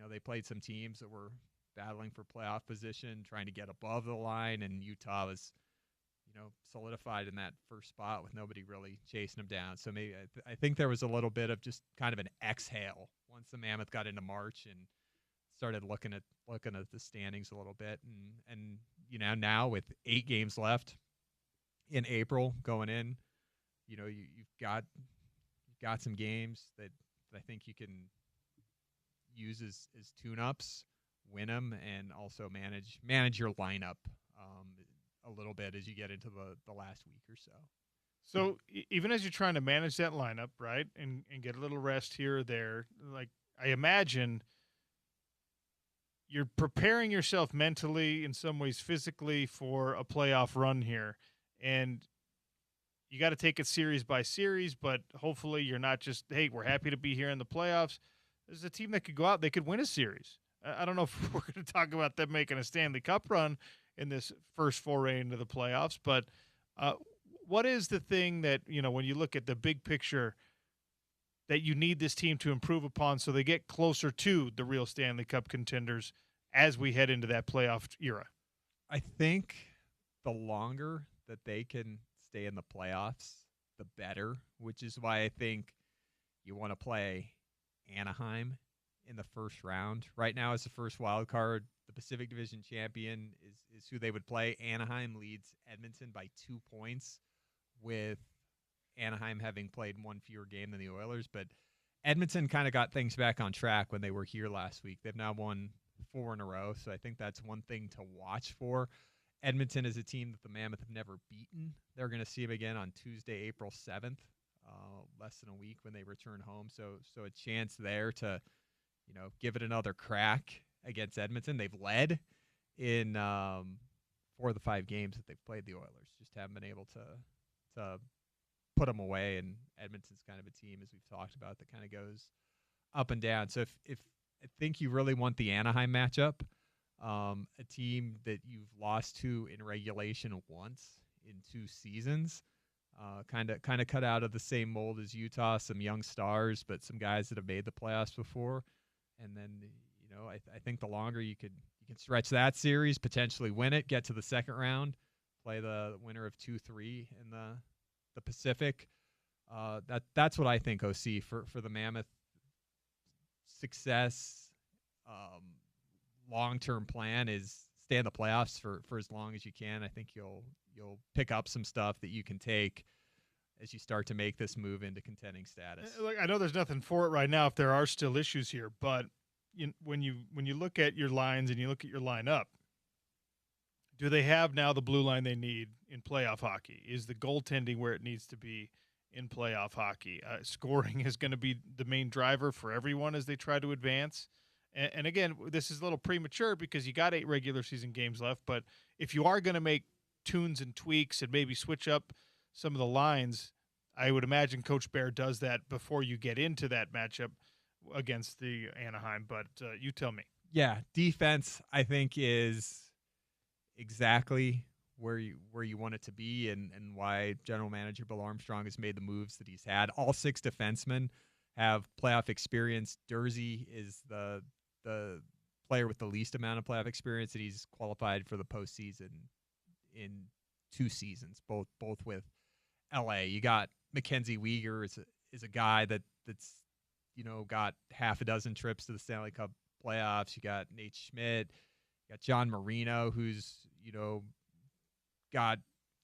F: they played some teams that were battling for playoff position, trying to get above the line, and Utah was, solidified in that first spot with nobody really chasing them down. So maybe I think there was a little bit of just kind of an exhale once the Mammoth got into March and started looking at the standings a little bit, and now with 8 games left in April going in, you've got some games that I think you can use as tune-ups, win them, and also manage your lineup a little bit as you get into the last week or so.
A: So even as you're trying to manage that lineup, right, and get a little rest here or there, like I imagine you're preparing yourself mentally, in some ways physically, for a playoff run here. And you got to take it series by series, but hopefully you're not just, hey, we're happy to be here in the playoffs. There's a team that could go out, they could win a series. I don't know if we're going to talk about them making a Stanley Cup run in this first foray into the playoffs, but what is the thing that, when you look at the big picture, that you need this team to improve upon so they get closer to the real Stanley Cup contenders as we head into that playoff era?
F: I think the longer that they can stay in the playoffs, the better, which is why I think you want to play Anaheim in the first round. Right now, as the first wild card, the Pacific Division champion is who they would play. Anaheim leads Edmonton by 2 points, with Anaheim having played one fewer game than the Oilers. But Edmonton kind of got things back on track when they were here last week. They've now won 4 in a row, so I think that's one thing to watch for. Edmonton is a team that the Mammoth have never beaten. They're going to see them again on Tuesday, April 7th, less than a week when they return home. So a chance there to, give it another crack against Edmonton. They've led in 4 of the 5 games that they've played the Oilers. Just haven't been able to put them away. And Edmonton's kind of a team, as we've talked about, that kind of goes up and down. So if I think you really want the Anaheim matchup, a team that you've lost to in regulation once in 2 seasons, kind of cut out of the same mold as Utah, some young stars, but some guys that have made the playoffs before. And then, I think the longer you can stretch that series, potentially win it, get to the second round, play the winner of 2-3 in the Pacific. That's what I think, OC, for the Mammoth success. Long-term plan is stay in the playoffs for as long as you can. I think you'll pick up some stuff that you can take as you start to make this move into contending status.
A: Look, I know there's nothing for it right now if there are still issues here, but when you look at your lines and you look at your lineup, do they have now the blue line they need in playoff hockey? Is the goaltending where it needs to be in playoff hockey? Scoring is going to be the main driver for everyone as they try to advance. And again, this is a little premature because you got 8 regular season games left. But if you are going to make tunes and tweaks and maybe switch up some of the lines, I would imagine Coach Bear does that before you get into that matchup against the Anaheim. But you tell me.
F: Yeah, defense I think is exactly where you want it to be, and why General Manager Bill Armstrong has made the moves that he's had. All 6 defensemen have playoff experience. Dursey is the player with the least amount of playoff experience, and he's qualified for the postseason in 2 seasons, both with LA. You got Mackenzie Weegar is a guy that's got half a dozen trips to the Stanley Cup playoffs. You got Nate Schmidt, you got John Marino, who's got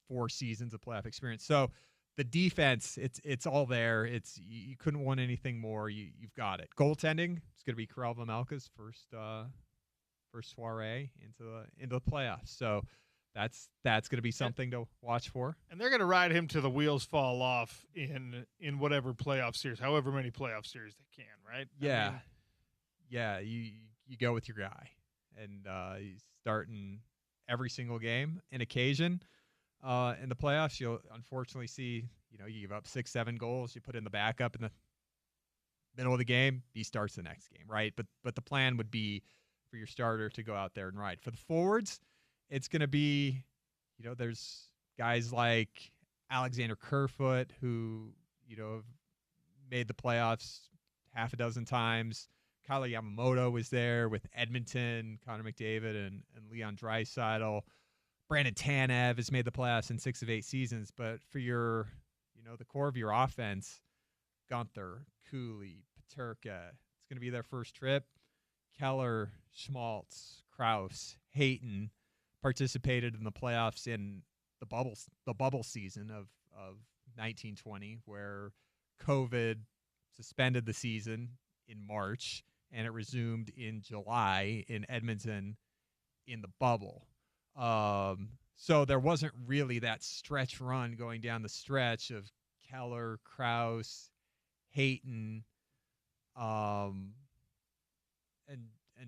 F: 4 seasons of playoff experience. So the defense, it's all there. You couldn't want anything more. You've got it. Goaltending, it's going to be Karel Vejmelka's first soiree into the playoffs. So that's going to be something to watch for.
A: And they're going to ride him till the wheels fall off in whatever playoff series, however many playoff series they can, right?
F: Yeah. You go with your guy, and he's starting every single game. In occasion, in the playoffs, you'll unfortunately see, you give up 6-7 goals, you put in the backup in the middle of the game, he starts the next game, right? But the plan would be for your starter to go out there and ride. For the forwards, it's going to be, there's guys like Alexander Kerfoot who, have made the playoffs half a dozen times. Kyler Yamamoto was there with Edmonton, Connor McDavid, and Leon Draisaitl. Brandon Tanev has made the playoffs in 6 of 8 seasons. But for your, the core of your offense, Gunther, Cooley, Peterka, it's going to be their first trip. Keller, Schmaltz, Krause, Hayton participated in the playoffs in the bubble season of 1920, where COVID suspended the season in March, and it resumed in July in Edmonton in the bubble. So there wasn't really that stretch run going down the stretch of Keller, Krause, Hayton, and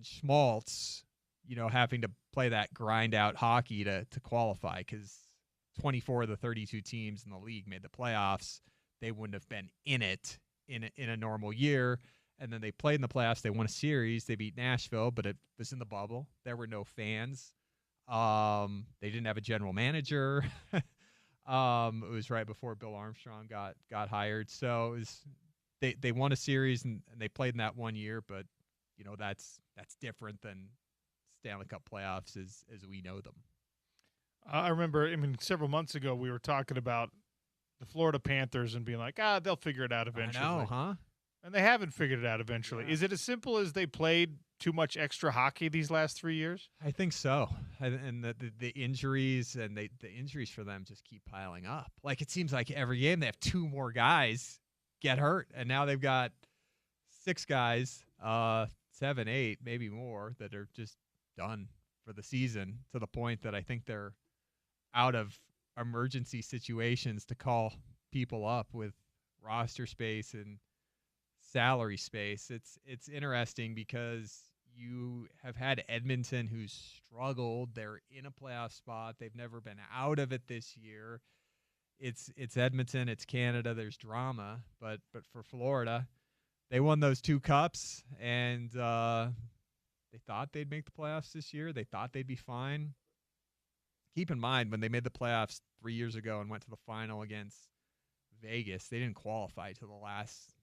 F: Schmaltz, having to play that grind out hockey to qualify, because 24 of the 32 teams in the league made the playoffs. They wouldn't have been in it in a normal year. And then they played in the playoffs. They won a series. They beat Nashville, but it was in the bubble. There were no fans. They didn't have a general manager. It was right before Bill Armstrong got hired. So it was, they won a series and they played in that one year, but that's different than Stanley Cup playoffs as we know them.
A: I remember, several months ago we were talking about the Florida Panthers and being like, they'll figure it out eventually.
F: I know, huh?
A: And they haven't figured it out eventually. Yeah. Is it as simple as they played too much extra hockey these last 3 years?
F: I think so. And the injuries and the injuries for them just keep piling up. Like, it seems like every game they have 2 more guys get hurt, and now they've got 6 guys, 7, 8, maybe more, that are just done for the season, to the point that I think they're out of emergency situations to call people up with roster space and salary space. It's interesting because you have had Edmonton, who's struggled. They're in a playoff spot. They've never been out of it this year. It's Edmonton, it's Canada, there's drama, but for Florida, they won those 2 cups, and they thought they'd make the playoffs this year. They thought they'd be fine. Keep in mind, when they made the playoffs 3 years ago and went to the final against Vegas, they didn't qualify to the last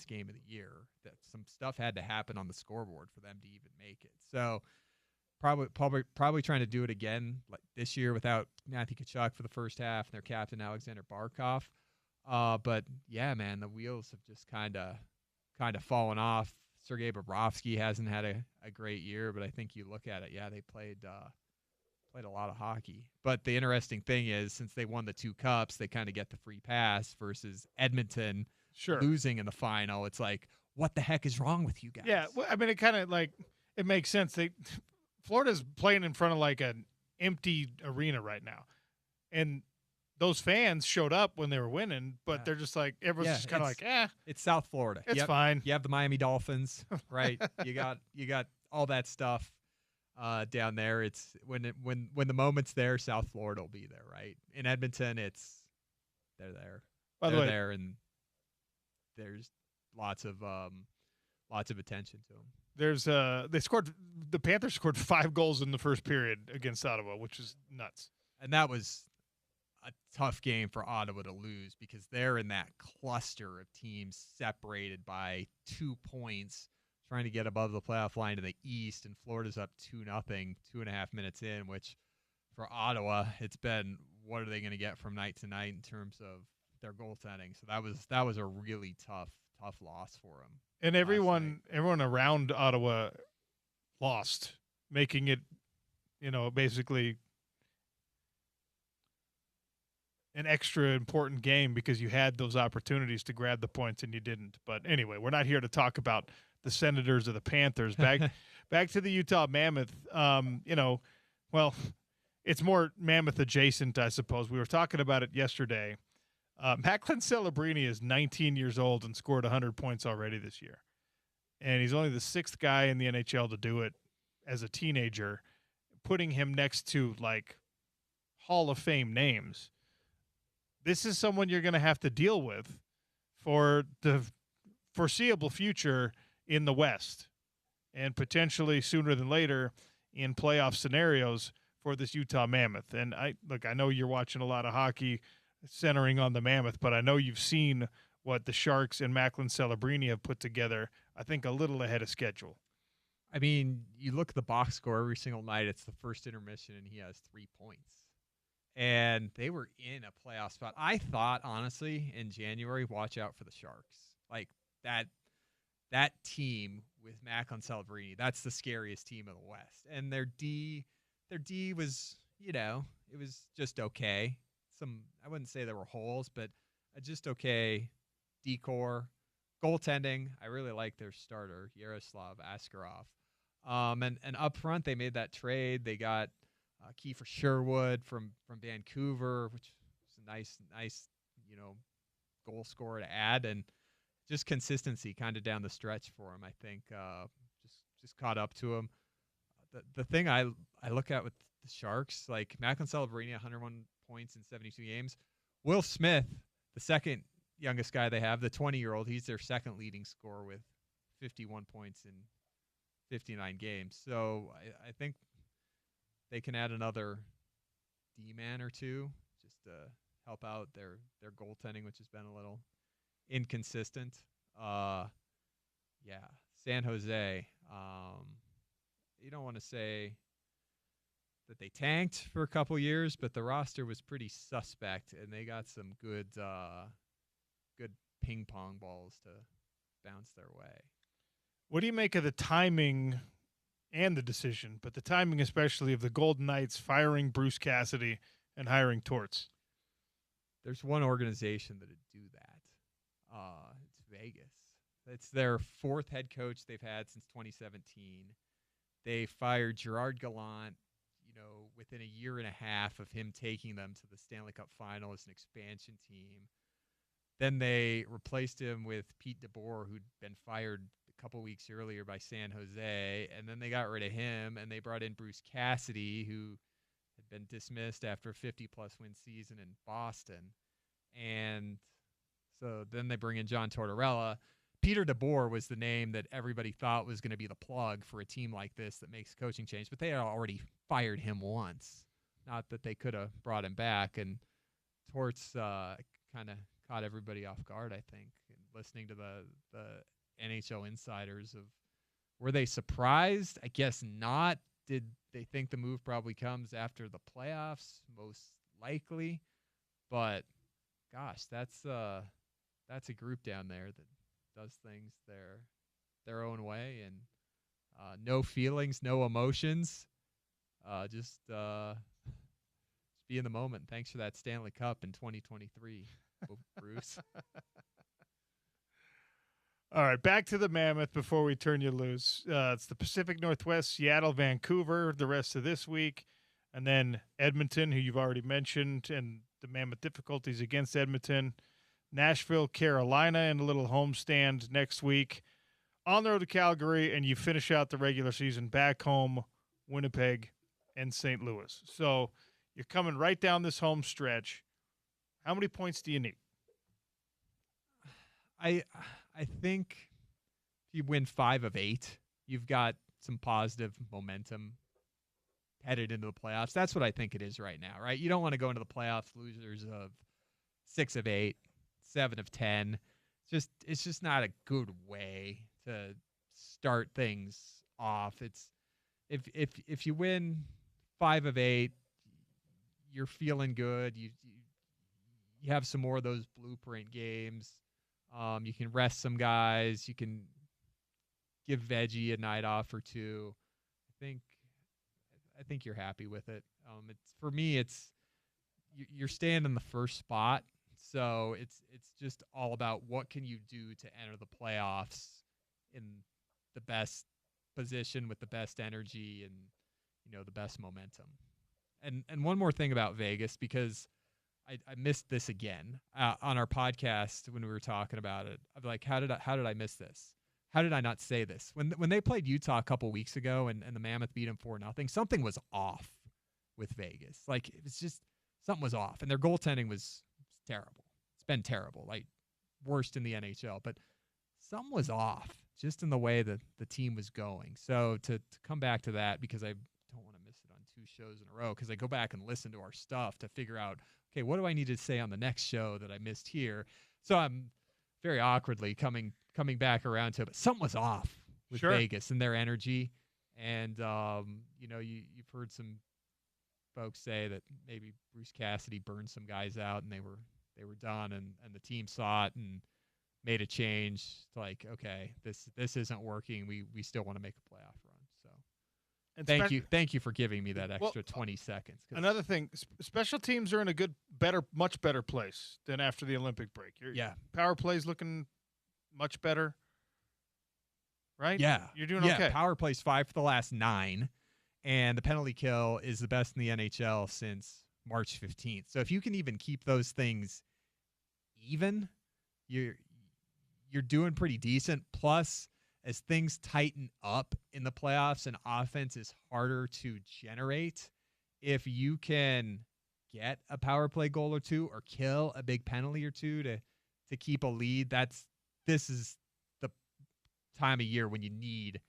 F: game of the year. That some stuff had to happen on the scoreboard for them to even make it. So probably trying to do it again like this year without Matthew Tkachuk for the first half and their captain Alexander Barkov. But yeah, man, the wheels have just kind of fallen off. Sergei Bobrovsky hasn't had a great year, but I think you look at it, yeah, they played a lot of hockey. But the interesting thing is, since they won the 2 cups, they kind of get the free pass, versus Edmonton losing in the final. It's like, what the heck is wrong with you guys?
A: Yeah, well, it kind of it makes sense. Florida's playing in front of like an empty arena right now, and those fans showed up when they were winning, but they're just like, everyone's just kind of like,
F: It's South Florida.
A: it's fine.
F: You have the Miami Dolphins, right? you got all that stuff down there. It's when the moment's there, South Florida will be there, right? In Edmonton, they're there.
A: By the way,
F: there, and there's lots of attention to them.
A: There's the Panthers scored 5 goals in the first period against Ottawa, which is nuts.
F: And that was a tough game for Ottawa to lose because they're in that cluster of teams separated by 2 points trying to get above the playoff line in the East, and Florida's up 2-0, 2.5 minutes in, which for Ottawa, it's been what are they going to get from night to night in terms of their goaltending. So that was a really tough loss for them.
A: And everyone around Ottawa lost, making it, basically an extra important game because you had those opportunities to grab the points and you didn't. But anyway, we're not here to talk about the Senators or the Panthers. Back to the Utah Mammoth. Well, it's more Mammoth adjacent, I suppose. We were talking about it yesterday. Macklin Celebrini is 19 years old and scored 100 points already this year. And he's only the 6th guy in the NHL to do it as a teenager, putting him next to, like, Hall of Fame names. This is someone you're going to have to deal with for the foreseeable future in the West and potentially sooner than later in playoff scenarios for this Utah Mammoth. And I know you're watching a lot of hockey centering on the Mammoth, but I know you've seen what the Sharks and Macklin Celebrini have put together, I think a little ahead of schedule.
F: I mean, you look at the box score every single night, it's the first intermission, and he has 3 points. And they were in a playoff spot. I thought, honestly, in January, watch out for the Sharks. Like, that team with Macklin Celebrini, that's the scariest team in the West. And their D was, it was just okay. I wouldn't say there were holes, but just okay decor. Goaltending, I really like their starter, Yaroslav Askarov. And up front, they made that trade. They got Kiefer Sherwood from Vancouver, which is a nice goal scorer to add, and just consistency kind of down the stretch for him. I think just caught up to him. The thing I look at with the Sharks, like Macklin Celebrini, 101 points in 72 games. Will Smith, the second youngest guy they have, the 20-year-old, he's their second leading scorer with 51 points in 59 games. So I think they can add another D-man or two just to help out their goaltending, which has been a little inconsistent. San Jose. You don't want to say that they tanked for a couple years, but the roster was pretty suspect, and they got some good ping pong balls to bounce their way.
A: What do you make of the timing and the decision, but the timing especially of the Golden Knights firing Bruce Cassidy and hiring Torts?
F: There's one organization that would do that. It's Vegas. It's their 4th head coach they've had since 2017. They fired Gerard Gallant, within a year and a half of him taking them to the Stanley Cup final as an expansion team. Then they replaced him with Pete DeBoer, who'd been fired a couple weeks earlier by San Jose, and then they got rid of him, and they brought in Bruce Cassidy, who had been dismissed after a 50-plus win season in Boston. And so then they bring in John Tortorella. Peter DeBoer was the name that everybody thought was going to be the plug for a team like this that makes a coaching change, but they had already fired him once. Not that they could have brought him back, and Torts kind of caught everybody off guard, I think. And listening to the NHL insiders, were they surprised? I guess not. Did they think the move probably comes after the playoffs? Most likely. But gosh, that's a group down there that does things their own way, and no feelings, no emotions, just be in the moment. Thanks for that Stanley Cup in 2023, Bruce.
A: All right, back to the Mammoth before we turn you loose. It's the Pacific Northwest, Seattle, Vancouver, the rest of this week, and then Edmonton, who you've already mentioned, and the Mammoth difficulties against Edmonton. Nashville, Carolina, and a little homestand next week. On the road to Calgary, and you finish out the regular season back home, Winnipeg and St. Louis. So you're coming right down this home stretch. How many points do you need?
F: I think if you win 5 of 8, you've got some positive momentum headed into the playoffs. That's what I think it is right now, right? You don't want to go into the playoffs losers of 6 of 8, 7 of 10. It's just not a good way to start things off. It's if you win 5 of 8, you're feeling good. You have some more of those blueprint games. You can rest some guys. You can give Veggie a night off or two. I think you're happy with it. It's for me. It's you're staying in the first spot, so it's just all about what can you do to enter the playoffs in the best position with the best energy and the best momentum. And one more thing about Vegas, because I missed this again on our podcast when we were talking about it. I'm like, how did I miss this? How did I not say this? When they played Utah a couple weeks ago and the Mammoth beat them 4-0, something was off with Vegas. Like, it was just something was off, and their goaltending was terrible. It's been terrible, like worst in the NHL. But something was off just in the way that the team was going. So to come back to that, because I don't want to miss it on 2 shows in a row, because I go back and listen to our stuff to figure out, okay, what do I need to say on the next show that I missed here? So I'm very awkwardly coming back around to it, but something was off with Vegas and their energy. And, you've heard some folks say that maybe Bruce Cassidy burned some guys out and they were done, and the team saw it and made a change. It's like, okay, this isn't working. We still want to make a playoff run. So and thank you for giving me that extra 20 seconds.
A: Another thing, special teams are in a much better place than after the Olympic break. Power play's looking much better, right?
F: Yeah.
A: You're doing okay.
F: Power play's 5 for the last 9, and the penalty kill is the best in the NHL since March 15th. So if you can even keep those things even, you're doing pretty decent. Plus, as things tighten up in the playoffs and offense is harder to generate, if you can get a power play goal or 2 or kill a big penalty or 2 to keep a lead, this is the time of year when you need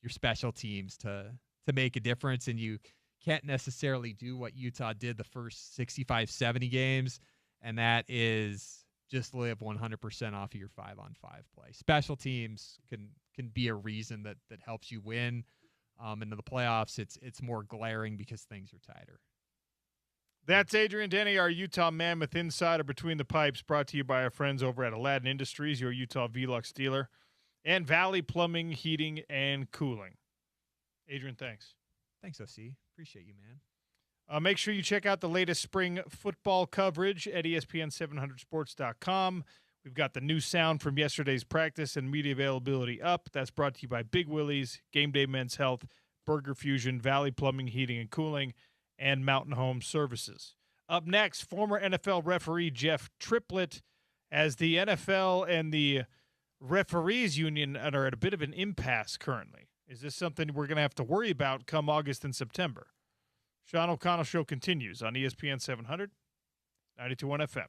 F: your special teams to make a difference, and you can't necessarily do what Utah did the first 65, 70 games, and that is just live 100% off of your 5-on-5 play. Special teams can be a reason that helps you win. Into the playoffs, it's more glaring because things are tighter.
A: That's Adrian Denny, our Utah Mammoth insider between the pipes, brought to you by our friends over at Aladdin Industries, your Utah Velux dealer, and Valley Plumbing, Heating, and Cooling. Adrian, thanks.
F: Thanks, OC. Appreciate you, man.
A: Make sure you check out the latest spring football coverage at ESPN700sports.com. We've got the new sound from yesterday's practice and media availability up. That's brought to you by Big Willie's, Game Day Men's Health, Burger Fusion, Valley Plumbing, Heating, and Cooling, and Mountain Home Services. Up next, former NFL referee Jeff Triplett, as the NFL and the referees union are at a bit of an impasse currently. Is this something we're going to have to worry about come August and September? Sean O'Connell Show continues on ESPN 700, 92.1 FM.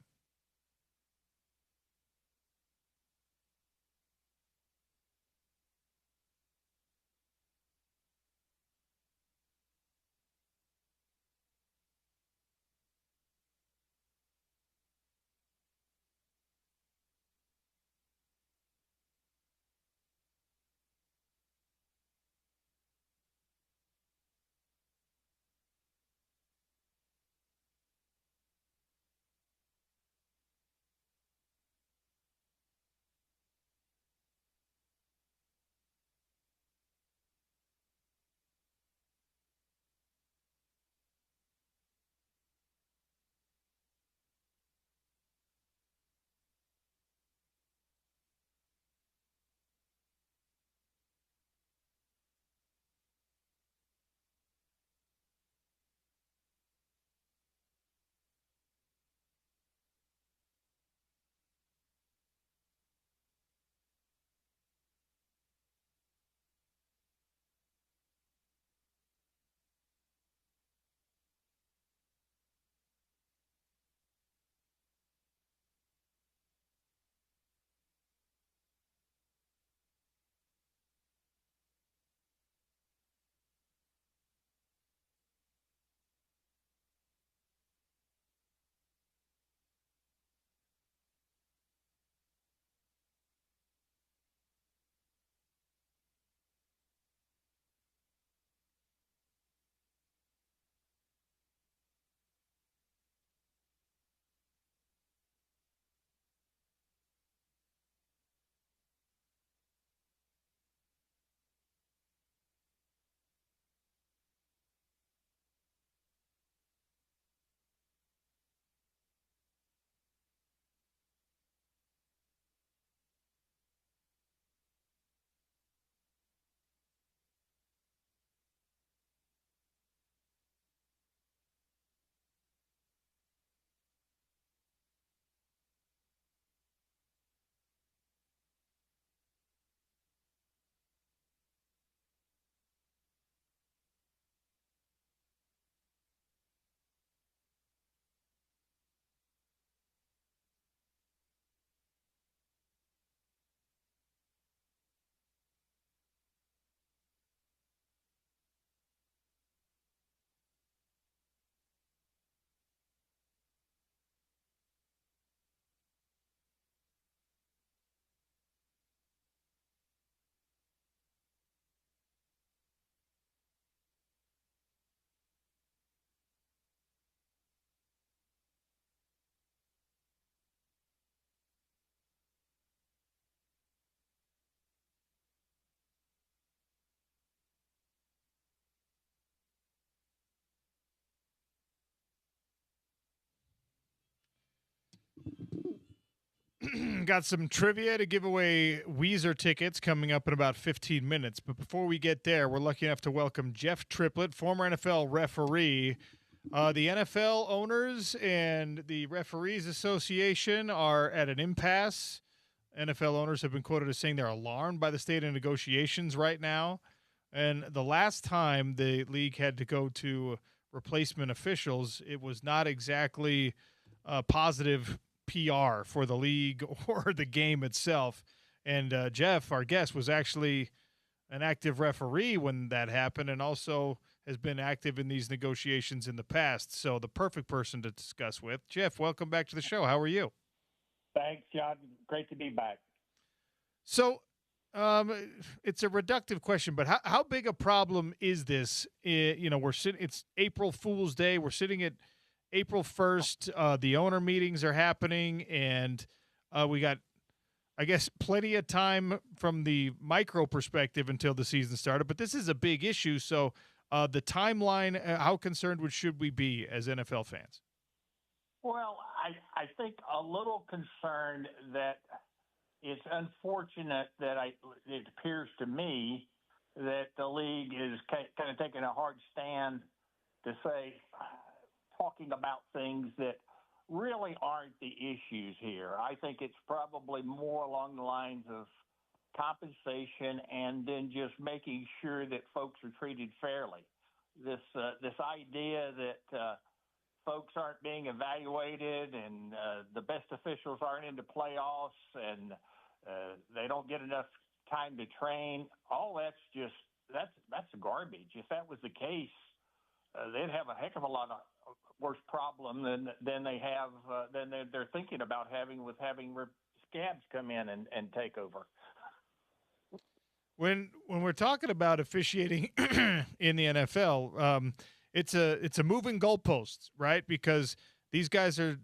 A: Got some trivia to give away Weezer tickets coming up in about 15 minutes. But before we get there, we're lucky enough to welcome Jeff Triplett, former NFL referee. The NFL owners and the Referees Association are at an impasse. NFL owners have been quoted as saying they're alarmed by the state of negotiations right now. And the last time the league had to go to replacement officials, it was not exactly positive PR for the league or the game itself. And Jeff, our guest, was actually an active referee when that happened and also has been active in these negotiations in the past. So the perfect person to discuss with. Jeff, welcome back to the show. How are you?
G: Thanks, John. Great to be back.
A: So it's a reductive question, but how big a problem is this? We're sitting. It's April Fool's Day. We're sitting at April 1st. The owner meetings are happening, and we got, I guess, plenty of time from the micro perspective until the season started. But this is a big issue. So the timeline, how concerned should we be as NFL fans?
G: Well, I think a little concerned that it's unfortunate that it appears to me that the league is kind of taking a hard stand to say, talking about things that really aren't the issues here. I think it's probably more along the lines of compensation and then just making sure that folks are treated fairly. This idea that folks aren't being evaluated and the best officials aren't into playoffs and they don't get enough time to train. All that's garbage. If that was the case, they'd have a heck of a lot of worse problem than they have than they're thinking about having with having scabs come in and take over.
A: When we're talking about officiating in the NFL, it's a moving goalposts, right? Because these guys are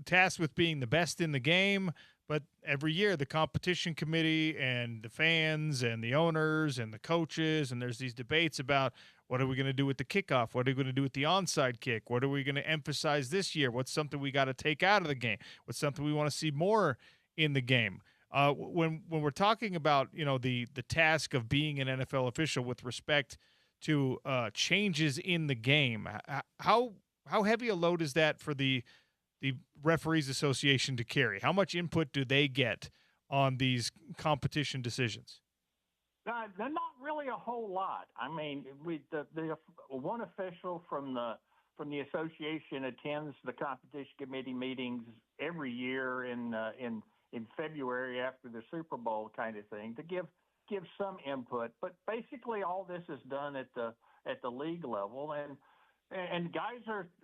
A: tasked with being the best in the game, but every year the competition committee and the fans and the owners and the coaches, and there's these debates about what are we going to do with the kickoff? What are we going to do with the onside kick? What are we going to emphasize this year? What's something we got to take out of the game? What's something we want to see more in the game? When we're talking about the task of being an NFL official with respect to changes in the game, how heavy a load is that for the Referees Association to carry? How much input do they get on these competition decisions?
G: They're not really a whole lot. I mean, the one official from the association attends the competition committee meetings every year in February after the Super Bowl kind of thing to give some input. But basically, all this is done at the league level, and guys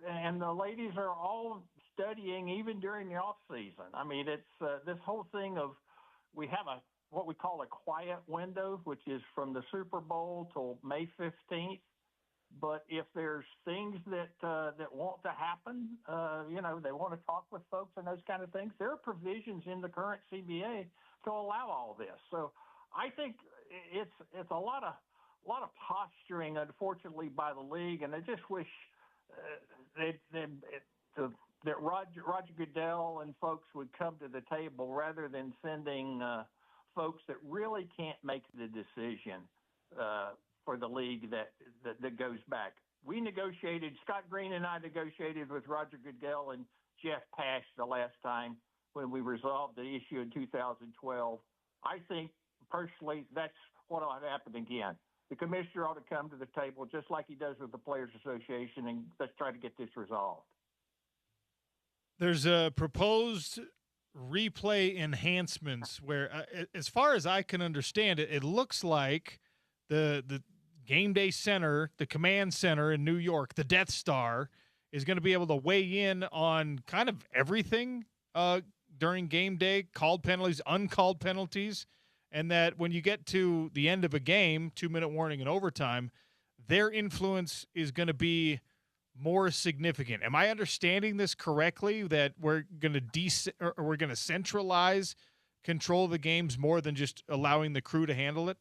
G: and the ladies are all studying even during the off season. I mean, it's this whole thing of we have what we call a quiet window, which is from the Super Bowl till May 15th. But if there's things that want to happen, they want to talk with folks and those kind of things, there are provisions in the current CBA to allow all this. So I think it's a lot of posturing, unfortunately, by the league, and I just wish that Roger Goodell and folks would come to the table rather than sending folks that really can't make the decision for the league that goes back. We negotiated, Scott Green and I negotiated with Roger Goodell and Jeff Pash the last time when we resolved the issue in 2012. I think, personally, that's what ought to happen again. The commissioner ought to come to the table just like he does with the Players Association, and let's try to get this resolved.
A: There's a proposed replay enhancements where, as far as I can understand it, it looks like the game day center, the command center in New York, the Death Star, is going to be able to weigh in on kind of everything during game day, called penalties, uncalled penalties, and that when you get to the end of a game, 2-minute warning and overtime, their influence is going to be more significant. Am I understanding this correctly, that we're going to centralize control of the games more than just allowing the crew to handle it?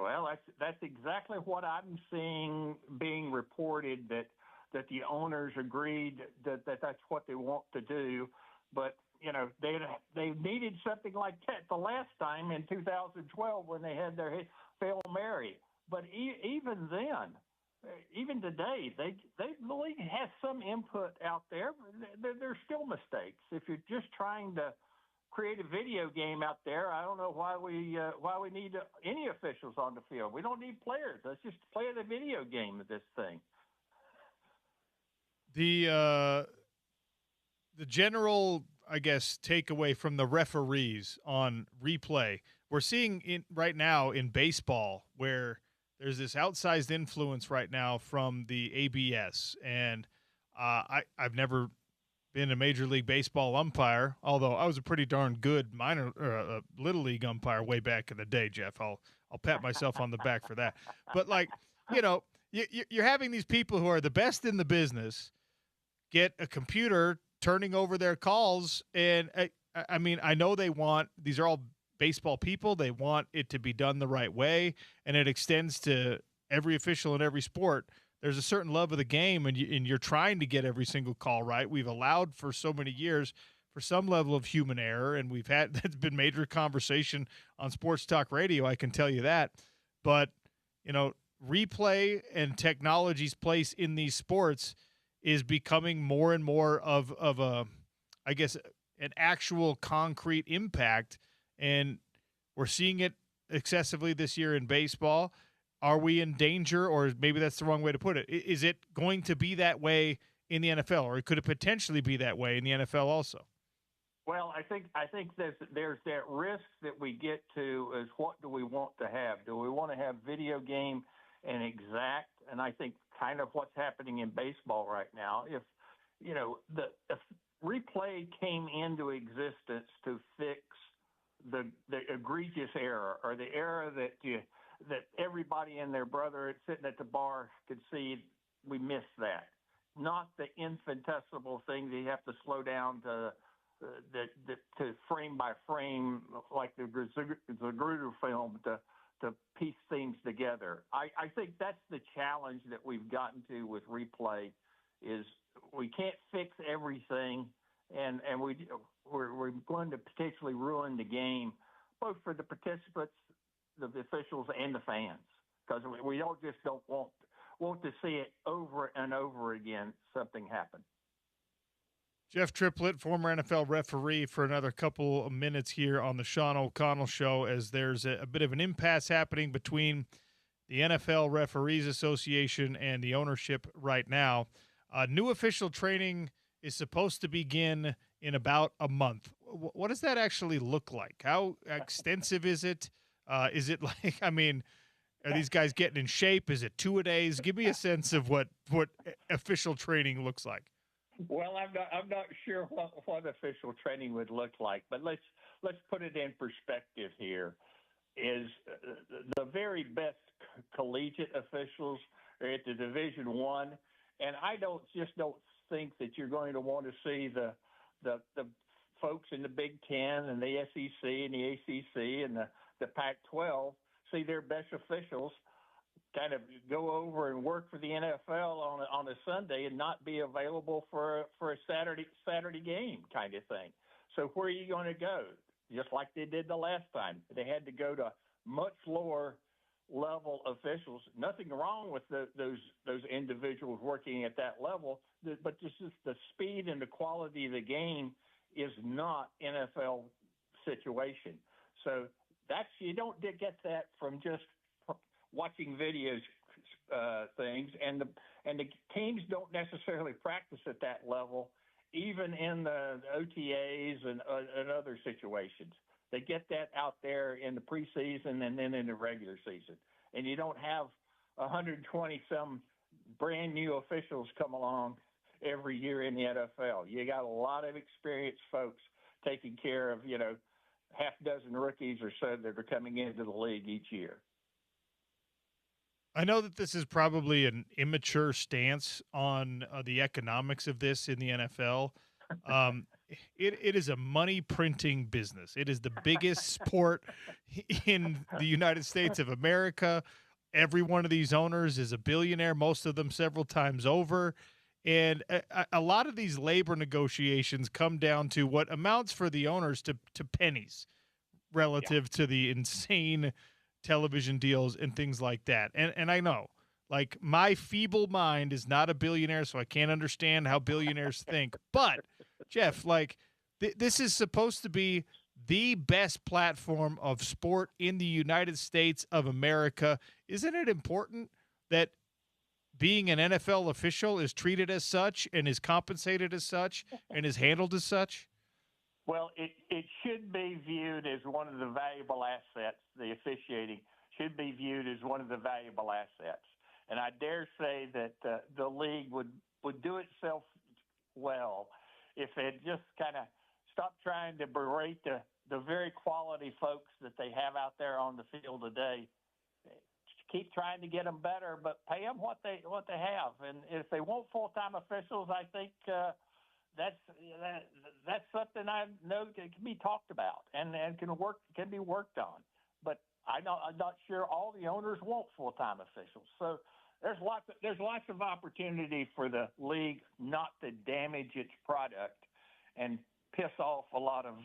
G: Well, that's exactly what I'm seeing being reported, that the owners agreed that that's what they want to do. But they needed something like that the last time in 2012 when they had their Hail Mary. But even then, even today, the league has some input out there. There's still mistakes. If you're just trying to create a video game out there, I don't know why we need any officials on the field. We don't need players. Let's just play the video game of this thing.
A: The general, I guess, takeaway from the referees on replay, we're seeing right now in baseball where there's this outsized influence right now from the ABS, and I've never been a Major League Baseball umpire, although I was a pretty darn good Little League umpire way back in the day, Jeff. I'll pat myself on the back for that. But, you're having these people who are the best in the business get a computer turning over their calls, and I know these are all baseball people. They want it to be done the right way, and it extends to every official in every sport. There's a certain love of the game, and you're trying to get every single call right. We've allowed for so many years for some level of human error, and that's been major conversation on sports talk radio, I can tell you that. But, replay and technology's place in these sports is becoming more and more of a, I guess, an actual concrete impact. And we're seeing it excessively this year in baseball. Are we in danger, or maybe that's the wrong way to put it? Is it going to be that way in the NFL, or could it potentially be that way in the NFL also?
G: Well, I think there's that risk that we get to is what do we want to have? Do we want to have video game and exact? And I think kind of what's happening in baseball right now. If if replay came into existence to fix the egregious error, or the error that everybody and their brother sitting at the bar could see, we missed that. Not the infinitesimal things you have to slow down to frame by frame, like the Gruder film, to piece things together. I think that's the challenge that we've gotten to with replay, is we can't fix everything, and we're going to potentially ruin the game, both for the participants, the officials, and the fans, because we don't want to see it over and over again. Something happen.
A: Jeff Triplett, former NFL referee, for another couple of minutes here on the Sean O'Connell Show, as there's a bit of an impasse happening between the NFL Referees Association and the ownership right now. New official training is supposed to begin in about a month. What does that actually look like? How extensive is it? Is it are these guys getting in shape? Is it 2-a-days? Give me a sense of what official training looks like.
G: Well, I'm not sure what official training would look like, but let's put it in perspective here. Is the very best collegiate officials are at the Division I, and I don't think that you're going to want to see the folks in the Big Ten and the SEC and the ACC and the Pac-12 see their best officials kind of go over and work for the NFL on a Sunday and not be available for a Saturday game kind of thing. So where are you going to go? Just like they did the last time. They had to go to much lower level officials. Nothing wrong with those individuals working at that level, but just the speed and the quality of the game is not NFL situation. So you don't get that from just watching videos things, and the teams don't necessarily practice at that level, even in the OTAs and other situations. They get that out there in the preseason and then in the regular season, and you don't have 120 some brand new officials come along every year in the NFL. You got a lot of experienced folks taking care of half dozen rookies or so that are coming into the league each year.
A: I know that this is probably an immature stance on the economics of this in the NFL. It is a money printing business. It is the biggest sport in the United States of America. Every one of these owners is a billionaire, most of them several times over. And a lot of these labor negotiations come down to what amounts for the owners to pennies relative to the insane television deals and things like that. And I know, like, my feeble mind is not a billionaire, so I can't understand how billionaires think. But, Jeff, like, this is supposed to be the best platform of sport in the United States of America. Isn't it important that being an NFL official is treated as such and is compensated as such and is handled as such?
G: Well, it should be viewed as one of the valuable assets. The officiating should be viewed as one of the valuable assets. And I dare say that the league would do itself well if it just kind of stopped trying to berate the very quality folks that they have out there on the field today. Keep trying to get them better, but pay them what they have. And if they want full-time officials, I think that's something I know that can be talked about and can be worked on. But I'm not sure all the owners want full-time officials. So there's lots of opportunity for the league not to damage its product and piss off a lot of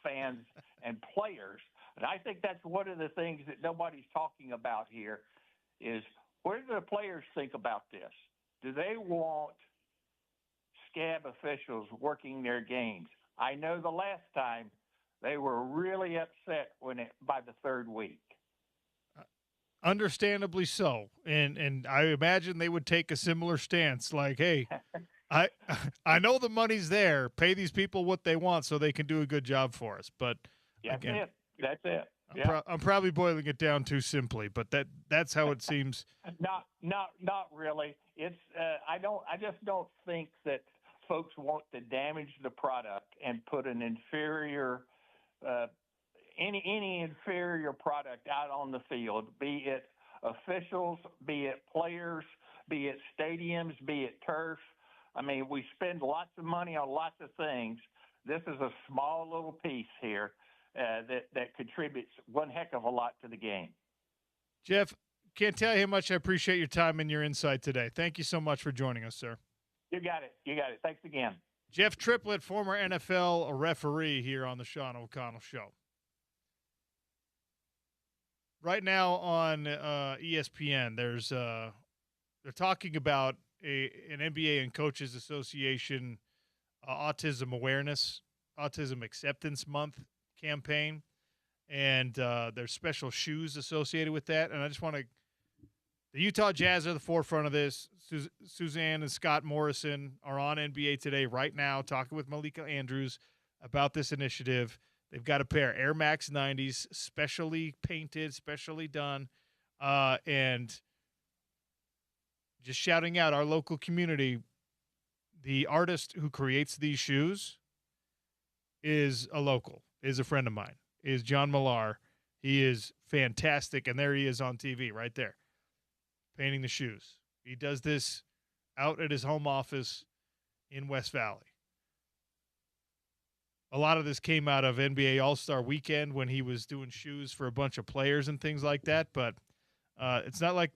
G: fans and players. And I think that's one of the things that nobody's talking about here is, what do the players think about this? Do they want scab officials working their games? I know the last time they were really upset by the third week.
A: Understandably so. And I imagine they would take a similar stance, like, hey, I know the money's there. Pay these people what they want so they can do a good job for us. But again,
G: That's it.
A: I'm probably boiling it down too simply, but that's how it seems.
G: Not really. It's I just don't think that folks want to damage the product and put an inferior any inferior product out on the field, be it officials, be it players, be it stadiums, be it turf. I mean, we spend lots of money on lots of things. This is a small little piece here that contributes one heck of a lot to the game.
A: Jeff, can't tell you how much I appreciate your time and your insight today. Thank you so much for joining us, sir.
G: You got it. Thanks again.
A: Jeff Triplett, former NFL referee, here on the Sean O'Connell Show. Right now on ESPN, they're talking about an NBA and Coaches Association autism acceptance month campaign, and there's special shoes associated with that. And I just want to, the Utah Jazz are the forefront of this. Suzanne and Scott Morrison are on NBA Today right now talking with Malika Andrews about this initiative. They've got a pair Air Max 90s, specially painted, specially done, and just shouting out our local community. The artist who creates these shoes is a friend of mine, is John Millar. He is fantastic, and there he is on TV right there, painting the shoes. He does this out at his home office in West Valley. A lot of this came out of NBA All-Star Weekend when he was doing shoes for a bunch of players and things like that, but it's not like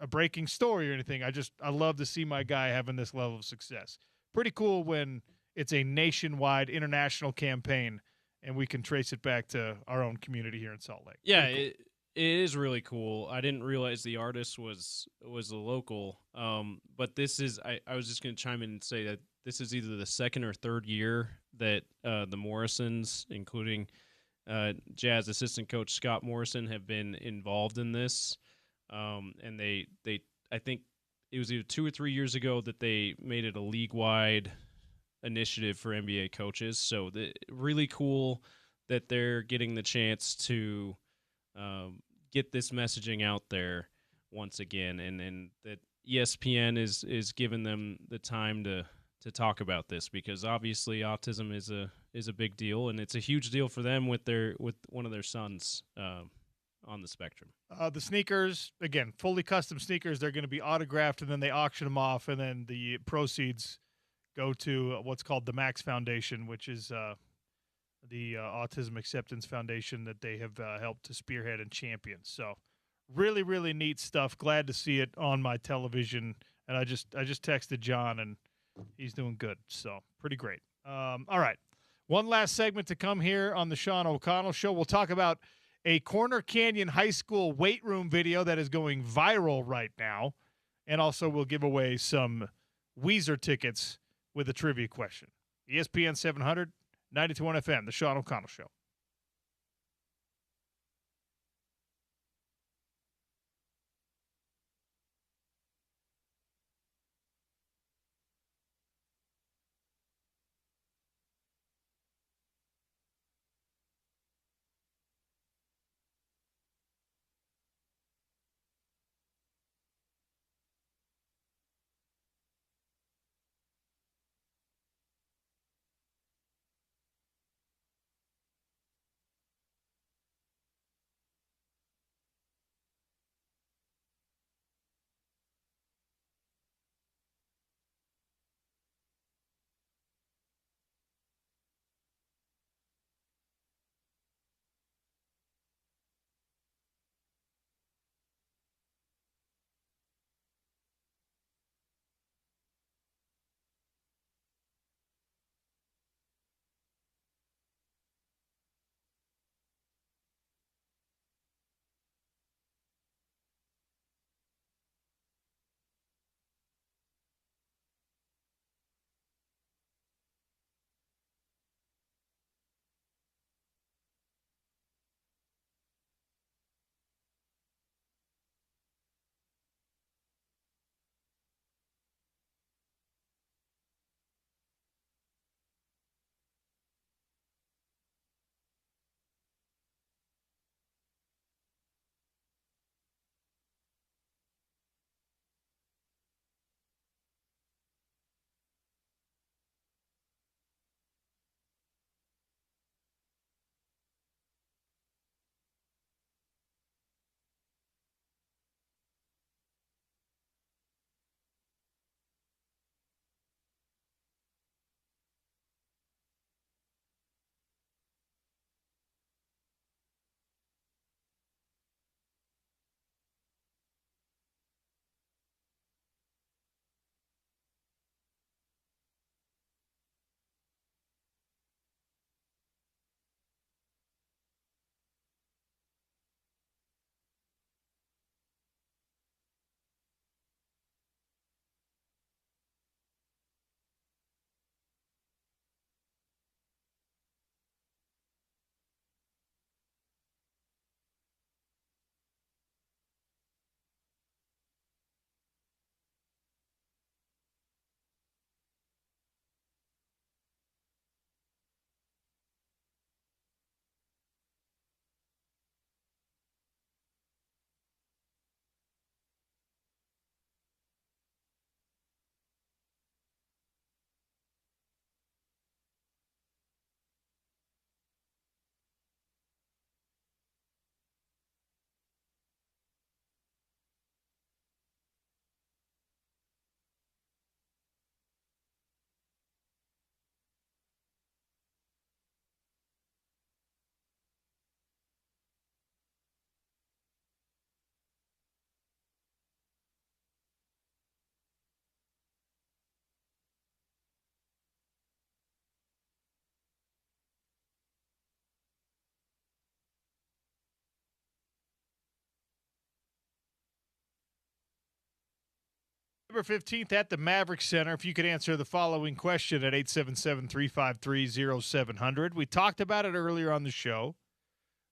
A: a breaking story or anything. I love to see my guy having this level of success. Pretty cool when it's a nationwide international campaign and we can trace it back to our own community here in Salt Lake.
B: Yeah, cool. It is really cool. I didn't realize the artist was a local. But this is, I was just going to chime in and say that this is either the second or third year that the Morrisons, including Jazz assistant coach Scott Morrison, have been involved in this. And they I think it was either 2 or 3 years ago that they made it a league-wide initiative for NBA coaches. So really cool that they're getting the chance to get this messaging out there once again, and that ESPN is giving them the time to talk about this, because obviously autism is a big deal, and it's a huge deal for them with one of their sons on the spectrum.
A: The sneakers, again, fully custom sneakers, they're going to be autographed, and then they auction them off, and then the proceeds go to what's called the Max Foundation, which is the Autism Acceptance Foundation that they have helped to spearhead and champion. So really, really neat stuff. Glad to see it on my television And I just texted John, and he's doing good. So pretty great. All right. One last segment to come here on the Sean O'Connell Show. We'll talk about a Corner Canyon High School weight room video that is going viral right now. And also we'll give away some Weezer tickets with a trivia question. ESPN 700, 92.1 FM, the Sean O'Connell Show. November 15th at the Maverick Center. If you could answer the following question at 877-353-0700. We talked about it earlier on the show.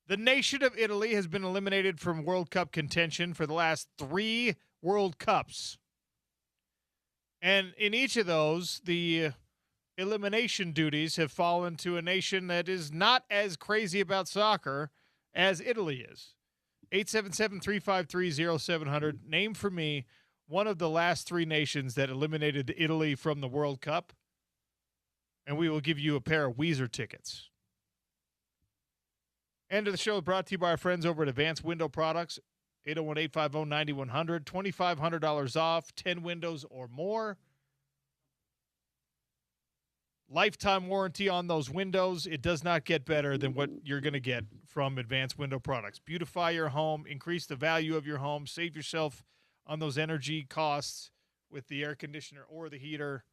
A: The nation of Italy has been eliminated from World Cup contention for the last 3 World Cups. And in each of those, the elimination duties have fallen to a nation that is not as crazy about soccer as Italy is. 877-353-0700. Name for me one of the last 3 nations that eliminated Italy from the World Cup, and we will give you a pair of Weezer tickets. End of the show brought to you by our friends over at Advanced Window Products, 801-850-9100, $2,500 off, 10 windows or more. Lifetime warranty on those windows. It does not get better than what you're going to get from Advanced Window Products. Beautify your home, increase the value of your home, save yourself on those energy costs with the air conditioner or the heater.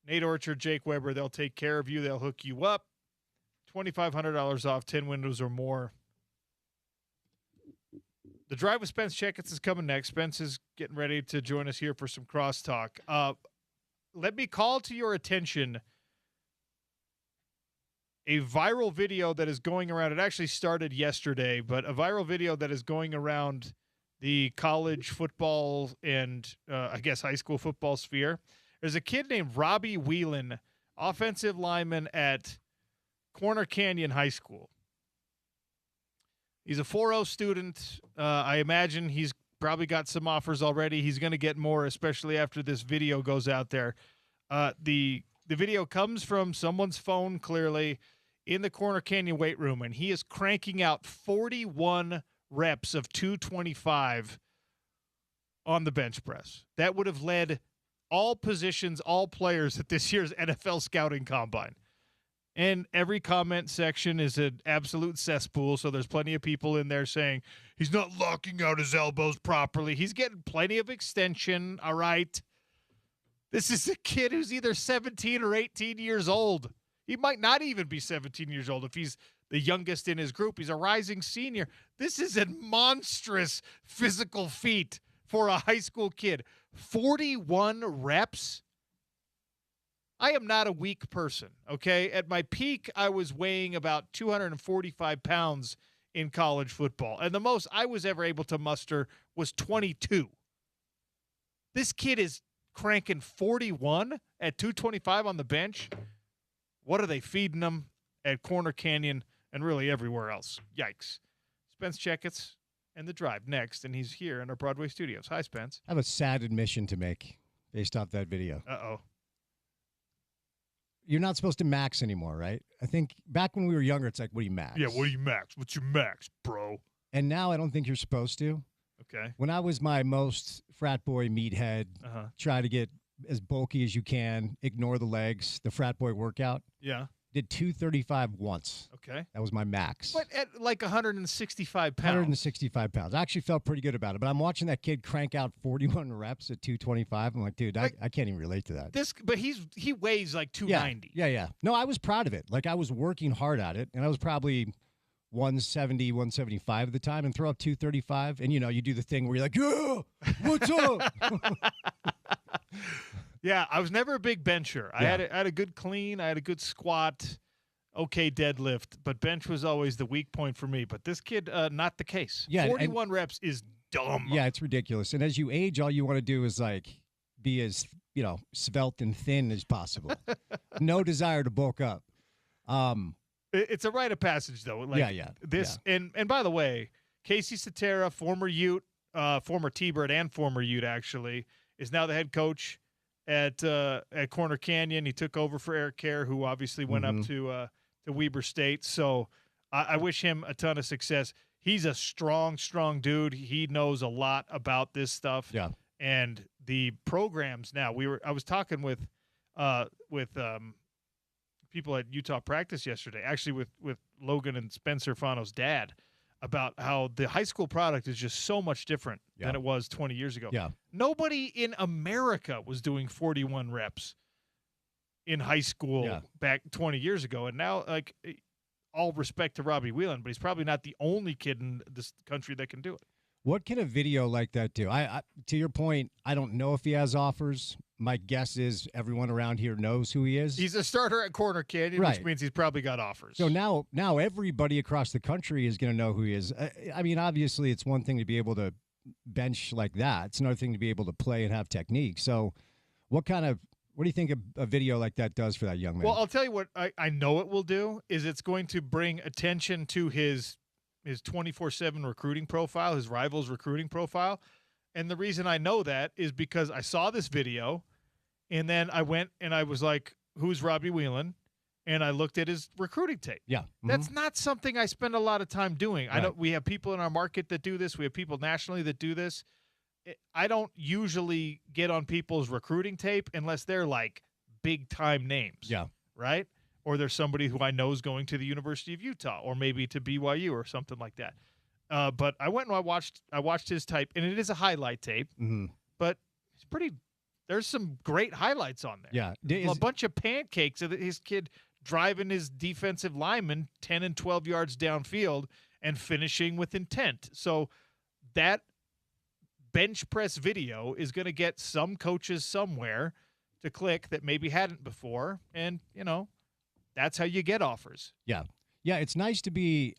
A: Nate Orchard, Jake Weber, they'll take care of you. They'll hook you up. $2,500 off, 10 windows or more. The Drive with Spence Checketts is coming next. Spence is getting ready to join us here for some crosstalk. Let me call to your attention a viral video that is going around. It actually started yesterday, but a viral video that is going around the college football and I guess high school football sphere. There's a kid named Robbie Whelan, offensive lineman at Corner Canyon High School. He's a 4.0 student. I imagine he's probably got some offers already. He's going to get more, especially after this video goes out there. The video comes from someone's phone, clearly, in the Corner Canyon weight room, and he is cranking out 41 reps of 225 on the bench press. That would have led all positions, all players at this year's NFL scouting combine. And every comment section is an absolute cesspool, so there's plenty of people in there saying he's not locking out his elbows properly. He's getting plenty of extension, all right? This is a kid who's either 17 or 18 years old. He might not even be 17 years old if he's the youngest in his group. He's a rising senior. This is a monstrous physical feat for a high school kid. 41 reps? I am not a weak person, okay? At my peak, I was weighing about 245 pounds in college football, and the most I was ever able to muster was 22. This kid is cranking 41 at 225 on the bench. What are they feeding him at Corner Canyon and really everywhere else? Yikes. Spence Checketts and The Drive next, and he's here in our Broadway studios. Hi, Spence.
H: I have a sad admission to make based off that video.
A: Uh-oh.
H: You're not supposed to max anymore, right? I think back when we were younger, it's like, what do you max?
A: Yeah, what do you max? What's your max, bro?
H: And now I don't think you're supposed to.
A: Okay.
H: When I was my most frat boy meathead, try to get as bulky as you can, ignore the legs, the frat boy workout.
A: Yeah.
H: Did 235 once.
A: Okay.
H: That was my max.
A: But at like 165 pounds.
H: 165 pounds. I actually felt pretty good about it. But I'm watching that kid crank out 41 reps at 225. I'm like, dude, I can't even relate to that.
A: But he weighs like 290.
H: Yeah. No, I was proud of it. Like, I was working hard at it, and I was probably 170, 175 at the time, and throw up 235. And, you do the thing where you're like, yeah, what's up?
A: Yeah, I was never a big bencher. I had a good clean. I had a good squat, okay deadlift, but bench was always the weak point for me. But this kid, not the case.
H: Yeah,
A: 41 reps is dumb.
H: Yeah, it's ridiculous. And as you age, all you want to do is, like, be as, svelte and thin as possible. No desire to bulk up.
A: It's a rite of passage, though. Like, This and by the way, Casey Cetera, former Ute, former T-Bird, and former Ute actually, is now the head coach at Corner Canyon. He took over for Eric Kerr, who obviously went up to Weber State. So I wish him a ton of success. He's a strong dude. He knows a lot about this stuff.
H: Yeah.
A: And the programs now. I was talking with people at Utah practice yesterday, actually with Logan and Spencer Fano's dad, about how the high school product is just so much different than it was 20 years ago.
H: Yeah.
A: Nobody in America was doing 41 reps in high school back 20 years ago. And now, like, all respect to Robbie Whelan, but he's probably not the only kid in this country that can do it.
H: What can a video like that do? I to your point, I don't know if he has offers. My guess is everyone around here knows who he is.
A: He's a starter at Corner Canyon, which means he's probably got offers.
H: So now everybody across the country is going to know who he is. I mean, obviously, it's one thing to be able to bench like that. It's another thing to be able to play and have technique. So what do you think a video like that does for that young man?
A: Well, I'll tell you what I know it will do is it's going to bring attention to his 24/7 recruiting profile, his rivals' recruiting profile. And the reason I know that is because I saw this video, and then I went and I was like, who's Robbie Whelan? And I looked at his recruiting tape.
H: Yeah.
A: That's not something I spend a lot of time doing.
H: Right.
A: I know we have people in our market that do this. We have people nationally that do this. I don't usually get on people's recruiting tape unless they're like big-time names.
H: Yeah.
A: Right? Or there's somebody who I know is going to the University of Utah or maybe to BYU or something like that. But I went and I watched his tape, and it is a highlight tape.
H: Mm-hmm.
A: But There's some great highlights on there.
H: Yeah.
A: A bunch of pancakes of his kid driving his defensive lineman 10 and 12 yards downfield and finishing with intent. So that bench press video is going to get some coaches somewhere to click that maybe hadn't before. And, that's how you get offers.
H: Yeah. Yeah, it's nice to be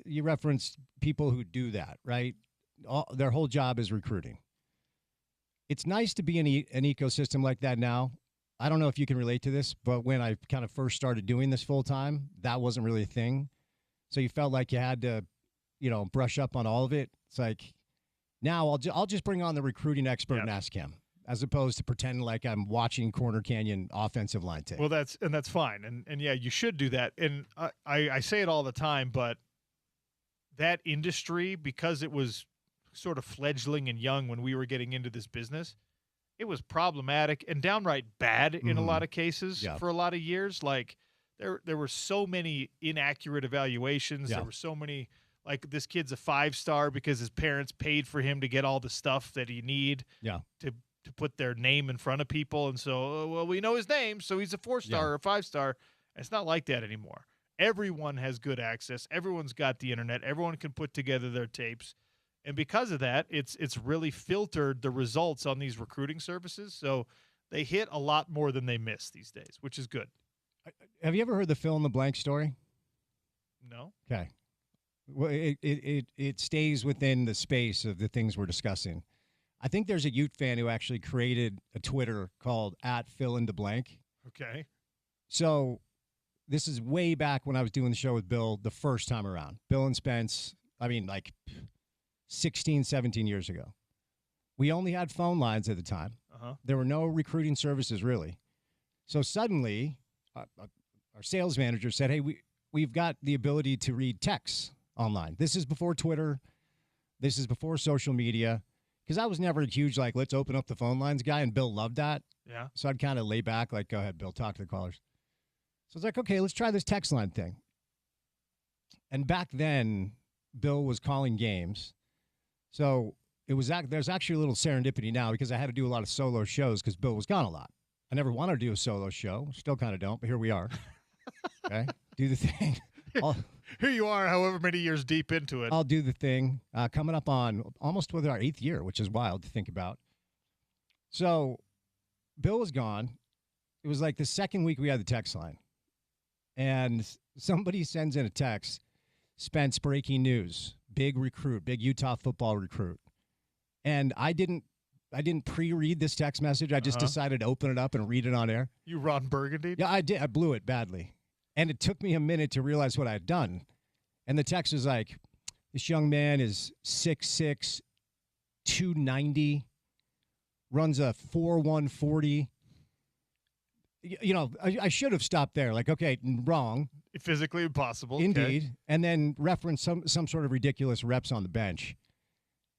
H: you referenced people who do that, right? Their whole job is recruiting. It's nice to be in an ecosystem like that now. I don't know if you can relate to this, but when I kind of first started doing this full time, that wasn't really a thing. So you felt like you had to, brush up on all of it. It's like now I'll just bring on the recruiting expert and ask him, as opposed to pretending like I'm watching Corner Canyon offensive line tape.
A: Well, that's fine. And yeah, you should do that. And I say it all the time, but that industry, because it was sort of fledgling and young when we were getting into this business, it was problematic and downright bad in a lot of cases for a lot of years. Like there were so many inaccurate evaluations. There were so many, like, this kid's a 5-star because his parents paid for him to get all the stuff that he need to put their name in front of people. And so, well, we know his name, so he's a 4-star or a 5-star. It's not like that anymore. Everyone has good access. Everyone's got the internet. Everyone can put together their tapes. And because of that, it's really filtered the results on these recruiting services. So they hit a lot more than they miss these days, which is good.
H: Have you ever heard the fill in the blank story?
A: No.
H: Okay. Well, it stays within the space of the things we're discussing. I think there's a Ute fan who actually created a Twitter called @fillintheblank.
A: Okay.
H: So this is way back when I was doing the show with Bill the first time around. Bill and Spence, 16, 17 years ago. We only had phone lines at the time. There were no recruiting services, really. So suddenly, our sales manager said, hey, we've got the ability to read texts online. This is before Twitter. This is before social media. Because I was never a huge, let's open up the phone lines guy, and Bill loved that.
A: Yeah.
H: So I'd kind of lay back, go ahead, Bill, talk to the callers. So I was like, okay, let's try this text line thing. And back then, Bill was calling games. So there's actually a little serendipity now, because I had to do a lot of solo shows because Bill was gone a lot. I never wanted to do a solo show. Still kind of don't, but here we are. Okay? Do the thing.
A: Here you are, however many years deep into it.
H: I'll do the thing. Coming up on almost with our 8th year, which is wild to think about. So Bill was gone. It was like the second week we had the text line. And somebody sends in a text, Spence, breaking news, big recruit, big Utah football recruit. And I didn't pre-read this text message. I just decided to open it up and read it on air.
A: You Ron Burgundy?
H: Yeah, I did. I blew it badly. And it took me a minute to realize what I had done. And the text was like, this young man is 6'6", 290, runs a 4.1 40. I should have stopped there. Okay, wrong.
A: Physically impossible.
H: Indeed.
A: Okay.
H: And then reference some sort of ridiculous reps on the bench.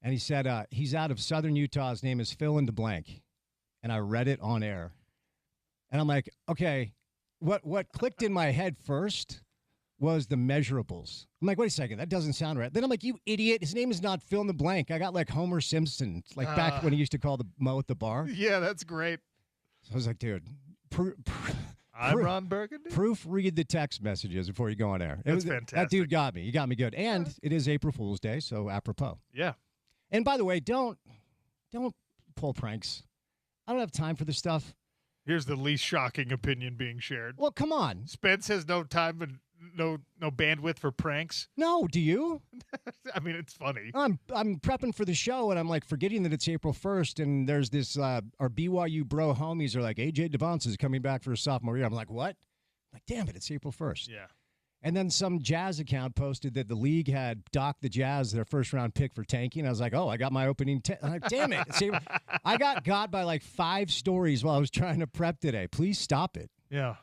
H: And he said, he's out of Southern Utah. His name is fill in the blank. And I read it on air. And I'm like, okay, what clicked in my head first was the measurables. I'm like, wait a second, that doesn't sound right. Then I'm like, you idiot, his name is not fill in the blank. I got Homer Simpson, back when he used to call the Mo at the bar.
A: Yeah, that's great.
H: So I was like, dude,
A: I'm Ron Burgundy.
H: Proofread the text messages before you go on air.
A: That's fantastic.
H: That dude got me. You got me good. And it is April Fool's Day, so apropos.
A: Yeah.
H: And by the way, don't pull pranks. I don't have time for this stuff.
A: Here's the least shocking opinion being shared.
H: Well, come on.
A: Spence has no time and no bandwidth for pranks.
H: No, do you?
A: I mean, it's funny.
H: I'm prepping for the show, and I'm forgetting that it's April 1st, and there's this our BYU bro homies are like, AJ Devance is coming back for his sophomore year. I'm like, what? I'm like, damn it, it's April 1st.
A: Yeah.
H: And then some Jazz account posted that the league had docked the Jazz their first-round pick for tanking. I was like, oh, I got my opening. I'm like, damn it. See, I got by 5 stories while I was trying to prep today. Please stop it.
A: Yeah.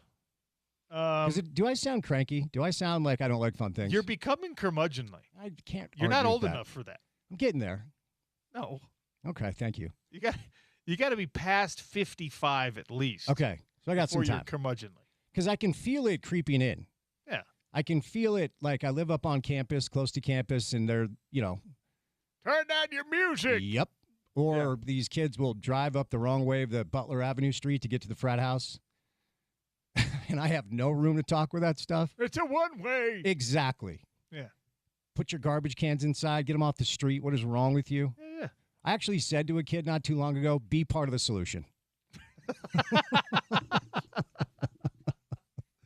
H: Do I sound cranky? Do I sound like I don't like fun things?
A: You're becoming curmudgeonly.
H: I can't.
A: You're not
H: argue
A: old
H: with that.
A: enough for that.
H: I'm getting there.
A: No.
H: Okay, thank you.
A: You got to be past 55 at least.
H: Okay, so I got some time.
A: You're curmudgeonly.
H: Because I can feel it creeping in.
A: Yeah.
H: I can feel it. I live up on campus, close to campus, and they're,
A: Turn down your music.
H: Yep. Or these kids will drive up the wrong way of the Butler Avenue Street to get to the frat house. And I have no room to talk with that stuff.
A: It's a one-way.
H: Exactly.
A: Yeah.
H: Put your garbage cans inside. Get them off the street. What is wrong with you?
A: Yeah.
H: I actually said to a kid not too long ago, be part of the solution.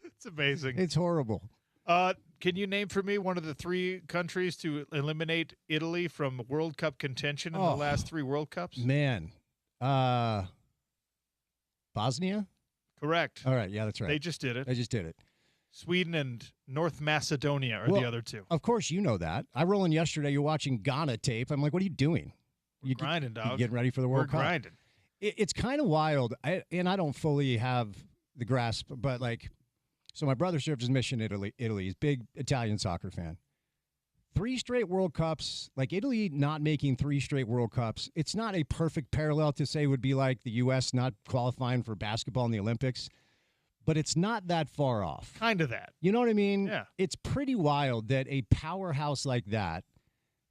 A: It's amazing.
H: It's horrible.
A: Can you name for me one of the 3 countries to eliminate Italy from World Cup contention in the last 3 World Cups?
H: Man. Bosnia?
A: Correct.
H: All right. Yeah, that's right.
A: They just did it.
H: They just did it.
A: Sweden and North Macedonia are the other 2.
H: Of course, you know that. I rolled in yesterday. You're watching Ghana tape. I'm like, what are you doing?
A: We're grinding, dog.
H: You getting ready for the World Cup?
A: We're grinding.
H: It's kind of wild, and I don't fully have the grasp, but like, so my brother served his mission in Italy. He's a big Italian soccer fan. 3 straight World Cups, like Italy not making 3 straight World Cups, it's not a perfect parallel to say would be like the U.S. not qualifying for basketball in the Olympics, but it's not that far off.
A: Kind of that.
H: You know what I mean?
A: Yeah.
H: It's pretty wild that a powerhouse like that,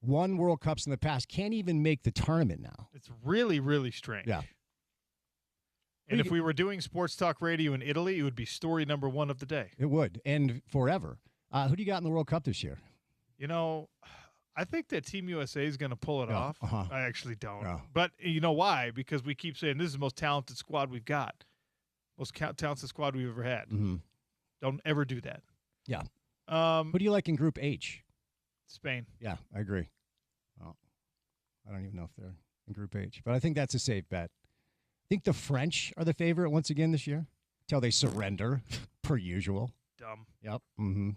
H: won World Cups in the past, can't even make the tournament now.
A: It's really, really strange.
H: Yeah.
A: And if we were doing sports talk radio in Italy, it would be story number 1 of the day.
H: It would, and forever. Who do you got in the World Cup this year?
A: You know, I think that Team USA is going to pull it off. I actually don't.
H: Yeah.
A: But you know why? Because we keep saying this is the most talented squad we've got. Most talented squad we've ever had.
H: Mm-hmm.
A: Don't ever do that.
H: Yeah. Who do you like in Group H?
A: Spain.
H: Yeah, I agree. Well, I don't even know if they're in Group H, but I think that's a safe bet. I think the French are the favorite once again this year until they surrender, per usual.
A: Dumb.
H: Yep. Mm-hmm.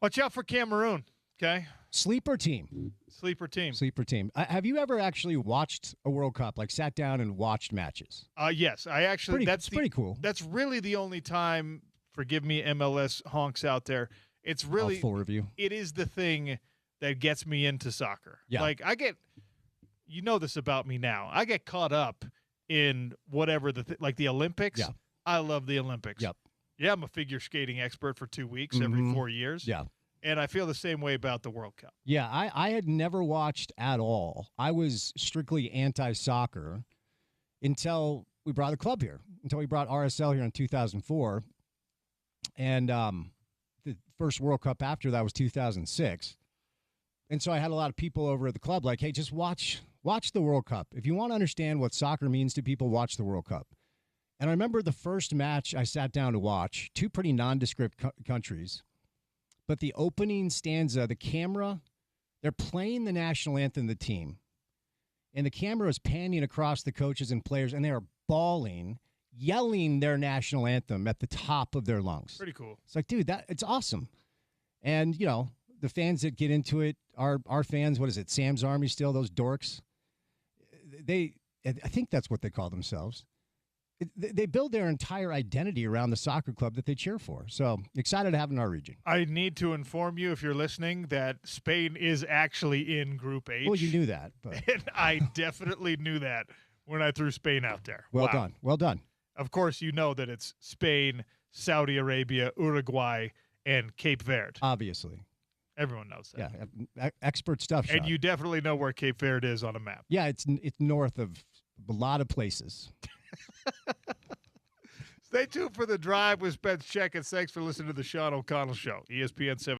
A: Watch out for Cameroon, okay?
H: Sleeper team.
A: Sleeper team.
H: Sleeper team. Have you ever actually watched a World Cup, like sat down and watched matches?
A: Yes, I actually.
H: It's pretty cool.
A: That's really the only time, forgive me, MLS honks out there, it's really
H: All 4 of you.
A: It is the thing that gets me into soccer.
H: Yeah.
A: Like you know this about me now. I get caught up in whatever like the Olympics.
H: Yeah.
A: I love the Olympics.
H: Yep.
A: Yeah, I'm a figure skating expert for 2 weeks every 4 years.
H: Yeah.
A: And I feel the same way about the World Cup.
H: Yeah, I had never watched at all. I was strictly anti-soccer until we brought the club here, until we brought RSL here in 2004. And the first World Cup after that was 2006. And so I had a lot of people over at the club like, hey, just watch the World Cup. If you want to understand what soccer means to people, watch the World Cup. And I remember the first match I sat down to watch, 2 pretty nondescript countries. But the opening stanza, the camera, they're playing the national anthem of the team. And the camera is panning across the coaches and players, and they are bawling, yelling their national anthem at the top of their lungs.
A: Pretty cool.
H: It's like, dude, it's awesome. And, you know, the fans that get into it are our fans. What is it? Sam's Army still, those dorks. I think that's what they call themselves. They build their entire identity around the soccer club that they cheer for. So excited to have in our region.
A: I need to inform you, if you're listening, that Spain is actually in Group H.
H: Well, you knew that. But.
A: And I definitely knew that when I threw Spain out there.
H: Well
A: Wow.
H: done. Well done.
A: Of course, you know that it's Spain, Saudi Arabia, Uruguay, and Cape Verde.
H: Obviously.
A: Everyone knows that.
H: Yeah, expert stuff, Sean.
A: And you definitely know where Cape Verde is on a map.
H: Yeah, it's north of a lot of places.
A: Stay tuned for The Drive with Spence Checketts. Thanks for listening to the Sean O'Connell Show, ESPN 7.